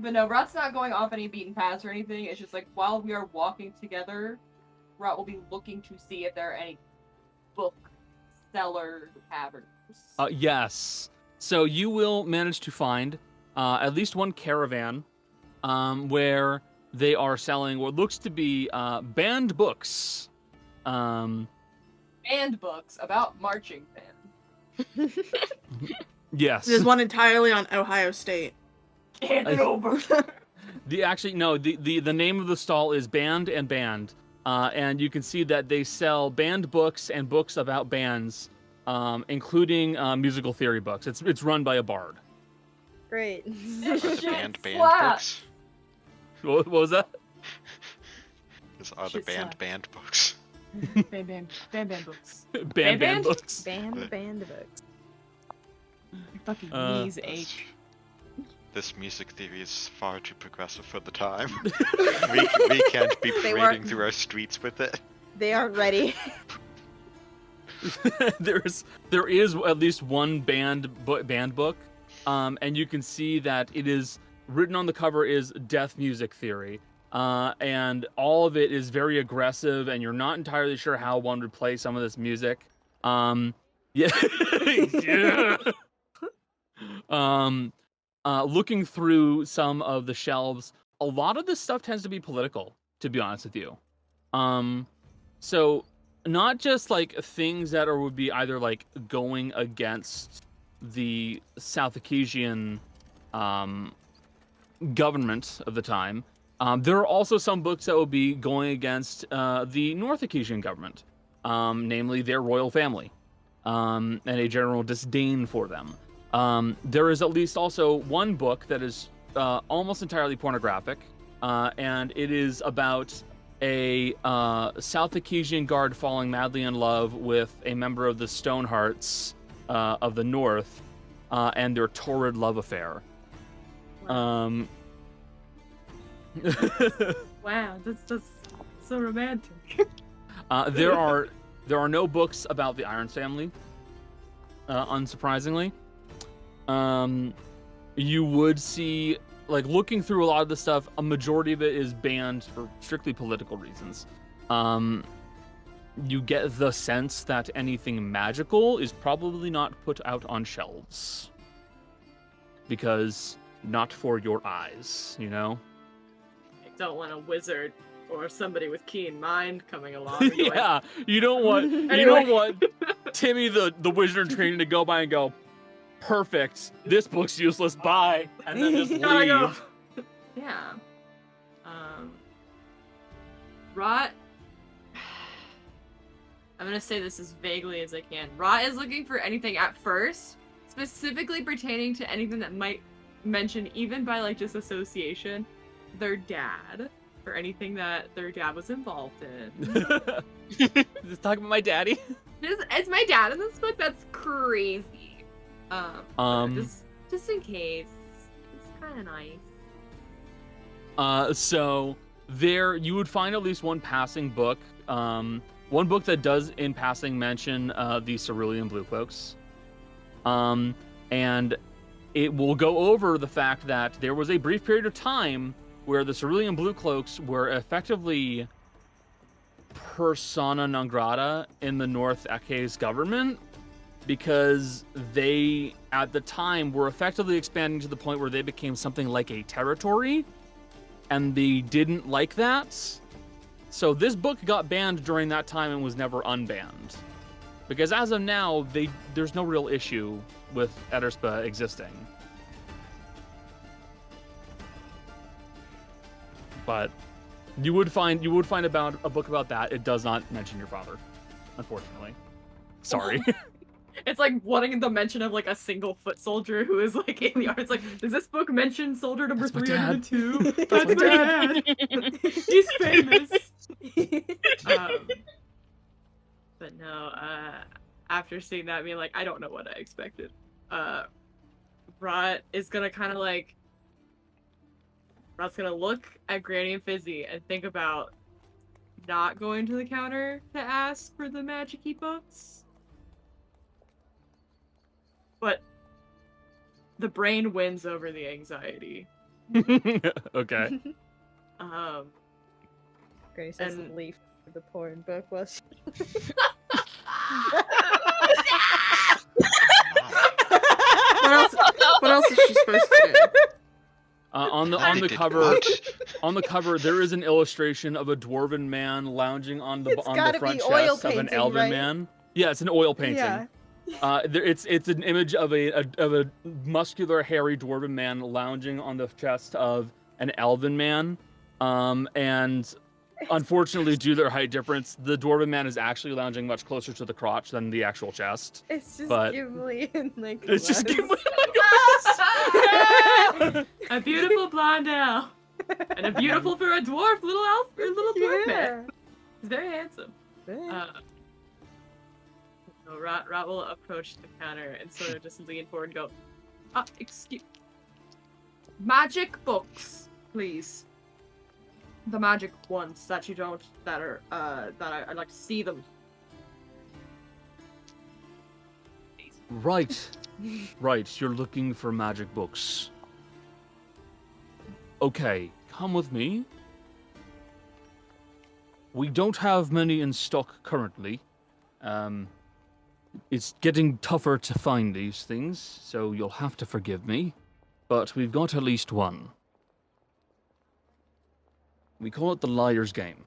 But no, Rot's not going off any beaten paths or anything. It's just like while we are walking together, Rot will be looking to see if there are any bookseller taverns. Yes. So you will manage to find at least one caravan where they are selling what looks to be banned books. Banned books about marching band. Yes. There's one entirely on Ohio State. Hand it over. The name of the stall is Band and Band, and you can see that they sell banned books and books about bands, including musical theory books. It's run by a bard. Great. Are the band slaps. books? What was that? Are the Shit band slaps. books? Band books. Band books. Band books. Your fucking knees ache. This music theory is far too progressive for the time. we can't be They parading weren't- through our streets with it. They aren't ready. there is at least one band book, and you can see that it is written on the cover is Death Music Theory, and all of it is very aggressive, and you're not entirely sure how one would play some of this music. Yeah. Looking through some of the shelves, a lot of this stuff tends to be political, to be honest with you. So not just like things that would be either like going against the South Acasian government of the time. There are also some books that will be going against the North Acasian government, namely their royal family, and a general disdain for them. There is at least also one book that is almost entirely pornographic, and it is about a South Acasian guard falling madly in love with a member of the Stonehearts of the North, and their torrid love affair. Wow, that's just so romantic. There are no books about the Irons family, unsurprisingly. You would see, like, looking through a lot of the stuff, a majority of it is banned for strictly political reasons. You get the sense that anything magical is probably not put out on shelves. Because not for your eyes, you know? I don't want a wizard or somebody with keen mind coming along. And going, Yeah, you don't want Timmy the wizard in training to go by and go, perfect, this book's useless, bye, and then just Gotta go. leave. Yeah. Rot. I'm gonna say this as vaguely as I can. Rot is looking for anything at first, specifically pertaining to anything that might mention, even by like just association, their dad, or anything that their dad was involved in. Just talking about my daddy. It's my dad in this book. That's crazy. Just in case, it's kind of nice. So there you would find at least one passing book. One book that does in passing mention the Cerulean Bluecloaks. And it will go over the fact that there was a brief period of time where the Cerulean Bluecloaks were effectively persona non grata in the North Acase government, because they, at the time, were effectively expanding to the point where they became something like a territory, and they didn't like that. So this book got banned during that time and was never unbanned. Because as of now, there's no real issue with Ederspa existing. But you would find about a book about that. It does not mention your father, unfortunately. Sorry. It's like wanting the mention of like a single foot soldier who is like in the art. It's like, does this book mention soldier number That's my dad. 302? That's my dad. He's famous. But no, after seeing that, I mean, like, I don't know what I expected. Rot is gonna kind of like, Rot's gonna look at Granny and Fizzy and think about not going to the counter to ask for the magic-y books. But the brain wins over the anxiety. Okay. Granny says And- leaf of the porn book while she... What else is she supposed to do? On the They did cover, what? on the cover, there is an illustration of a dwarven man lounging on the It's on gotta the front be oil chest of an painting, elven right? man. Yeah, it's an oil painting. Yeah. It's an image of a muscular, hairy dwarven man lounging on the chest of an elven man. And unfortunately, due to their height difference, the dwarven man is actually lounging much closer to the crotch than the actual chest. It's just But- Gimli and like. It's just Gimli. A beautiful blonde elf. And a beautiful for a dwarf little elf or little dwarf man. He's very handsome. So Rat will approach the counter and sort of just lean forward and go, excuse... Magic books, please. The magic ones that you don't, that are, I'd like to see them. Right. Right, you're looking for magic books. Okay, come with me. We don't have many in stock currently. It's getting tougher to find these things, so you'll have to forgive me. But we've got at least one. We call it the Liar's Game.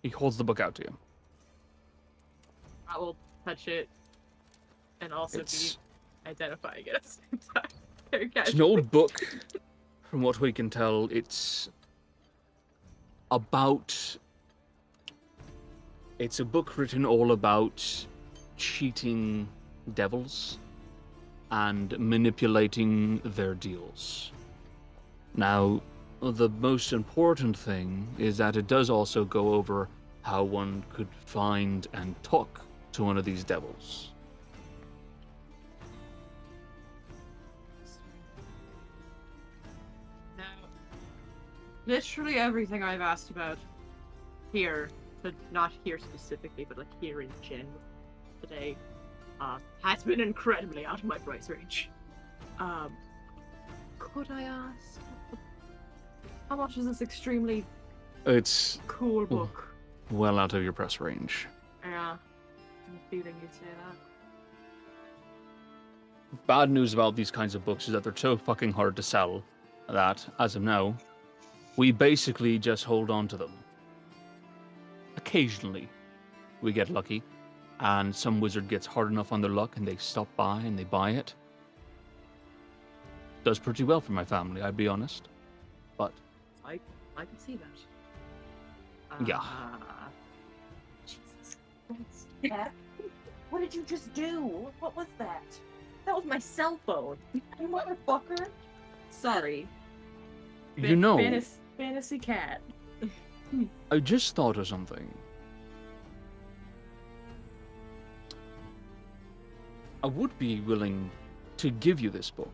He holds the book out to you. I will touch it and also It's- be identifying it at the same time. Very It's an casually. old book. From what we can tell, it's about... It's a book written all about cheating devils and manipulating their deals. Now, the most important thing is that it does also go over how one could find and talk to one of these devils. Now, literally everything I've asked about here, but not here specifically, but like here in general today, has been incredibly out of my price range. Could I ask, how much is this extremely It's cool book? well out of your price range. Yeah, I'm feeling you'd say that. Bad news about these kinds of books is that they're so fucking hard to sell that, as of now, we basically just hold on to them. Occasionally, we get lucky, and some wizard gets hard enough on their luck and they stop by and they buy it. Does pretty well for my family, I'd be honest. But, I can see that. Yeah. Jesus Christ. Yeah. What did you just do? What was that? That was my cell phone. You motherfucker. Sorry. you know, Fantasy cat. I just thought of something. I would be willing to give you this book.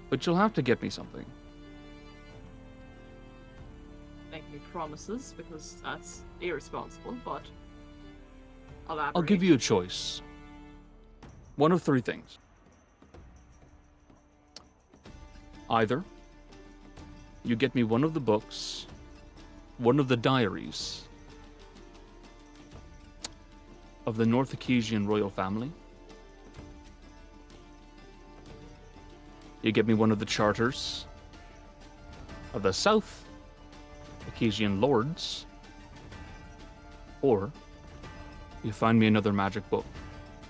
But you'll have to get me something. Make me promises because that's irresponsible, but I'll give you a choice. One of three things. Either you get me one of the books, one of the diaries of the North Acasian royal family. You get me one of the charters of the South Acasian lords. Or you find me another magic book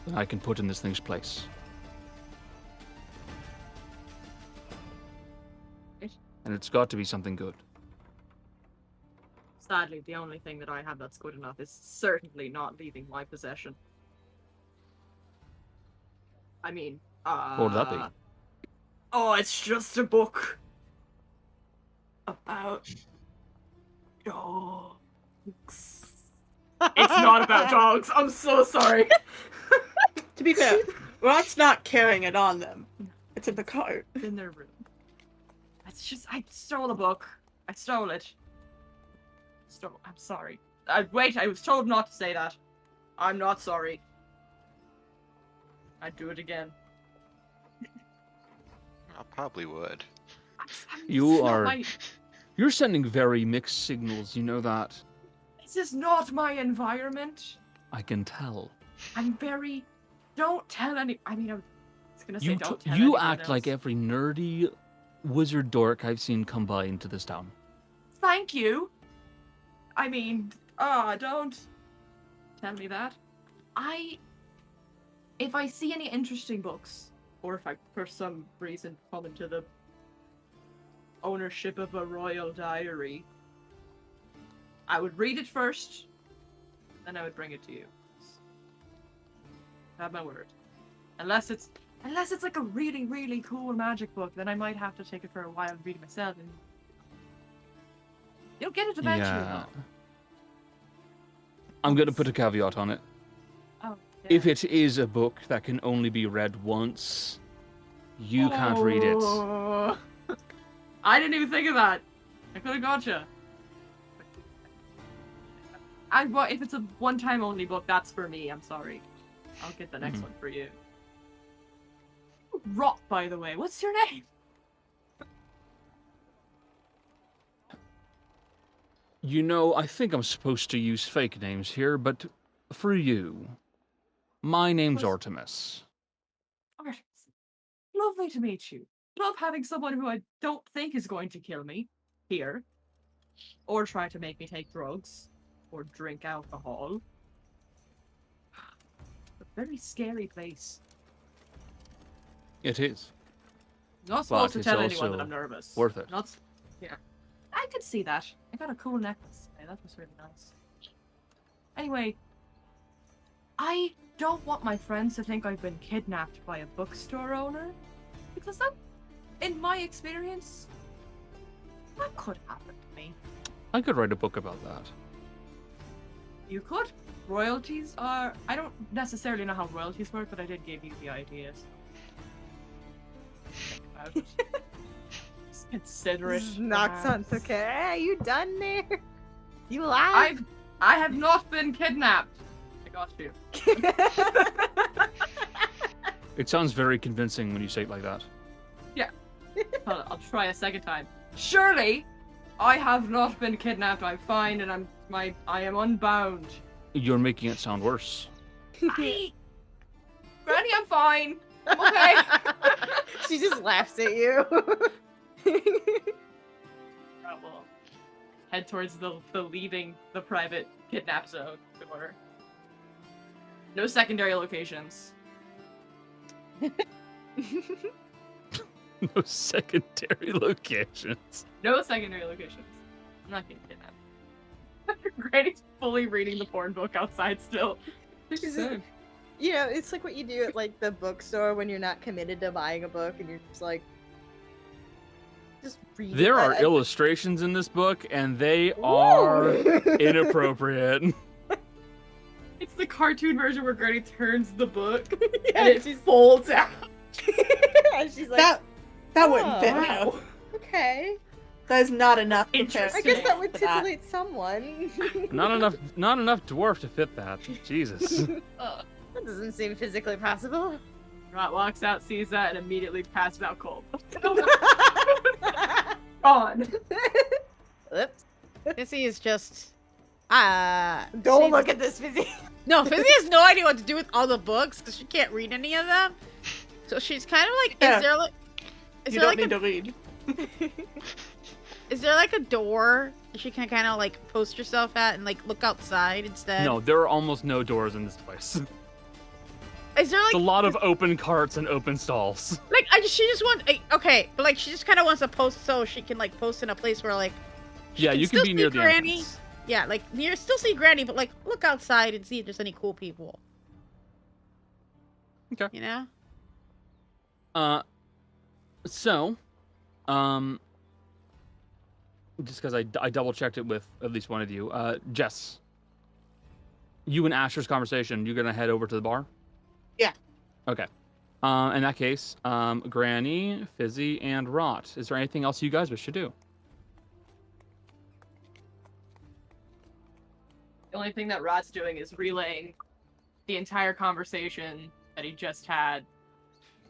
that I can put in this thing's place. And it's got to be something good. Sadly, the only thing that I have that's good enough is certainly not leaving my possession. I mean, What would that be? Oh, it's just a book about dogs. It's not about dogs. I'm so sorry. To be fair, Rot's not carrying it on them. It's in the cart. It's in their room. It's just, I stole a book. I stole it. I'm sorry. Wait, I was told not to say that. I'm not sorry. I'd do it again. I probably would. You are. You're sending very mixed signals. You know that. This is not my environment. I can tell. I'm very. Don't tell any. I mean, I was gonna say don't tell You anyone act like else. every nerdy wizard dork I've seen come by into this town. Thank you. I mean, don't tell me that. If I see any interesting books, or if I, for some reason, come into the ownership of a royal diary, I would read it first, then I would bring it to you. Have my word. Unless it's like a really, really cool magic book, then I might have to take it for a while and read it myself, and you'll get it eventually. Yeah. I'm gonna put a caveat on it. Oh, If it is a book that can only be read once, you can't read it. Oh. I didn't even think of that. I could have gotcha. If it's a one-time only book, that's for me. I'm sorry. I'll get the next one for you. Rot, by the way. What's your name? You know, I think I'm supposed to use fake names here, but for you, my name's Artemis. Artemis. Lovely to meet you. Love having someone who I don't think is going to kill me here, or try to make me take drugs, or drink alcohol. A very scary place. It is. Not supposed But to tell it's anyone that also I'm nervous. worth it. Yeah. I could see that. I got a cool necklace today. That was really nice. Anyway, I don't want my friends to think I've been kidnapped by a bookstore owner, because that, in my experience, that could happen to me. I could write a book about that. You could. Royalties are... I don't necessarily know how royalties work, but I did give you the ideas. Think about it. Just consider it. Noxon's okay. Are you done there? You alive? I have not been kidnapped. I got you. It sounds very convincing when you say it like that. I'll try a second time. Surely, I have not been kidnapped. I'm fine, and I am unbound. You're making it sound worse. Granny, I'm fine. I'm okay. She just laughs at you. Right, well, head towards the leaving the private kidnap zone door. No secondary locations. No secondary locations. No secondary locations. I'm not getting kidnapped. Granny's fully reading the porn book outside still. She's just- you know, it's like what you do at like the bookstore when you're not committed to buying a book and you're just like, just read. There are it. illustrations in this book, and they are inappropriate. It's the cartoon version where Granny turns the book Yeah, and it folds out. And she's like, That wouldn't fit. Wow. okay. That is not enough. Interesting. I guess that would for that. titillate someone. Not enough dwarf to fit that. Jesus. That doesn't seem physically possible. Rot walks out, sees that, and immediately passes out cold. Gone. Oops. Fizzy is just. Don't look at this, Fizzy. No, Fizzy has no idea what to do with all the books because she can't read any of them. So she's kind of like, Yeah. is there like, is You there don't like need to read. is there like a door she can kind of like post herself at and like look outside instead? No, there are almost no doors in this place. Is there like It's a lot of open carts and open stalls. like she just wants okay, but like she just kind of wants to post so she can like post in a place where like she Yeah, you can still be near see the Granny. entrance. Yeah, like still see Granny, but like look outside and see if there's any cool people. Okay. You know? So, just because I double checked it with at least one of you, Jess, you and Asher's conversation, you're gonna head over to the bar? Yeah. Okay. In that case, Granny, Fizzy, and Rot. Is there anything else you guys wish to do? The only thing that Rot's doing is relaying the entire conversation that he just had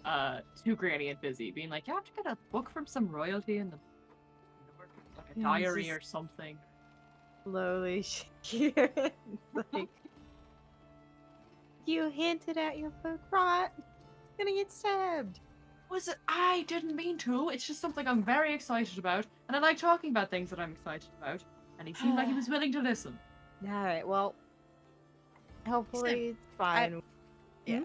to Granny and Busy, being like, you have to get a book from some royalty in the like a diary or something. Slowly shaking your head, like, you hinted at your book, right? Gonna get stabbed. I didn't mean to. It's just something I'm very excited about, and I like talking about things that I'm excited about. And he seemed like he was willing to listen. All right, well, hopefully it's fine. Yeah.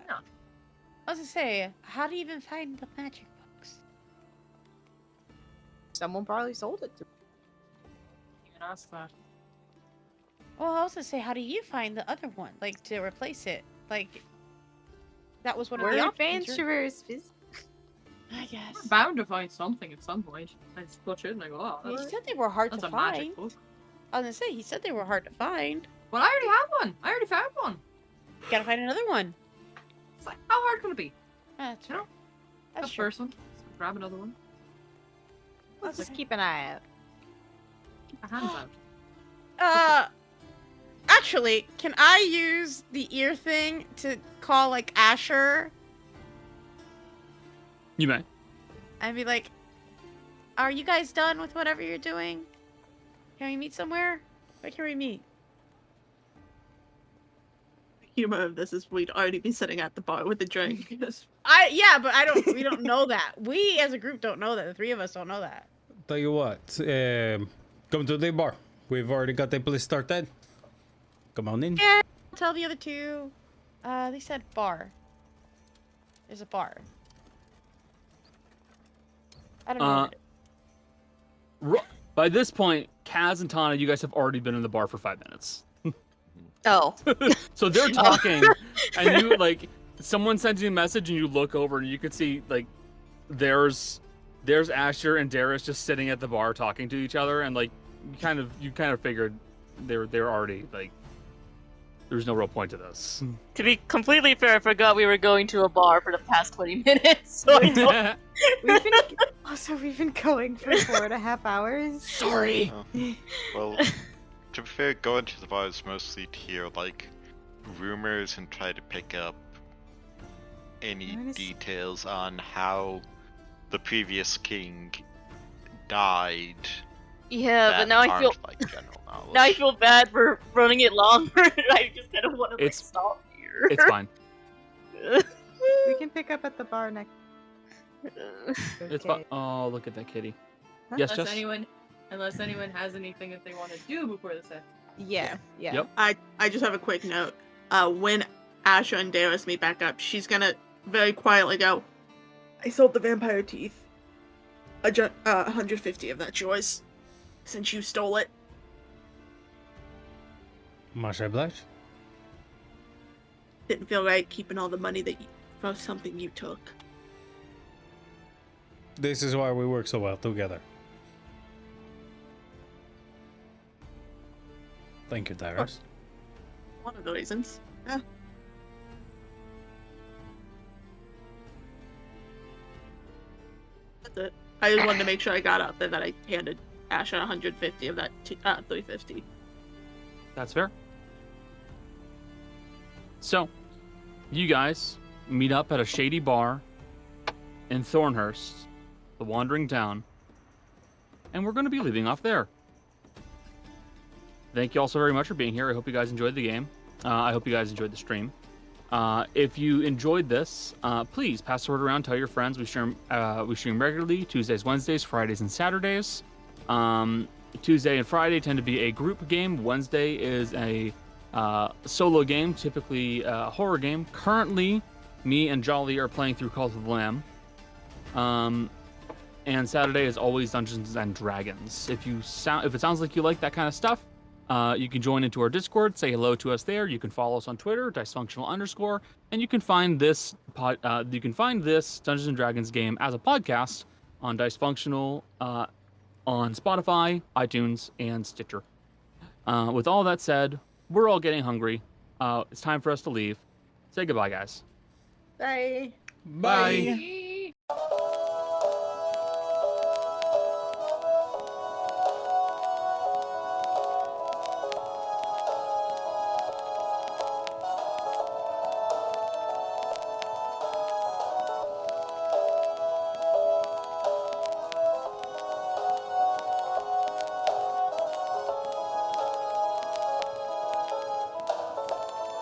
I was gonna say, how do you even find the magic books? Someone probably sold it to me. You can ask that. Well, I was gonna say, how do you find the other one, like to replace it? Like that was one of the We're options. adventurers. I guess. We're bound to find something at some point. I just touch it and I go, oh, He that's said they were hard a to magic find. book. I was gonna say, he said they were hard to find. Well, I already have one. I already found one. You gotta find another one. It's like, how hard can it be? That's You know? true. The That's true. first one. So grab another one. Let's just keep an eye out. Keep my hands out. Actually, can I use the ear thing to call like Asher You may. and be like, "Are you guys done with whatever you're doing? Can we meet somewhere? Where can we meet?" The humor of this is we'd already be sitting at the bar with a drink. Yeah, but we don't know that. We as a group don't know that. The three of us don't know that. Tell you what, come to the bar. We've already got the place started. Come on in. Yeah, I'll tell the other two. They said bar. There's a bar. I don't know. By this point, Kaz and Tana, you guys have already been in the bar for 5 minutes. Oh. So they're talking, and you like someone sends you a message, and you look over, and you can see like there's Asher and Darius just sitting at the bar talking to each other, and like you kind of figured they're already like there's no real point to this. To be completely fair, I forgot we were going to a bar for the past 20 minutes. So I don't... We've been going for 4.5 hours. Sorry. Well, to be fair, going to the bar is mostly to hear like rumors and try to pick up any details on how the previous king died. Yeah, but that now I aren't, feel like, general knowledge. now I feel bad for running it longer. I just kind of want to stop here. It's fine. We can pick up at the bar next. It's fine. Oh, look at that kitty. Yes, Unless Jess? unless anyone has anything that they want to do before the set. Yeah. Yep. I just have a quick note. When Asha and Darius meet back up, she's gonna very quietly go, I sold the vampire teeth. 150 of that's yours. Since you stole it. Much obliged. Didn't feel right keeping all the money for something you took. This is why we work so well together. Thank you, Darius. One of the reasons. Yeah. That's it. I just wanted to make sure I got out there that I handed Asha 150 of that 350. That's fair. So, you guys meet up at a shady bar in Thornhurst, the wandering town, and we're going to be leaving off there. Thank you all so very much for being here. I hope you guys enjoyed the game. I hope you guys enjoyed the stream. If you enjoyed this, please pass the word around. Tell your friends. We stream regularly Tuesdays, Wednesdays, Fridays, and Saturdays. Tuesday and Friday tend to be a group game. Wednesday is a solo game, typically a horror game. Currently, me and Jolly are playing through Cult of the Lamb. And Saturday is always Dungeons and Dragons. If it sounds like you like that kind of stuff, you can join into our Discord, say hello to us there. You can follow us on Twitter, Dicefunctional_, and you can find this Dungeons and Dragons game as a podcast on Dicefunctional, on Spotify, iTunes, and Stitcher. With all that said, we're all getting hungry. It's time for us to leave. Say goodbye, guys. Bye. Bye.